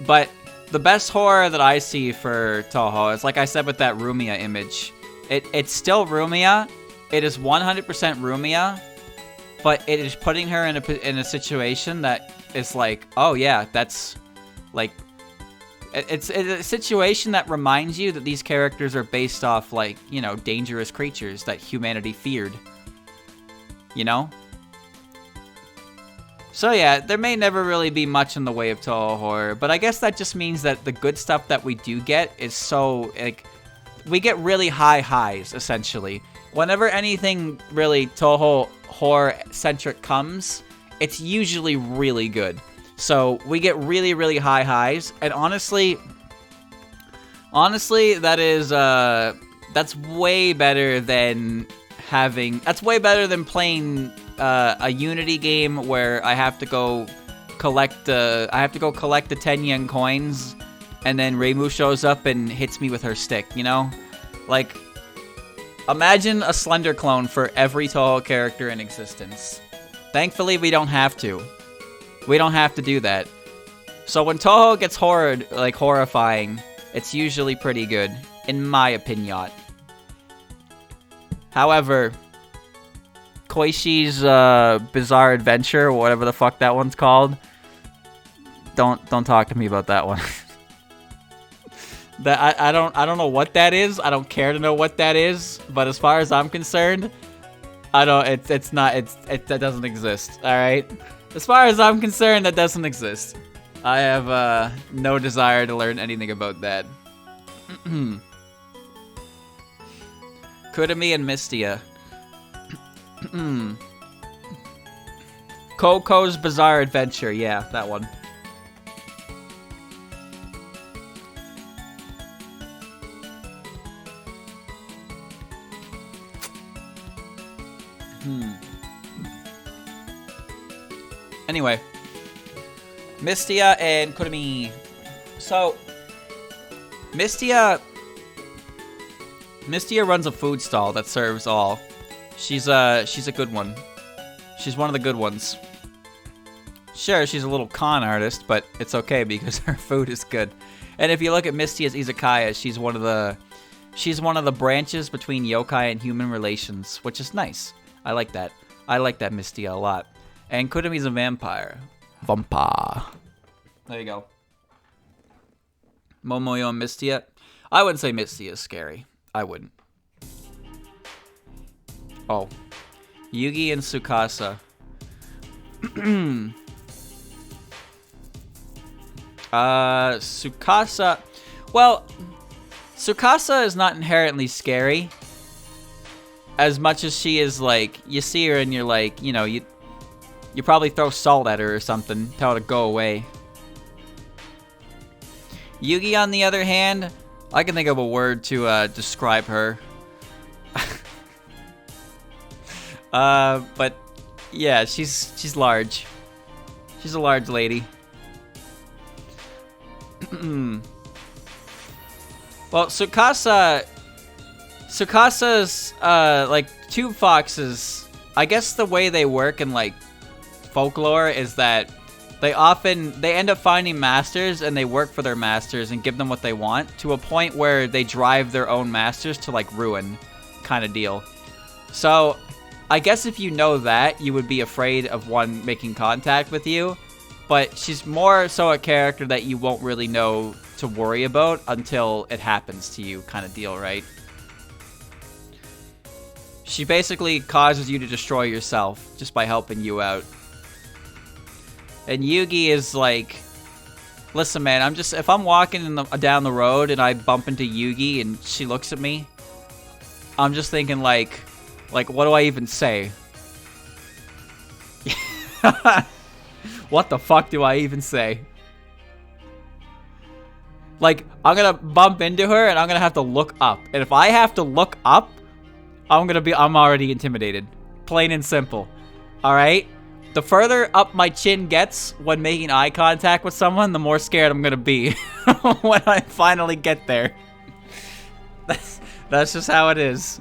But the best horror that I see for Touhou is, like I said with that Rumia image, it's still Rumia. It is 100% Rumia, but it is putting her in a situation that is like, oh yeah, that's like, it's a situation that reminds you that these characters are based off, like, you know, dangerous creatures that humanity feared. You know? So yeah, there may never really be much in the way of Touhou horror, but I guess that just means that the good stuff that we do get is so, like, we get really high highs, essentially. Whenever anything really Touhou horror-centric comes, it's usually really good. So we get really, really high highs, and honestly, that is, that's way better than playing a Unity game where I have to go collect the 10 yen coins, and then Reimu shows up and hits me with her stick, you know? Like, imagine a Slender clone for every Touhou character in existence. Thankfully, we don't have to. We don't have to do that. So when Touhou gets horrifying, it's usually pretty good, in my opinion. However, Koishi's Bizarre Adventure, or whatever the fuck that one's called, don't talk to me about that one. That I don't know what that is. I don't care to know what that is. But as far as I'm concerned, that doesn't exist. All right. As far as I'm concerned, that doesn't exist. I have no desire to learn anything about that. Kurumi and Mystia. Coco's Bizarre Adventure. Yeah, that one. Anyway, Mystia and Kurumi. So, Mystia runs a food stall that serves all. She's a good one. She's one of the good ones. Sure, she's a little con artist, but it's okay because her food is good. And if you look at Mystia's izakaya, she's one of the branches between yokai and human relations, which is nice. I like that. I like that Mystia a lot. And Kurumi's a vampire. Vampire. There you go. Momoyo and Mystia. I wouldn't say Mystia is scary. I wouldn't. Oh. Yugi and Tsukasa. Tsukasa. Well, Tsukasa is not inherently scary. As much as she is, like, you see her and you're like, you know, you probably throw salt at her or something, tell her to go away. Yugi, on the other hand, I can think of a word to describe her. But yeah, she's large. She's a large lady. Well, Tsukasa Sukasa's, like, tube foxes, I guess the way they work in, like, folklore is that they end up finding masters and they work for their masters and give them what they want to a point where they drive their own masters to, like, ruin kind of deal. So, I guess if you know that, you would be afraid of one making contact with you, but she's more so a character that you won't really know to worry about until it happens to you kind of deal, right? She basically causes you to destroy yourself just by helping you out. And Yugi is like, listen, man, if I'm walking down the road and I bump into Yugi and she looks at me, I'm just thinking like, what do I even say? What the fuck do I even say? Like, I'm gonna bump into her and I'm gonna have to look up. And if I have to look up, I'm already intimidated. Plain and simple. Alright? The further up my chin gets when making eye contact with someone, the more scared I'm gonna be when I finally get there. That's just how it is.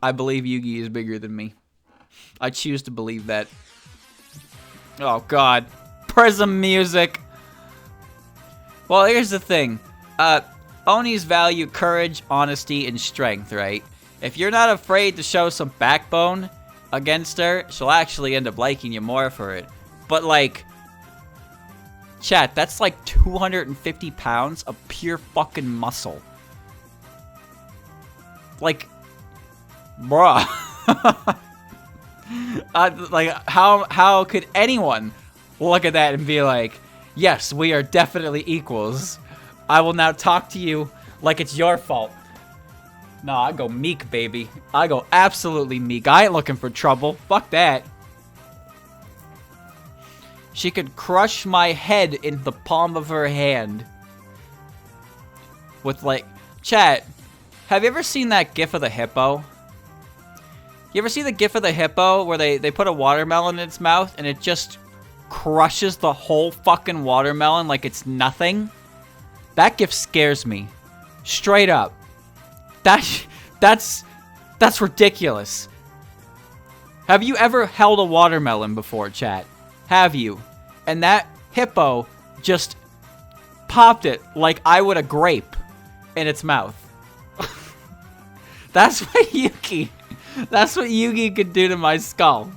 I believe Yugi is bigger than me. I choose to believe that. Oh god. Prism music. Well, here's the thing. Onis value courage, honesty, and strength, right? If you're not afraid to show some backbone against her, she'll actually end up liking you more for it. But, like, chat, that's like 250 pounds of pure fucking muscle. Like, bruh. Like, how could anyone look at that and be like, yes, we are definitely equals. I will now talk to you like it's your fault. No, I go meek, baby. I go absolutely meek. I ain't looking for trouble. Fuck that. She could crush my head in the palm of her hand. With, like... Chat, have you ever seen that gif of the hippo? You ever see the gif of the hippo where they put a watermelon in its mouth and it just crushes the whole fucking watermelon like it's nothing? That gif scares me. Straight up. That's ridiculous. Have you ever held a watermelon before, chat? Have you? And that hippo just popped it like I would a grape in its mouth. That's what Yugi could do to my skull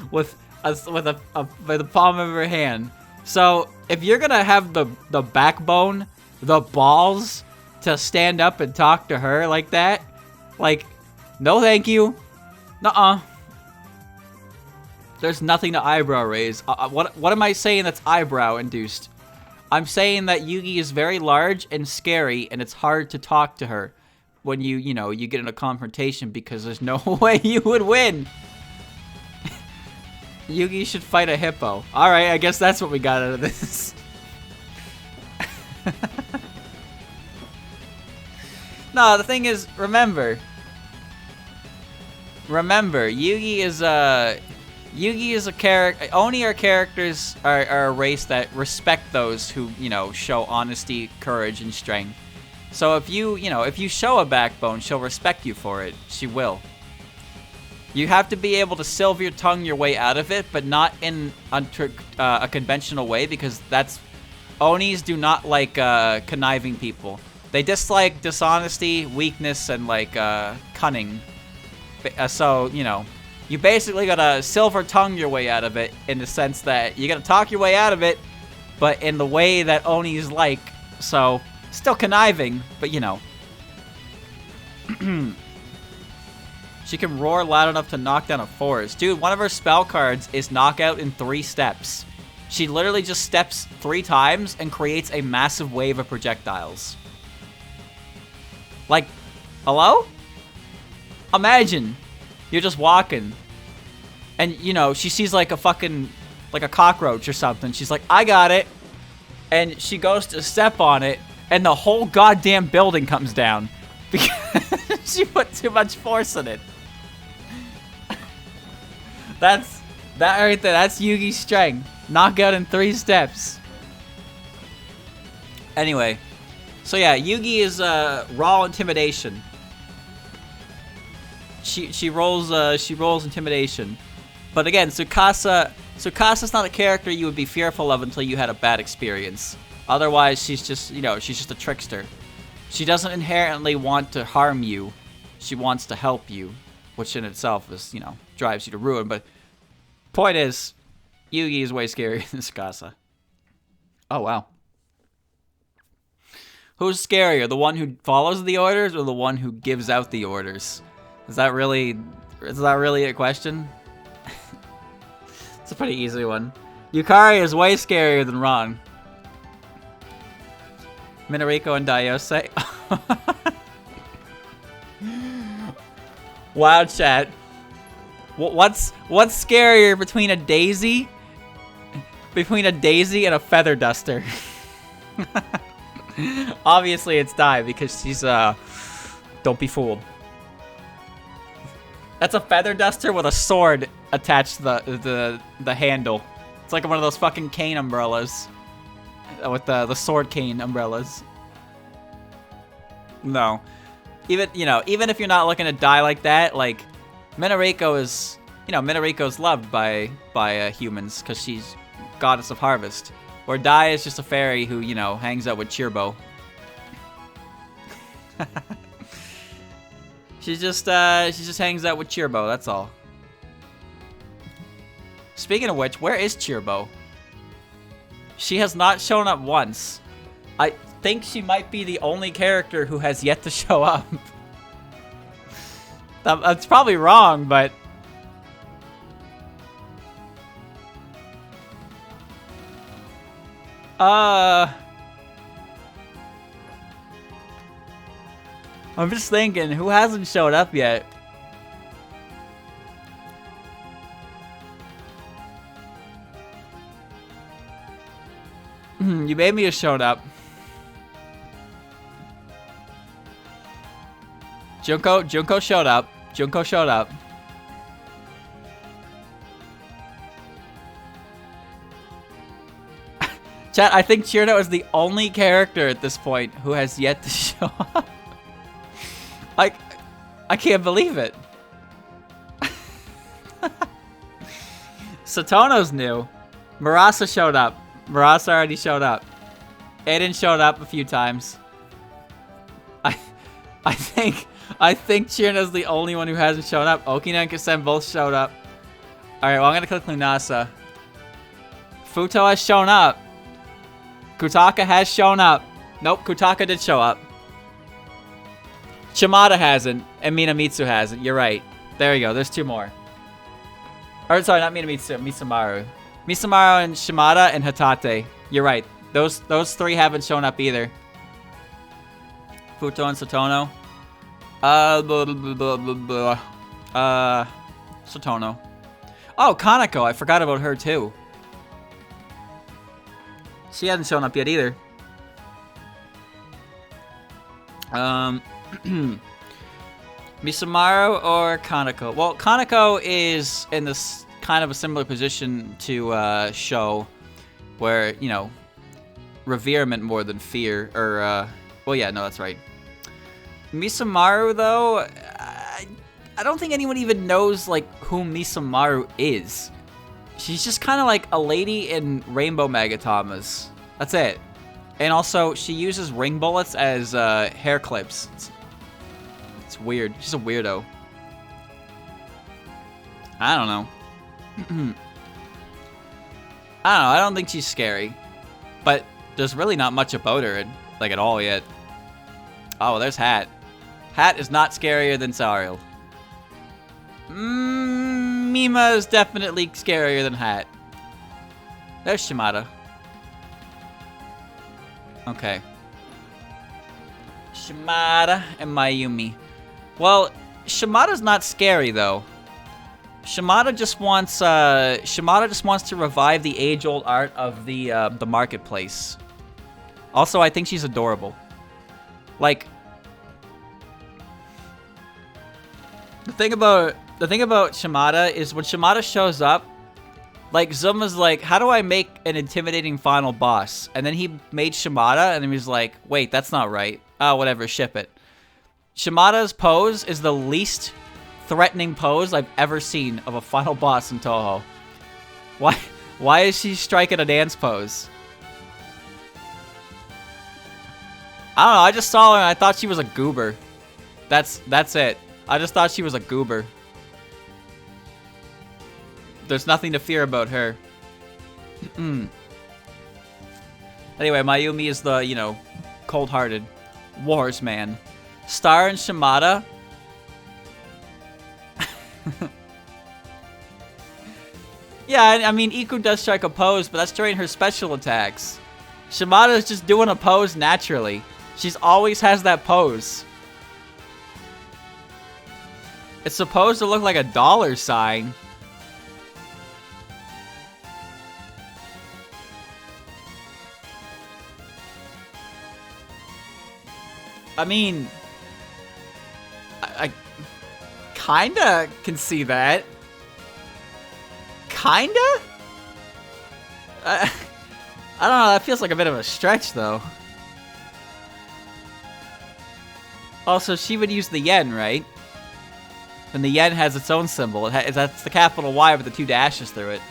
with the palm of her hand. So if you're gonna have the backbone, the balls to stand up and talk to her like that, like, no thank you. Nuh-uh. There's nothing to eyebrow raise. What am I saying that's eyebrow induced? I'm saying that Yugi is very large and scary and it's hard to talk to her when you get in a confrontation because there's no way you would win. Yugi should fight a hippo. Alright, I guess that's what we got out of this. No, the thing is, remember, Yugi is a character. Oni are characters are a race that respect those who, show honesty, courage, and strength. So if you show a backbone, she'll respect you for it. She will. You have to be able to silver tongue your way out of it, but not in a conventional way, because Onis do not like conniving people. They dislike dishonesty, weakness, and like cunning. So, you basically gotta silver tongue your way out of it, in the sense that you gotta talk your way out of it, but in the way that Onis like. So, still conniving, but She can roar loud enough to knock down a forest. Dude, one of her spell cards is knockout in 3 steps. She literally just steps 3 times and creates a massive wave of projectiles. Like, hello? Imagine you're just walking and, she sees like a fucking, like a cockroach or something. She's like, I got it. And she goes to step on it and the whole goddamn building comes down because she put too much force in it. That right there, that's Yugi's strength. Knockout in 3 steps. Anyway, So yeah, Yugi is raw intimidation. She rolls intimidation. But again, Tsukasa's not a character you would be fearful of until you had a bad experience. Otherwise, she's just, you know, she's just a trickster. She doesn't inherently want to harm you. She wants to help you, which in itself is, you know, drives you to ruin. But point is, Yugi is way scarier than Tsukasa. Oh, wow. Who's scarier, the one who follows the orders or the one who gives out the orders? Is that really a question? It's a pretty easy one. Yukari is way scarier than Ron. Minariko and Daiose. Wow, chat. What's scarier between a daisy? Between a daisy and a feather duster? Obviously it's Dai because she's don't be fooled. That's a feather duster with a sword attached to the handle. It's like one of those fucking cane umbrellas. With the sword cane umbrellas. No. Even if you're not looking to die like that, like Minariko is, Minariko's loved by humans because she's goddess of harvest. Where Dai is just a fairy who, hangs out with Chirbo. She just hangs out with Chirbo, that's all. Speaking of which, where is Chirbo? She has not shown up once. I think she might be the only character who has yet to show up. That's probably wrong, but... I'm just thinking, who hasn't showed up yet? You made me have showed up. Junko showed up. Junko showed up. Chat, I think Chirno is the only character at this point who has yet to show up. I can't believe it. Satono's new. Marasa showed up. Marasa already showed up. Aiden showed up a few times. I think Chirno's the only one who hasn't shown up. Okina and Kasen both showed up. Alright, well I'm gonna click Lunasa. Futo has shown up. Kutaka has shown up. Nope, Kutaka did show up. Shimada hasn't, and Minamitsu hasn't. You're right. There you go. There's two more. Or sorry, not Minamitsu. Misamaru. Misamaru and Shimada and Hatate. You're right. Those three haven't shown up either. Futo and Satono. Satono. Oh, Kaneko. I forgot about her too. She hasn't shown up yet either. Misamaru or Kaneko? Well, Kaneko is in this kind of a similar position to Sho, where, reverement more than fear, or, well, yeah, no, that's right. Misamaru, though, I don't think anyone even knows, like, who Misamaru is. She's just kind of like a lady in rainbow Magatamas. That's it. And also, she uses ring bullets as hair clips. It's weird. She's a weirdo. I don't know. I don't know. I don't think she's scary. But there's really not much about her, like, at all yet. Oh, there's Hat. Hat is not scarier than Sariel. Mima is definitely scarier than Hat. There's Shimada. Okay. Shimada and Mayumi. Well, Shimada's not scary though. Shimada just wants to revive the age-old art of the marketplace. Also, I think she's adorable. Like, the thing about Shimada is when Shimada shows up, Like, Zuma's like, how do I make an intimidating final boss? And then he made Shimada, and he was like, wait, that's not right. Oh, whatever, ship it. Shimada's pose is the least threatening pose I've ever seen of a final boss in Touhou. Why is she striking a dance pose? I don't know, I just saw her and I thought she was a goober. That's it. I just thought she was a goober. There's nothing to fear about her. Anyway, Mayumi is the, you know, cold-hearted wars man. Star and Shimada. Yeah, I mean, Iku does strike a pose, but that's during her special attacks. Shimada is just doing a pose naturally. She's always has that pose. It's supposed to look like a dollar sign. I mean, I kinda can see that. Kinda? I don't know, that feels like a bit of a stretch, though. Also, she would use the yen, right? And the yen has its own symbol. That's the capital Y with the 2 dashes through it.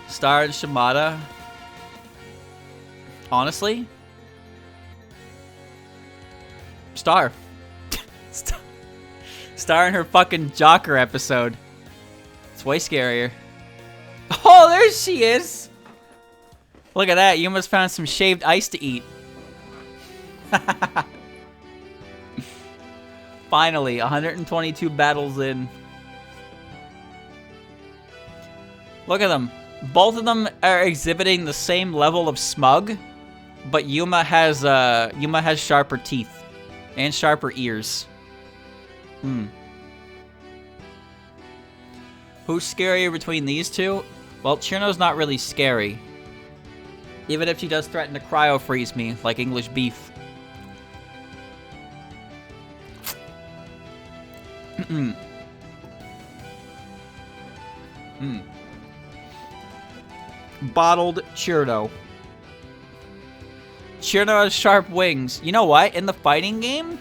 Star and Shimada. Honestly? Star. Star in her fucking Jocker episode. It's way scarier. Oh, there she is! Look at that, you almost found some shaved ice to eat. Finally, 122 battles in. Look at them. Both of them are exhibiting the same level of smug, but Yuma has sharper teeth and sharper ears. Who's scarier between these two? Well, Chirno's not really scary. Even if she does threaten to cryo-freeze me like English beef. Bottled Chirno. Chirno has sharp wings. You know what? In the fighting game,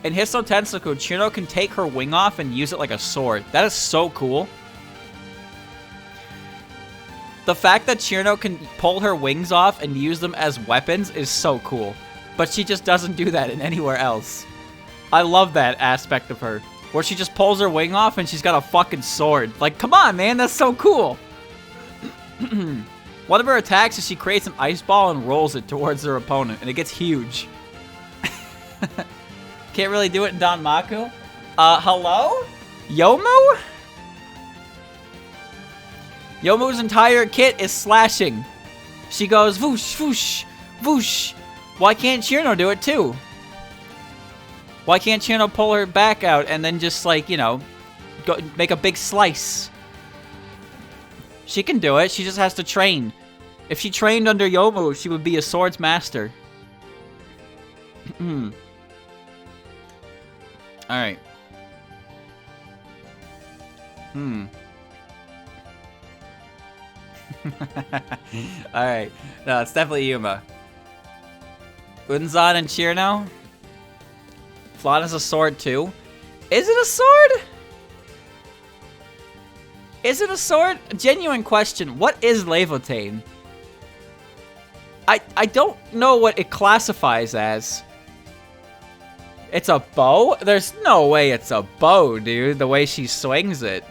in Hisso Tensoku, Chirno can take her wing off and use it like a sword. That is so cool. The fact that Chirno can pull her wings off and use them as weapons is so cool. But she just doesn't do that in anywhere else. I love that aspect of her. Where she just pulls her wing off and she's got a fucking sword. Like, come on, man, that's so cool. One of her attacks is she creates an ice ball and rolls it towards her opponent, and it gets huge. Can't really do it in Danmaku. Hello? Yomu? Yomu's entire kit is slashing. She goes whoosh, whoosh, whoosh. Why can't Chirno do it too? Why can't Chirno pull her back out and then just, like, you know, go make a big slice? She can do it. She just has to train. If she trained under Yomu, she would be a swords master. Alright. Alright. No, it's definitely Yuma. Unzan and Chirno? Flan is a sword too. Is it a sword? Is it a sword? A genuine question. What is Levotane? I don't know what it classifies as. It's a bow? There's no way it's a bow, dude. The way she swings it.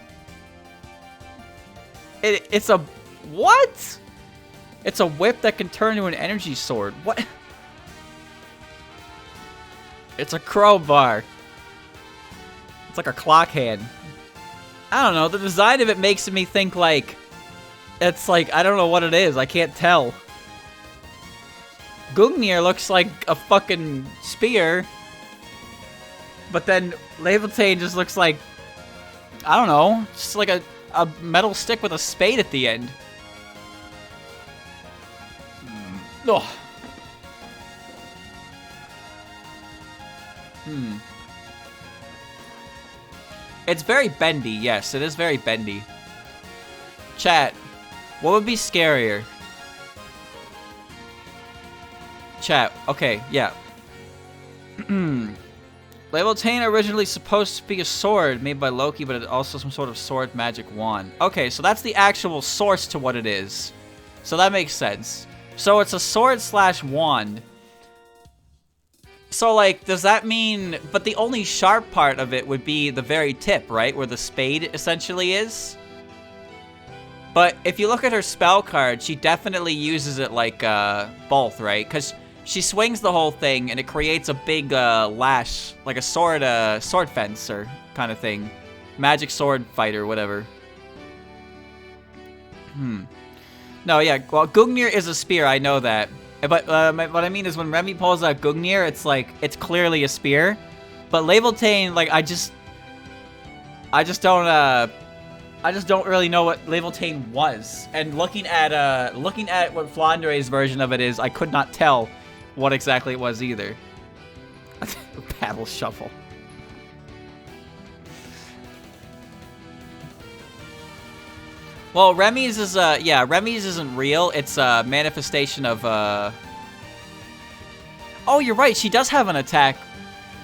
It's a... What? It's a whip that can turn into an energy sword. What? It's a crowbar. It's like a clock hand. I don't know. The design of it makes me think like... It's like, I don't know what it is. I can't tell. Gungnir looks like a fucking spear. But then Levotane just looks like... I don't know. Just like a metal stick with a spade at the end. Ugh. It's very bendy, yes, it is very bendy. Chat, what would be scarier? Chat, okay, yeah. Leviathan originally supposed to be a sword made by Loki, but it's also some sort of sword magic wand. Okay, so that's the actual source to what it is. So that makes sense. So it's a sword slash wand. So, like, does that mean... But the only sharp part of it would be the very tip, right? Where the spade essentially is. But if you look at her spell card, she definitely uses it like both, right? Because she swings the whole thing and it creates a big lash, like a sword fencer kind of thing. Magic sword fighter, whatever. No, yeah, well, Gungnir is a spear, I know that. But what I mean is when Remy pulls out Gungnir, it's like, it's clearly a spear. But Leviathan, like, I just don't really know what Leviathan was. And looking at what Flandre's version of it is, I could not tell what exactly it was either. Paddle shuffle. Well, Remy's is, yeah, Remy's isn't real. It's a manifestation of, Oh, you're right. She does have an attack.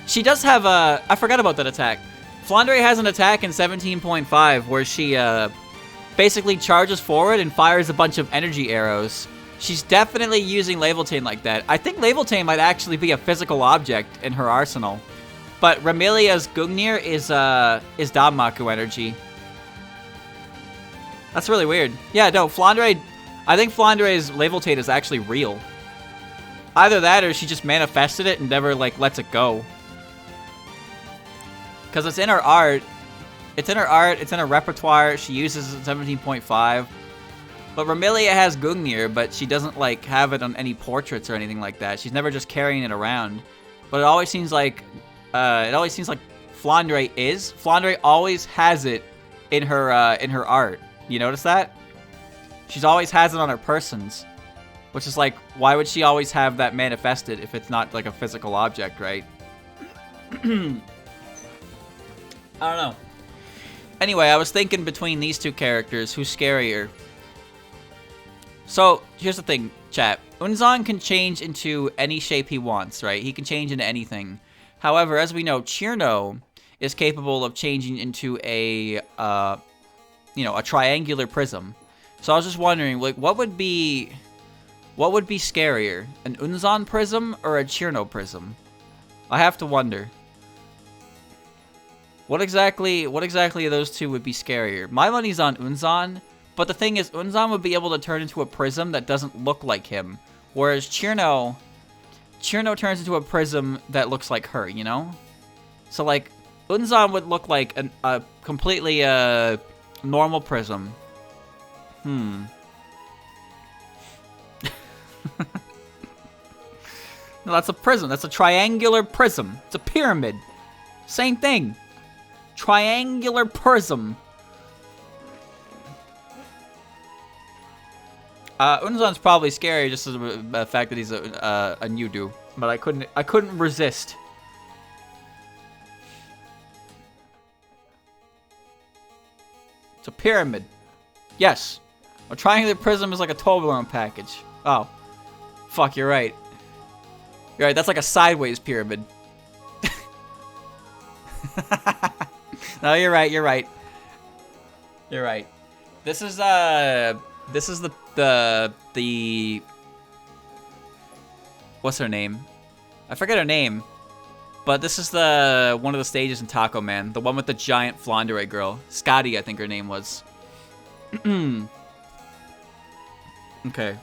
She does have a... I forgot about that attack. Flandre has an attack in 17.5 where she, basically charges forward and fires a bunch of energy arrows. She's definitely using Leviathan like that. I think Leviathan might actually be a physical object in her arsenal. But Remelia's Gungnir is Danmaku energy. That's really weird. Yeah, no, Flandre... I think Flandre's Leviathan is actually real. Either that or she just manifested it and never, like, lets it go. Because it's in her art. It's in her art. It's in her repertoire. She uses it in 17.5. But Remelia has Gungnir, but she doesn't, like, have it on any portraits or anything like that. She's never just carrying it around. But it always seems like... Flandre is. Flandre always has it in her art. You notice that? She's always has it on her persons. Which is like, why would she always have that manifested if it's not like a physical object, right? I don't know. Anyway, I was thinking between these two characters, who's scarier? So, here's the thing, chat. Unzan can change into any shape he wants, right? He can change into anything. However, as we know, Chirno is capable of changing into a a triangular prism. So I was just wondering, like, what would be scarier, an Unzan prism or a Chirno prism? I have to wonder. What exactly of those two would be scarier? My money's on Unzan, but the thing is, Unzan would be able to turn into a prism that doesn't look like him, whereas Chirno turns into a prism that looks like her, you know? So, like, Unzan would look like a completely normal prism. No, that's a prism. That's a triangular prism. It's a pyramid. Same thing. Triangular prism. Unzan's probably scary just as the fact that he's a Nudu, but I couldn't resist. It's a pyramid. Yes. A triangular prism is like a Toblerone package. Oh. Fuck, you're right. You're right, that's like a sideways pyramid. No, you're right, you're right. You're right. This is the what's her name? I forget her name. But this is one of the stages in Taco Man. The one with the giant Flandre girl. Scotty, I think her name was. Okay.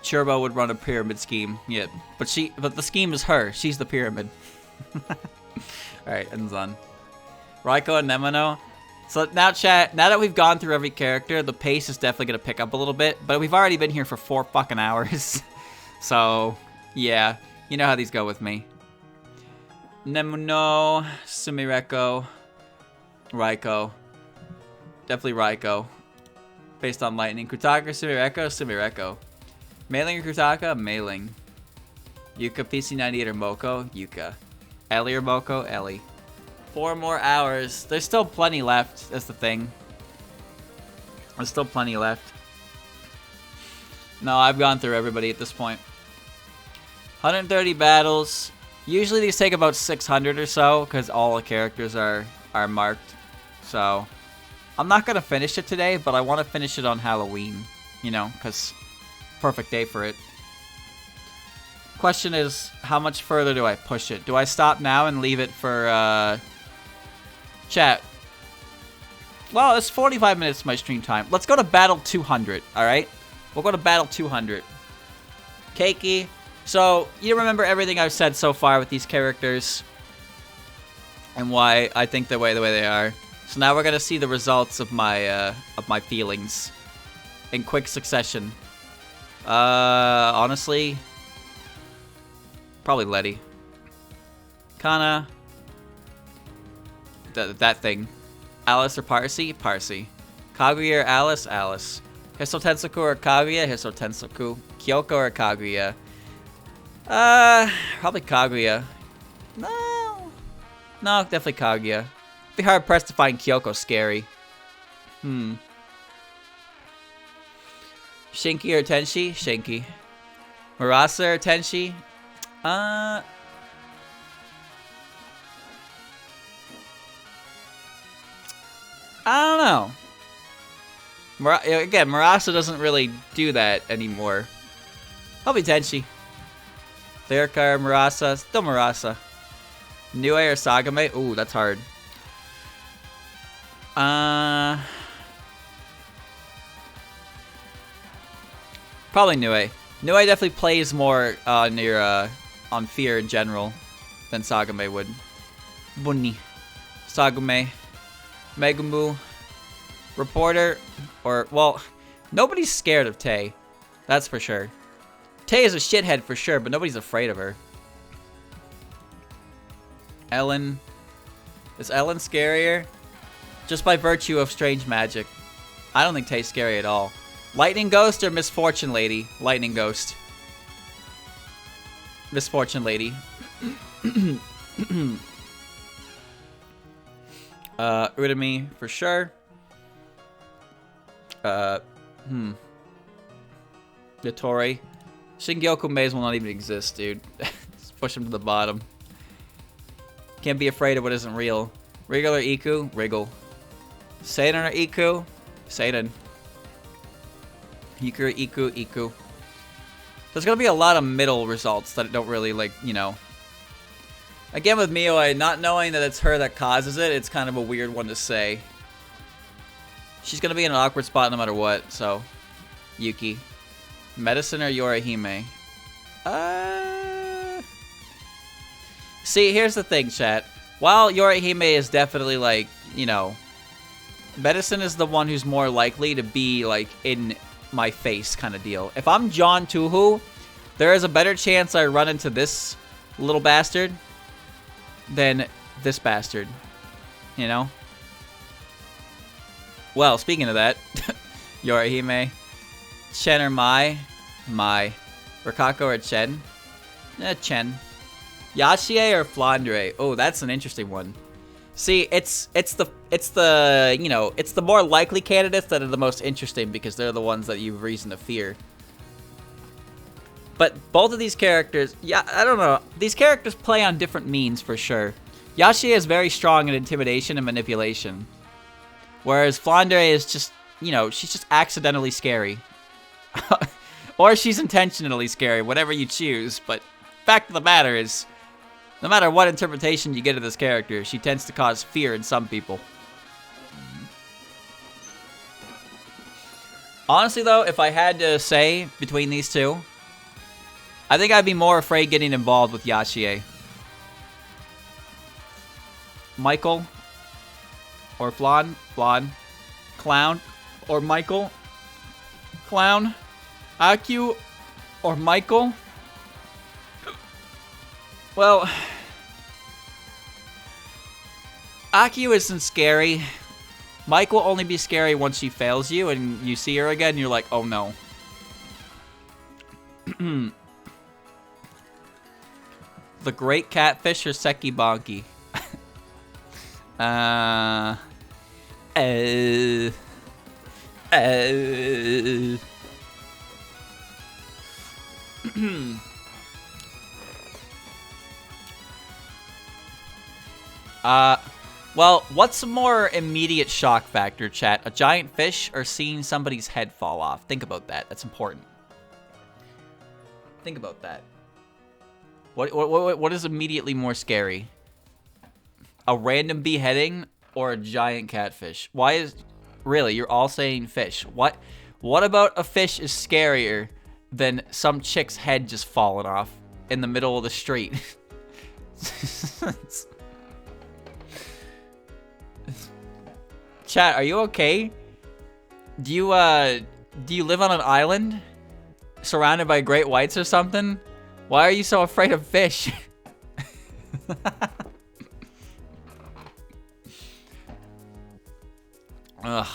Churbo would run a pyramid scheme. Yeah. But the scheme is her. She's the pyramid. Alright, Unzan. Raiko and Nemono. So now, chat, now that we've gone through every character, the pace is definitely going to pick up a little bit. But we've already been here for 4 fucking hours. So, yeah. You know how these go with me. Nemono, Sumireko, Raiko. Definitely Raiko. Based on lightning. Kutaka, Sumireko, Sumireko. Mailing or Kutaka? Mailing. Yuka, PC98 or Moko? Yuka. Ellie or Moko? Ellie. 4 more hours. There's still plenty left. That's the thing. There's still plenty left. No, I've gone through everybody at this point. 130 battles. Usually these take about 600 or so because all the characters are marked. So I'm not going to finish it today, but I want to finish it on Halloween. You know, because perfect day for it. Question is, how much further do I push it? Do I stop now and leave it for chat? Well, it's 45 minutes to my stream time. Let's go to battle 200, alright? We'll go to battle 200. Keiki. So, you remember everything I've said so far with these characters. And why I think the way they are. So now we're going to see the results of my feelings. In quick succession. Honestly... Probably Letty. Kana. That thing. Alice or Parsi? Parsi. Kaguya or Alice? Alice. Hiso Tensoku or Kaguya? Hiso Tensoku. Kyoko or Kaguya? Probably Kaguya. No, definitely Kaguya. Be hard pressed to find Kyoko scary. Shinki or Tenshi? Shinki. Murasa or Tenshi? I don't know. Again, Murasa doesn't really do that anymore. Probably Tenshi. Lyrica or Murasa? Still Murasa. Nue or Sagame? Ooh, that's hard. Probably Nue. Nue definitely plays more on fear in general than Sagame would. Bunny. Sagame. Megumu. Reporter. Or, well, nobody's scared of Tay. That's for sure. Tay is a shithead for sure, but nobody's afraid of her. Ellen. Is Ellen scarier? Just by virtue of strange magic. I don't think Tay's scary at all. Lightning Ghost or Misfortune Lady? Lightning Ghost. Misfortune Lady. Urami for sure. Yatori. Shingyoku Maze will not even exist, dude. Just push him to the bottom. Can't be afraid of what isn't real. Wriggle or Iku? Wriggle. Satan or Iku? Satan. Iku or Iku? Iku. There's gonna be a lot of middle results that don't really, like, you know. Again, with Mioi, not knowing that it's her that causes it, it's kind of a weird one to say. She's gonna be in an awkward spot no matter what, so. Yuki. Medicine or Yorihime? See, here's the thing, chat. While Yorihime is definitely, like, you know, Medicine is the one who's more likely to be, like, in my face kind of deal. If I'm John Touhou, there is a better chance I run into this little bastard than this bastard. You know? Well, speaking of that, Yorihime. Chen or Mai? Mai. Rikako or Chen? Chen. Yashie or Flandre? Oh, that's an interesting one. See, it's the you know, it's the more likely candidates that are the most interesting because they're the ones that you have reason to fear. But both of these characters, yeah, I don't know. These characters play on different means for sure. Yashie is very strong in intimidation and manipulation. Whereas Flandre is just, you know, she's just accidentally scary. Or she's intentionally scary, whatever you choose. But fact of the matter is, no matter what interpretation you get of this character, she tends to cause fear in some people. Honestly, though, if I had to say between these two, I think I'd be more afraid getting involved with Yashie. Michael or Flan, Clown or Michael, Clown, Aku or Michael. Well, Aku isn't scary. Mike will only be scary once she fails you and you see her again and you're like, oh no. The great catfish or Seki Bonky? Well, what's a more immediate shock factor, chat? A giant fish or seeing somebody's head fall off? Think about that. That's important. Think about that. What is immediately more scary? A random beheading or a giant catfish? Why is... Really, you're all saying fish. What about a fish is scarier than some chick's head just falling off in the middle of the street? Chat, are you okay? Do you live on an island surrounded by great whites or something? Why are you so afraid of fish? Ugh.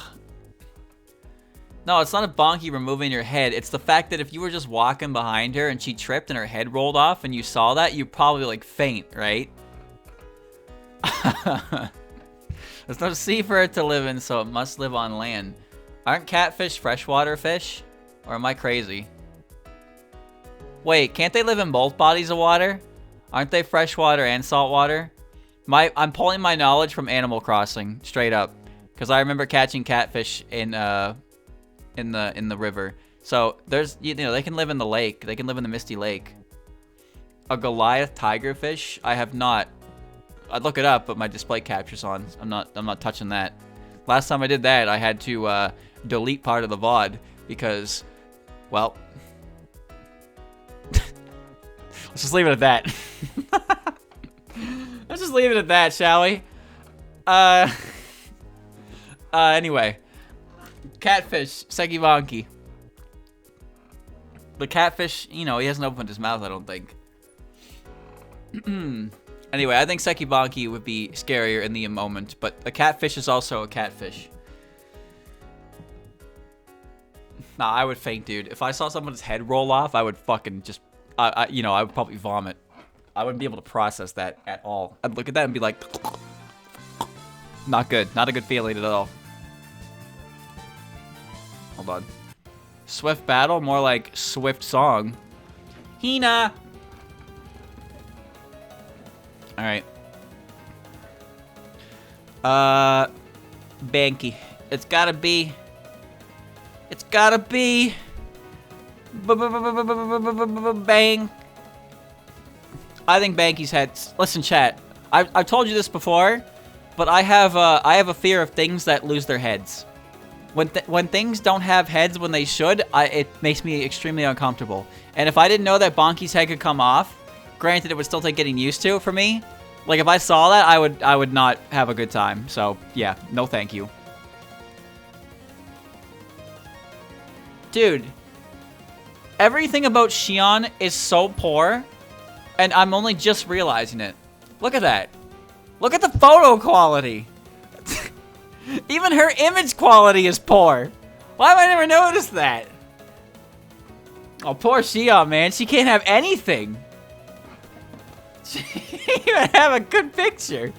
No, it's not a bonky removing your head. It's the fact that if you were just walking behind her and she tripped and her head rolled off and you saw that, you'd probably like faint, right? There's no sea for it to live in, so it must live on land. Aren't catfish freshwater fish? Or am I crazy? Wait, can't they live in both bodies of water? Aren't they freshwater and saltwater? I'm pulling my knowledge from Animal Crossing, straight up. Because I remember catching catfish in the river. So there's, you know, they can live in the lake. They can live in the Misty Lake. A Goliath tigerfish? I have not. I'd look it up, but my display capture's on. I'm not touching that. Last time I did that, I had to delete part of the VOD because, well, let's just leave it at that. Let's just leave it at that, shall we? Anyway, catfish, Sekivanki. The catfish, you know, he hasn't opened his mouth, I don't think. Anyway, I think Sekibanki would be scarier in the moment, but a catfish is also a catfish. Nah, I would faint, dude. If I saw someone's head roll off, I would fucking just, you know, I would probably vomit. I wouldn't be able to process that at all. I'd look at that and be like, not good. Not a good feeling at all. Hold on. Swift battle? More like swift song. Hina! Alright. Banky. It's gotta be. It's gotta be. Bang. I think Banky's head. Listen, chat. I've told you this before, but I have a fear of things that lose their heads. When things don't have heads when they should, it makes me extremely uncomfortable. And if I didn't know that Bonky's head could come off, granted, it would still take getting used to for me. Like, if I saw that, I would not have a good time. So, yeah, no thank you. Dude, everything about Xion is so poor, and I'm only just realizing it. Look at that. Look at the photo quality. Even her image quality is poor. Why have I never noticed that? Oh, poor Xion, man. She can't have anything. She can't even have a good picture.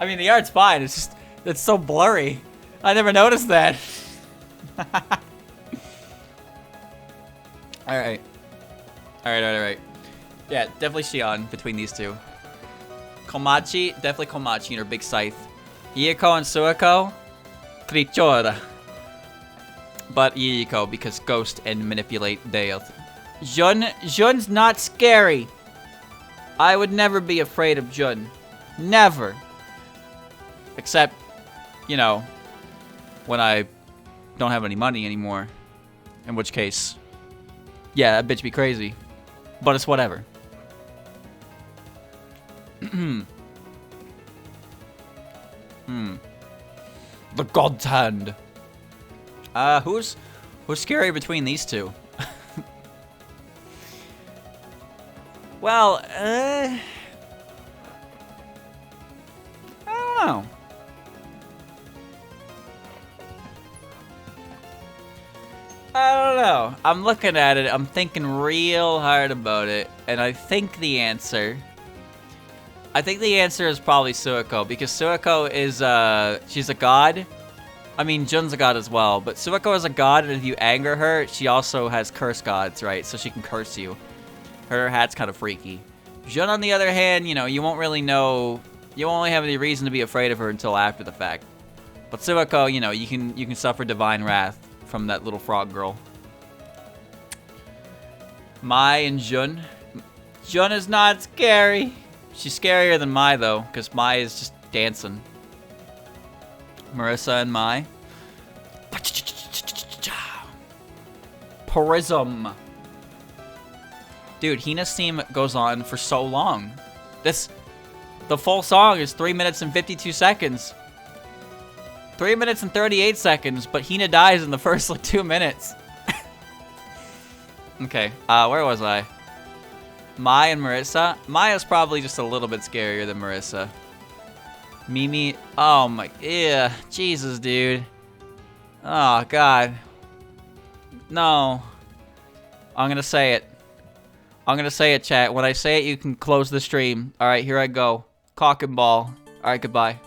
I mean, the art's fine. It's just, it's so blurry. I never noticed that. Alright. Alright. Yeah, definitely Xion between these two. Komachi, definitely Komachi and her big scythe. Hiyako and Suako, Trichora. But Hiyako because ghost and manipulate Dale. Jun's not scary. I would never be afraid of Jun. Never. Except, you know, when I don't have any money anymore. In which case, yeah, that bitch be crazy. But it's whatever. The God's Hand. Who's scary between these two? Well, I don't know. I don't know. I'm looking at it. I'm thinking real hard about it. And I think the answer is probably Suiko. Because Suiko is, she's a god. I mean, Jun's a god as well. But Suiko is a god, and if you anger her, she also has curse gods, right? So she can curse you. Her hat's kind of freaky. Jun, on the other hand, you know, you won't really know. You won't really have any reason to be afraid of her until after the fact. But Suiko, you know, you can suffer divine wrath from that little frog girl. Mai and Jun. Jun is not scary. She's scarier than Mai, though, because Mai is just dancing. Marissa and Mai. Prism. Dude, Hina's theme goes on for so long. The full song is 3 minutes and 52 seconds. 3 minutes and 38 seconds, but Hina dies in the first, like, 2 minutes. Okay, where was I? Mai and Marissa. Maya's probably just a little bit scarier than Marissa. Mimi. Oh my, yeah, Jesus, dude. Oh, God. No. I'm gonna say it. I'm gonna say it, chat. When I say it, you can close the stream. Alright, here I go. Cock and ball. Alright, goodbye.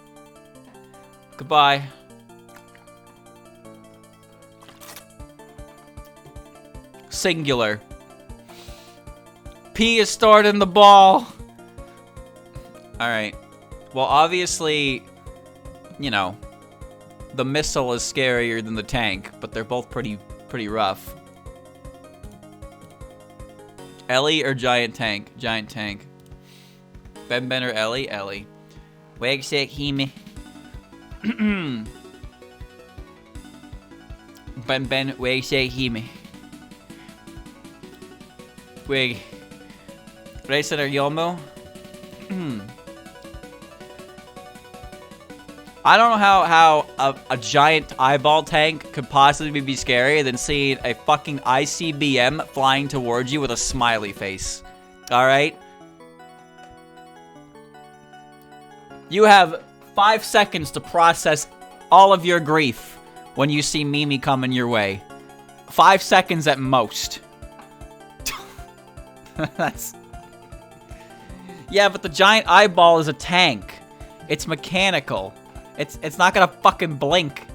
Goodbye. Singular. P is starting the ball. Alright. Well, obviously, you know, the missile is scarier than the tank, but they're both pretty rough. Ellie or Giant Tank? Giant Tank. Ben or Ellie? Ellie. Wag sick Hime. Ben, wag sick Hime. Wig. Racing or Yomo? I don't know how a giant eyeball tank could possibly be scarier than seeing a fucking ICBM flying towards you with a smiley face. Alright? You have 5 seconds to process all of your grief when you see Mimi coming your way. 5 seconds at most. That's... Yeah, but the giant eyeball is a tank. It's mechanical. It's not gonna fucking blink.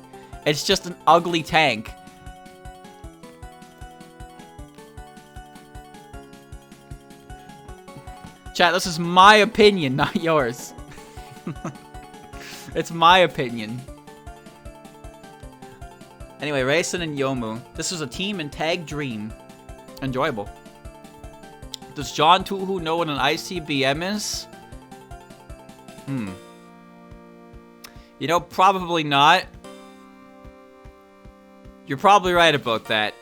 It's just an ugly tank. Chat, this is my opinion, not yours. It's my opinion. Anyway, Raisin and Yomu. This was a team and tag dream. Enjoyable. Does John Touhou know what an ICBM is? You know, probably not. You're probably right about that.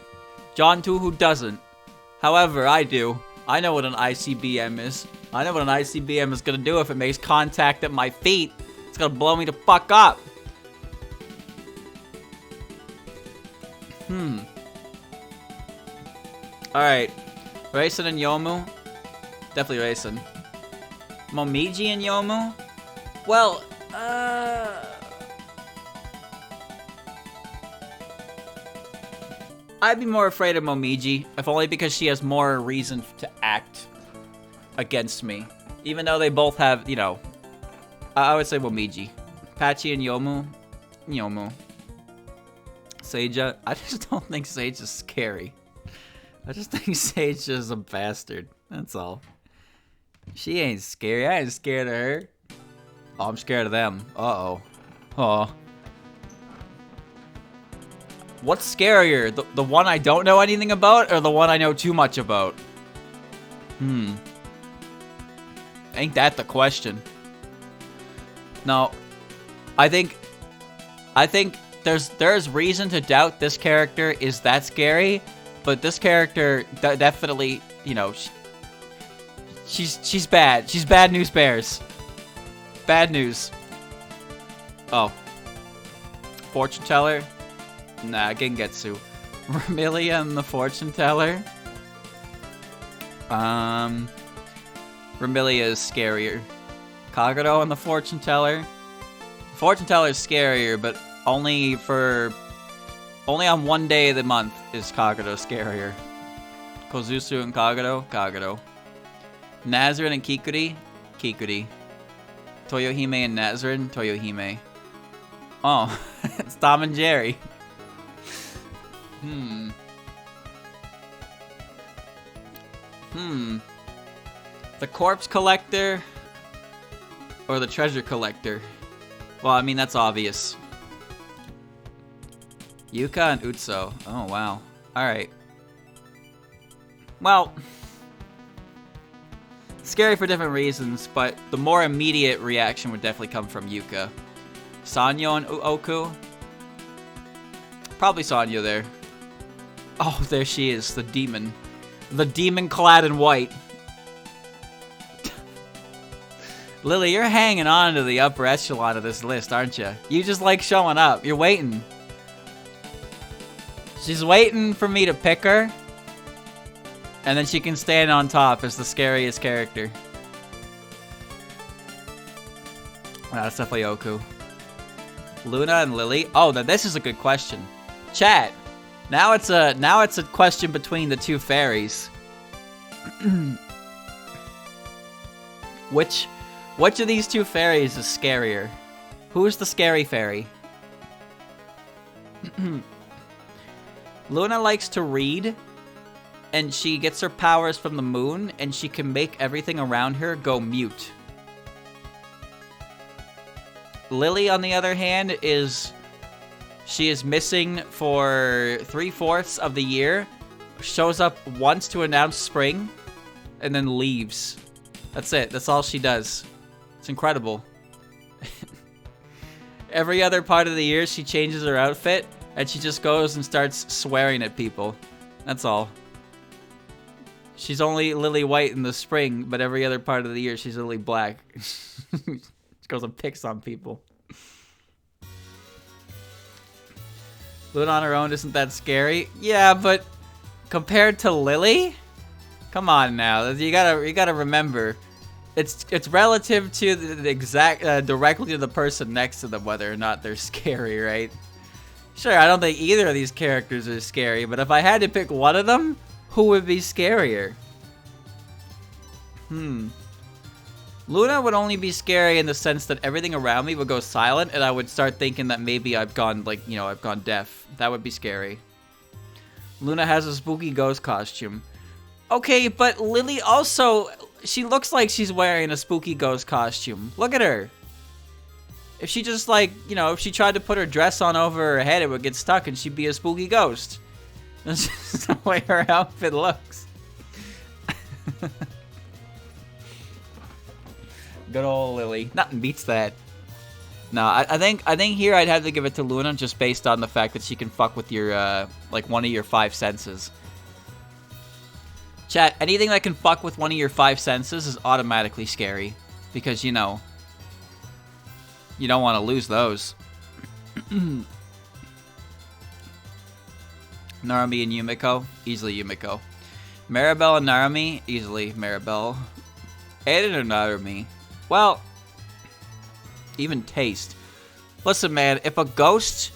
John Touhou doesn't. However, I do. I know what an ICBM is. I know what an ICBM is gonna do if it makes contact at my feet. It's gonna blow me the fuck up. Alright. Raisin and Yomu? Definitely Raisin. Momiji and Yomu? Well, I'd be more afraid of Momiji, if only because she has more reason to act against me. Even though they both have, you know, I would say Momiji. Pachi and Yomu? Yomu. Seija? I just don't think Sage is scary. I just think Sage is a bastard. That's all. She ain't scary. I ain't scared of her. Oh, I'm scared of them. Uh-oh. Oh. What's scarier? The one I don't know anything about, or the one I know too much about? Ain't that the question? No. I think there's reason to doubt this character is that scary, but this character definitely, you know, she's bad. She's bad news bears. Bad news. Oh. Fortune teller? Nah, Gengetsu. Vermilia and the fortune teller? Vermilia is scarier. Kagero and the fortune teller? Fortune teller is scarier, but only for Only on one day of the month is Kagero scarier. Kozusu and Kagero, Kagero. Nazarin and Kikuri, Kikuri. Toyohime and Nazarin, Toyohime. Oh, it's Tom and Jerry. The corpse collector or the treasure collector? Well, I mean, that's obvious. Yuka and Utsu. Oh, wow. Alright. Well, scary for different reasons, but the more immediate reaction would definitely come from Yuka. Sanyo and Oku? Probably Sanyo there. Oh, there she is, the demon. The demon clad in white. Lily, you're hanging on to the upper echelon of this list, aren't you? You just like showing up. You're waiting. She's waiting for me to pick her. And then she can stand on top as the scariest character. That's definitely Oku. Luna and Lily. Oh, now this is a good question. Chat. Now it's a question between the two fairies. Which of these two fairies is scarier? Who is the scary fairy? Luna likes to read, and she gets her powers from the moon, and she can make everything around her go mute. Lily, on the other hand, she is missing for 3/4 of the year, shows up once to announce spring, and then leaves. That's it. That's all she does. It's incredible. Every other part of the year, she changes her outfit, and she just goes and starts swearing at people. That's all. She's only Lily White in the spring, but every other part of the year, she's Lily Black. She goes and picks on people. Luna on her own isn't that scary. Yeah, but compared to Lily, come on now. You gotta remember, it's relative to the exact directly to the person next to them whether or not they're scary, right? Sure, I don't think either of these characters are scary, but if I had to pick one of them, who would be scarier? Luna would only be scary in the sense that everything around me would go silent, and I would start thinking that maybe I've gone, like, you know, I've gone deaf. That would be scary. Luna has a spooky ghost costume. Okay, but Lily also, she looks like she's wearing a spooky ghost costume. Look at her. If she just, like, you know, if she tried to put her dress on over her head, it would get stuck and she'd be a spooky ghost. That's just the way her outfit looks. Good old Lily. Nothing beats that. No, I think here I'd have to give it to Luna just based on the fact that she can fuck with your, like, one of your 5 senses. Chat, anything that can fuck with one of your 5 senses is automatically scary. Because, you know, you don't want to lose those. Narumi and Yumiko? Easily Yumiko. Maribel and Narumi? Easily Maribel. Aiden or Narumi? Well, even taste. Listen, man, if a ghost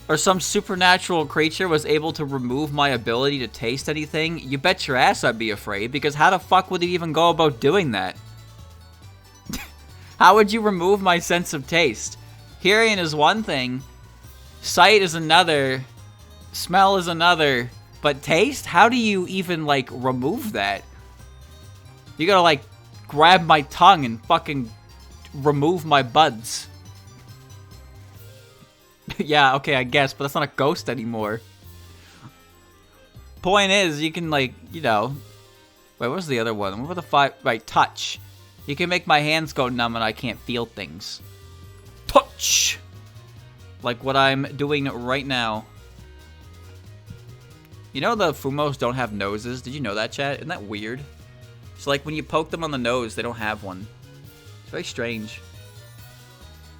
or some supernatural creature was able to remove my ability to taste anything, you bet your ass I'd be afraid, because how the fuck would you even go about doing that? How would you remove my sense of taste? Hearing is one thing, sight is another, smell is another, but taste? How do you even, like, remove that? You gotta, like, grab my tongue and fucking remove my buds. Yeah, okay, I guess, but that's not a ghost anymore. Point is, you can, like, you know... Wait, what was the other one? What were the 5... Right, touch. You can make my hands go numb and I can't feel things. Touch! Like what I'm doing right now. You know the Fumos don't have noses? Did you know that, chat? Isn't that weird? It's like when you poke them on the nose, they don't have one. It's very strange.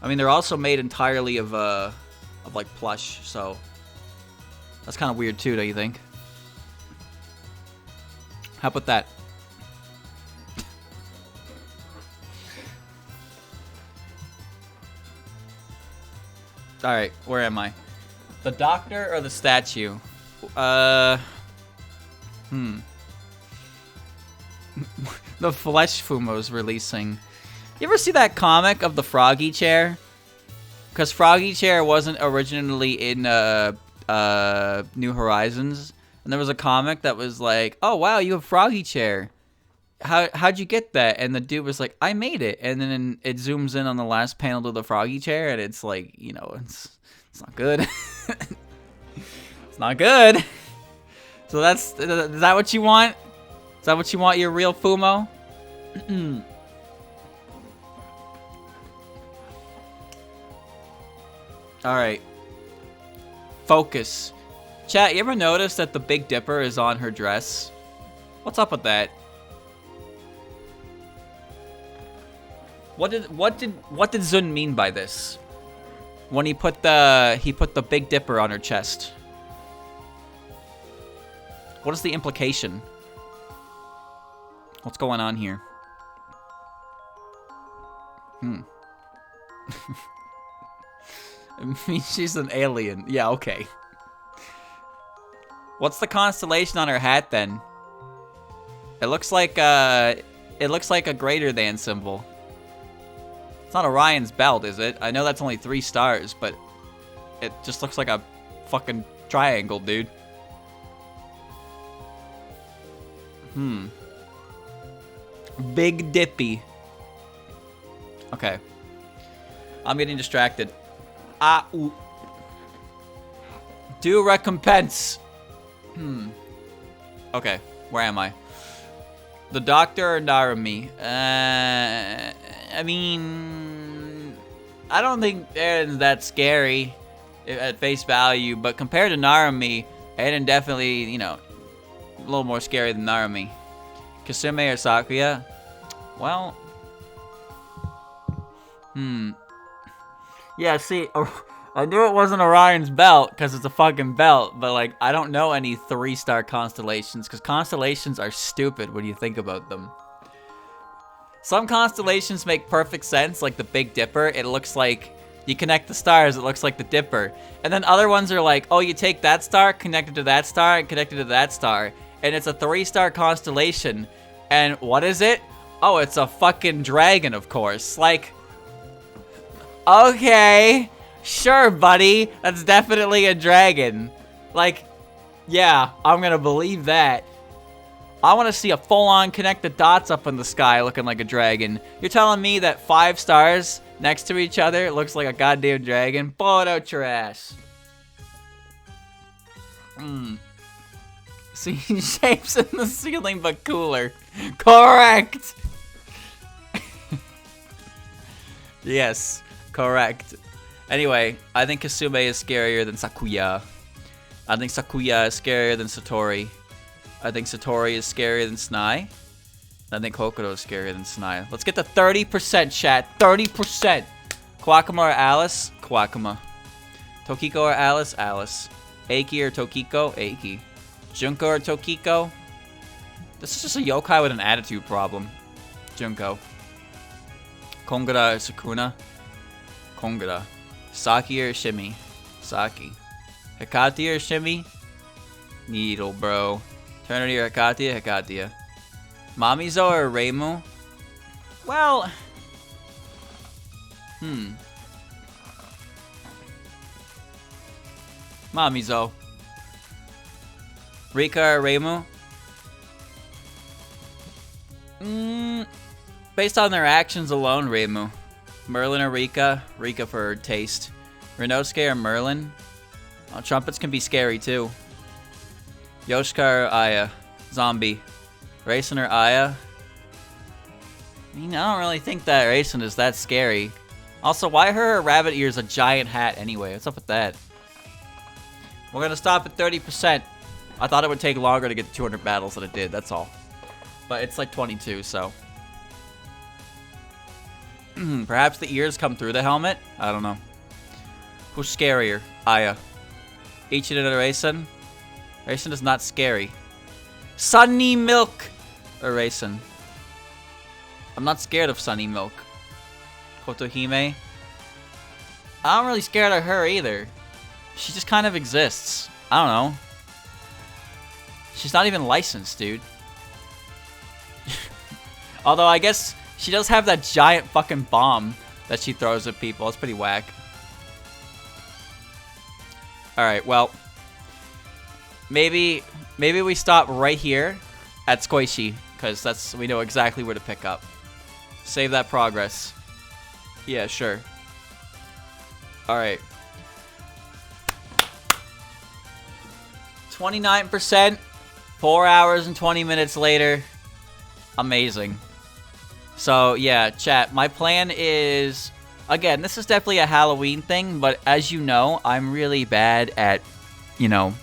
I mean, they're also made entirely of like plush, so that's kind of weird too, don't you think? How about that? All right, where am I? The doctor or the statue? The Flesh Fumo's releasing. You ever see that comic of the Froggy Chair? Because Froggy Chair wasn't originally in New Horizons. And there was a comic that was like, oh wow, you have Froggy Chair. How'd you get that? And the dude was like, I made it. And then it zooms in on the last panel to the Froggy Chair, and it's like, you know, it's not good. It's not good. So is that what you want? Is that what you want, your real Fumo? Alright. Focus. Chat, you ever notice that the Big Dipper is on her dress? What's up with that? What did Zun mean by this? When he put the Big Dipper on her chest. What is the implication? What's going on here? I mean, she's an alien. Yeah, okay. What's the constellation on her hat then? It looks like a greater than symbol. It's not Orion's belt, is it? I know that's only 3 stars, but it just looks like a fucking triangle, dude. Big Dippy. Okay. I'm getting distracted. Ooh. Do recompense. Okay, where am I? The Doctor or Narumi? I mean, I don't think Aiden's that scary at face value, but compared to Narumi, Aiden definitely, you know, a little more scary than Narumi. Kasume or Sakuya? Well, yeah, see, I knew it wasn't Orion's belt because it's a fucking belt, but like, I don't know any 3-star constellations because constellations are stupid when you think about them. Some constellations make perfect sense, like the Big Dipper. It looks like you connect the stars, it looks like the Dipper. And then other ones are like, oh, you take that star, connect it to that star, and connect it to that star. And it's a 3-star constellation. And what is it? Oh, it's a fucking dragon, of course. Like, okay, sure, buddy. That's definitely a dragon. Like, yeah, I'm gonna believe that. I want to see a full-on connect the dots up in the sky looking like a dragon. You're telling me that 5 stars next to each other looks like a goddamn dragon? Blow it out your ass. Seeing shapes in the ceiling, but cooler. Correct! Yes, correct. Anyway, I think Kasume is scarier than Sakuya. I think Sakuya is scarier than Satori. I think Satori is scarier than Snai. I think Hokuto is scarier than Snai. Let's get to 30%, chat. 30%! Kwakama or Alice? Kwakama. Tokiko or Alice? Alice. Eiki or Tokiko? Eiki. Junko or Tokiko? This is just a yokai with an attitude problem. Junko. Kongara or Sukuna? Kongara. Saki or Shimi? Saki. Hekati or Shimi? Needle, bro. Eternity or Hekatia? Hekatia. Mamizo or Reimu? Well... Mamizo. Rika or Reimu? Based on their actions alone, Reimu. Merlin or Rika? Rika for taste. Rinosuke or Merlin? Oh, trumpets can be scary too. Yoshika or Aya? Zombie. Raisin or Aya? I mean, I don't really think that Raisin is that scary. Also, why are her rabbit ears a giant hat anyway? What's up with that? We're gonna stop at 30%. I thought it would take longer to get to 200 battles than it did, that's all. But it's like 22, so. Perhaps the ears come through the helmet? I don't know. Who's scarier? Aya. Ichin and Raisin? Raisin is not scary. Sunny Milk! Or Raisin. I'm not scared of Sunny Milk. Kotohime? I'm really scared of her either. She just kind of exists. I don't know. She's not even licensed, dude. Although I guess she does have that giant fucking bomb that she throws at people. It's pretty whack. Alright, well. Maybe we stop right here at Squishy, because we know exactly where to pick up. Save that progress. Yeah, sure. Alright. 29%, 4 hours and 20 minutes later. Amazing. So, yeah, chat, my plan is, again, this is definitely a Halloween thing, but as you know, I'm really bad at, you know,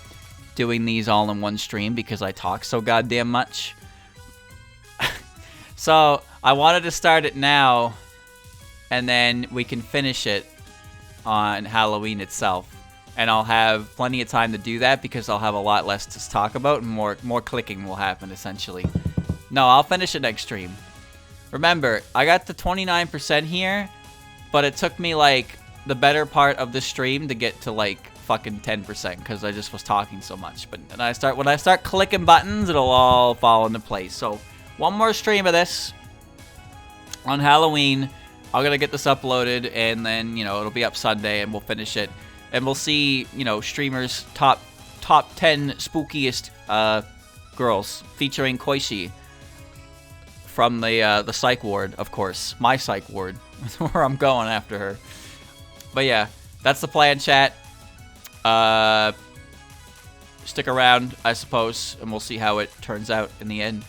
doing these all in one stream because I talk so goddamn much. So, I wanted to start it now, and then we can finish it on Halloween itself. And I'll have plenty of time to do that because I'll have a lot less to talk about and more clicking will happen, essentially. No, I'll finish it next stream. Remember, I got the 29% here, but it took me, like, the better part of the stream to get to, like, fucking 10% because I just was talking so much. But when I start clicking buttons, it'll all fall into place. So, one more stream of this on Halloween. I'm gonna get this uploaded, and then, you know, it'll be up Sunday, and we'll finish it. And we'll see, you know, streamers' top 10 spookiest girls featuring Koishi from the psych ward, of course. My psych ward. That's where I'm going after her. But yeah, that's the plan, chat. Stick around, I suppose, and we'll see how it turns out in the end.